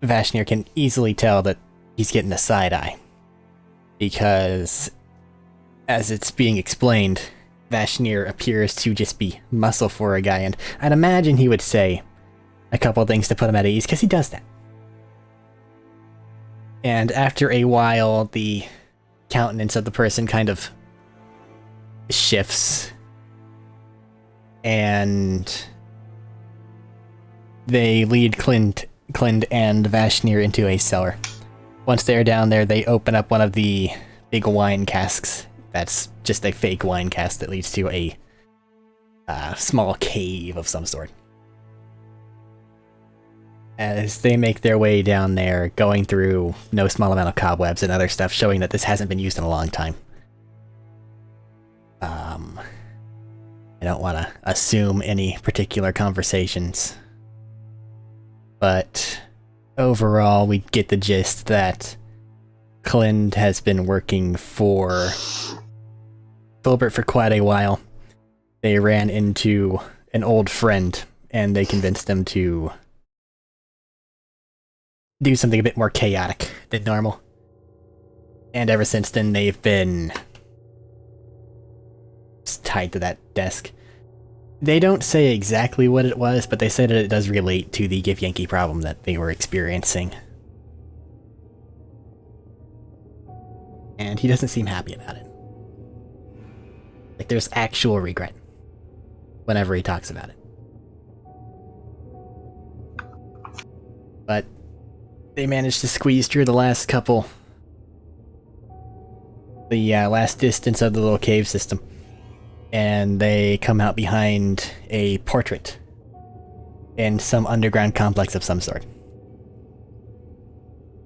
Vashnir can easily tell that he's getting a side eye. Because, as it's being explained, Vashnir appears to just be muscle for a guy, and I'd imagine he would say a couple things to put him at ease, because he does that. And after a while, the countenance of the person kind of shifts, and they lead Clint and Vashnir into a cellar. Once they're down there, they open up one of the big wine casks. That's just a fake wine cask that leads to a small cave of some sort. As they make their way down there, going through no small amount of cobwebs and other stuff, showing that this hasn't been used in a long time. I don't want to assume any particular conversations. But overall, we get the gist that Clind has been working for Filbert for quite a while. They ran into an old friend, and they convinced them to do something a bit more chaotic than normal. And ever since then, they've been tied to that desk. They don't say exactly what it was, but they say that it does relate to the Githyanki problem that they were experiencing. And he doesn't seem happy about it. Like, there's actual regret whenever he talks about it. But they managed to squeeze through the last distance of the little cave system. And they come out behind a portrait in some underground complex of some sort.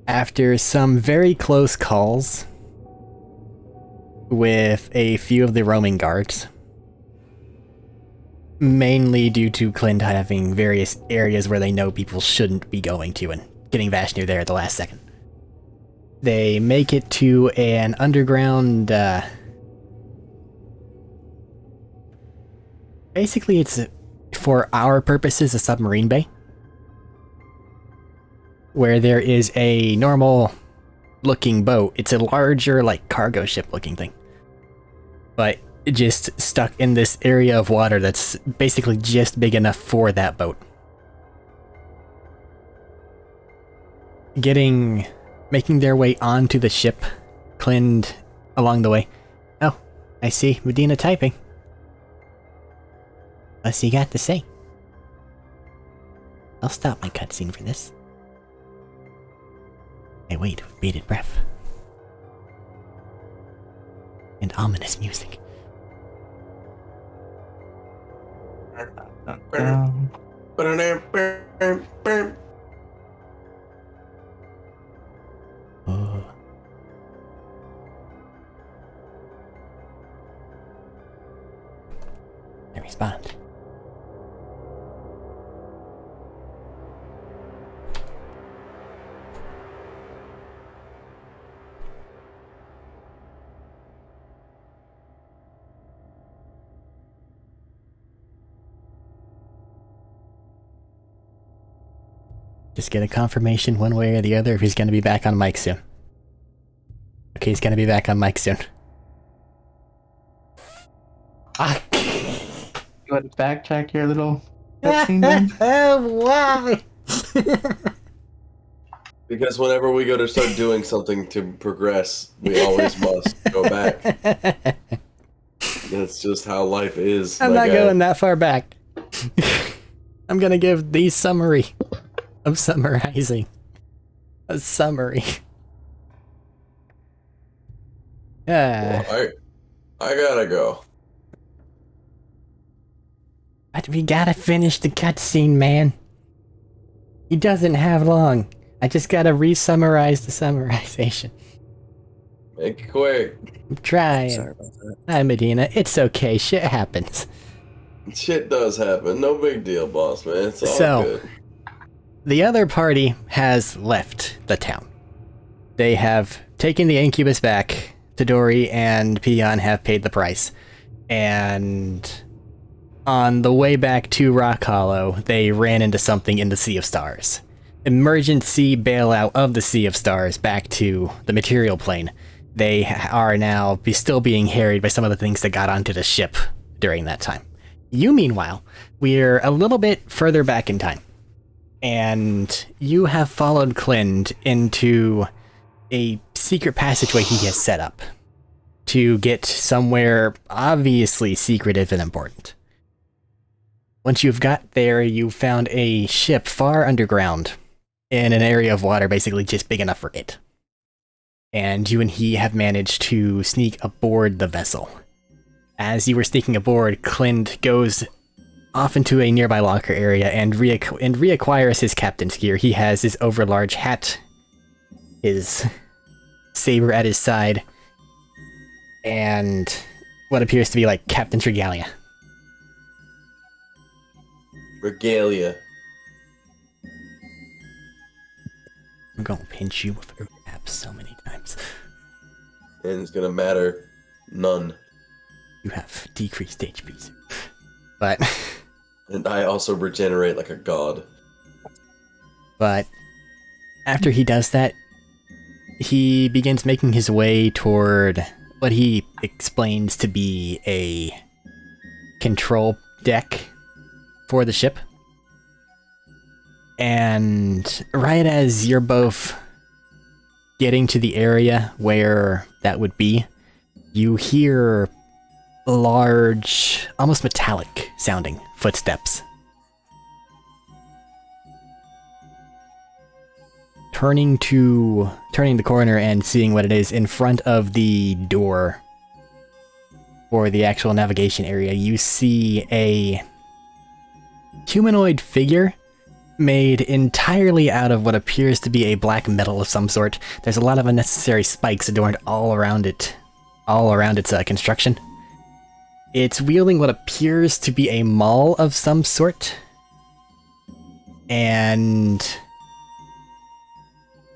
After some very close calls with a few of the roaming guards, mainly due to Clind having various areas where they know people shouldn't be going to and getting Vashnu there at the last second, they make it to an underground, basically it's, for our purposes, a submarine bay, where there is a normal looking boat. It's a larger, like, cargo ship looking thing, but just stuck in this area of water that's basically just big enough for that boat. Making their way onto the ship, Clind along the way. Oh, I see Medina typing. What's he got to say? I'll stop my cutscene for this. I wait with bated breath. And ominous music. Oh. I respond. Just get a confirmation one way or the other if he's going to be back on mic soon. Okay, he's going to be back on mic soon. Ah. You want to backtrack your little cutscene then? Why? Because whenever we go to start doing something to progress, we always must go back. That's just how life is. I'm not going that far back. I'm going to give the summary of summarizing. A summary. Well, I gotta go. But we gotta finish the cutscene, man. He doesn't have long. I just gotta re-summarize the summarization. Make it quick. I'm trying. Sorry about that. Hi, Medina. It's okay. Shit happens. Shit does happen. No big deal, boss man. It's all good. The other party has left the town. They have taken the Incubus back. Tadori and Peon have paid the price. And on the way back to Rock Hollow, they ran into something in the Sea of Stars. Emergency bailout of the Sea of Stars back to the material plane. They are now still being harried by some of the things that got onto the ship during that time. You, meanwhile, we're a little bit further back in time. And you have followed Clind into a secret passageway he has set up to get somewhere obviously secretive and important. Once you've got there, you found a ship far underground in an area of water basically just big enough for it. And you and he have managed to sneak aboard the vessel. As you were sneaking aboard, Clind goes off into a nearby locker area and reacquires his captain's gear. He has his overlarge hat, his saber at his side, and what appears to be like captain's regalia. Regalia. I'm gonna pinch you with a grab so many times. And it's gonna matter none. You have decreased HP, sir. But And I also regenerate like a god. But after he does that, he begins making his way toward what he explains to be a control deck for the ship. And right as you're both getting to the area where that would be, you hear large, almost metallic sounding footsteps. Turning the corner and seeing what it is in front of the door for the actual navigation area, you see a humanoid figure made entirely out of what appears to be a black metal of some sort. There's a lot of unnecessary spikes adorned all around its construction. It's wielding what appears to be a maul of some sort, and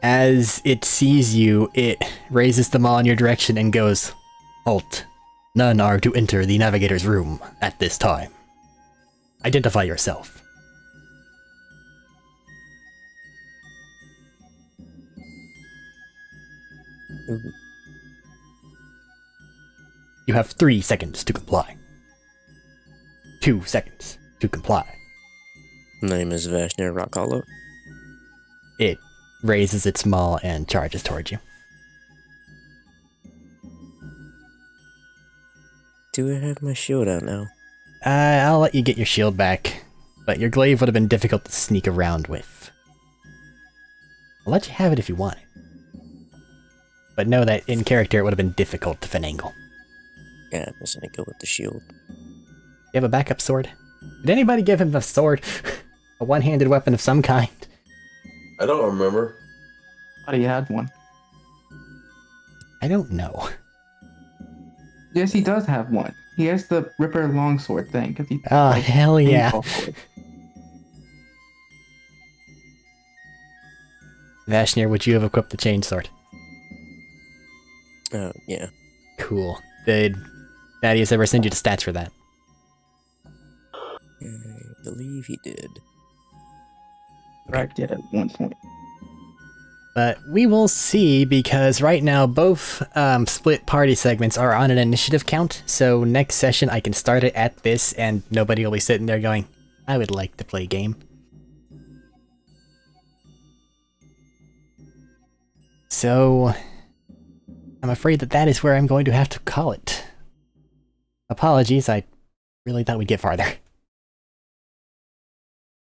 as it sees you, it raises the maul in your direction and goes, "Halt. None are to enter the navigator's room at this time. Identify yourself." You have 3 seconds to comply. 2 seconds to comply. Name is Vashner Rock Hollow. It raises its maul and charges towards you. Do I have my shield out now? I'll let you get your shield back, but your glaive would have been difficult to sneak around with. I'll let you have it if you want it. But know that in character it would have been difficult to finagle. Yeah, I'm just gonna go with the shield. You have a backup sword? Did anybody give him a sword? A one-handed weapon of some kind? I don't remember. Thought he had one. I don't know. Yes, he does have one. He has the Ripper longsword thing. Oh, hell yeah. Vashner, would you have equipped the chainsword? Oh, yeah. Cool. Did Thaddeus ever send you the stats for that? I believe he did. Right, did at one point. But we will see, because right now both split party segments are on an initiative count, so next session I can start it at this and nobody will be sitting there going, I would like to play a game. So I'm afraid that is where I'm going to have to call it. Apologies, I really thought we'd get farther.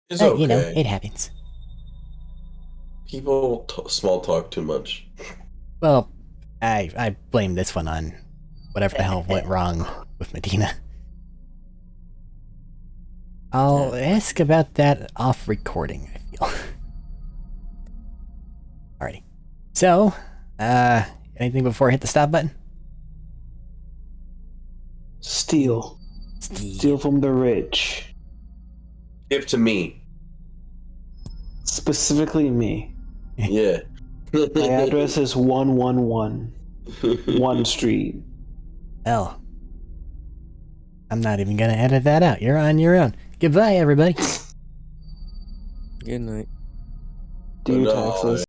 It's okay. You know, it happens. People small talk too much. Well, I blame this one on whatever the hell went wrong with Medina. I'll ask about that off recording, I feel. Alrighty. So, anything before I hit the stop button? Steal. Steal from the rich. Give to me. Specifically me. Yeah. My address is 111 1 Street. Hell. I'm not even gonna edit that out. You're on your own. Goodbye, everybody. Good night. Do your No. taxes.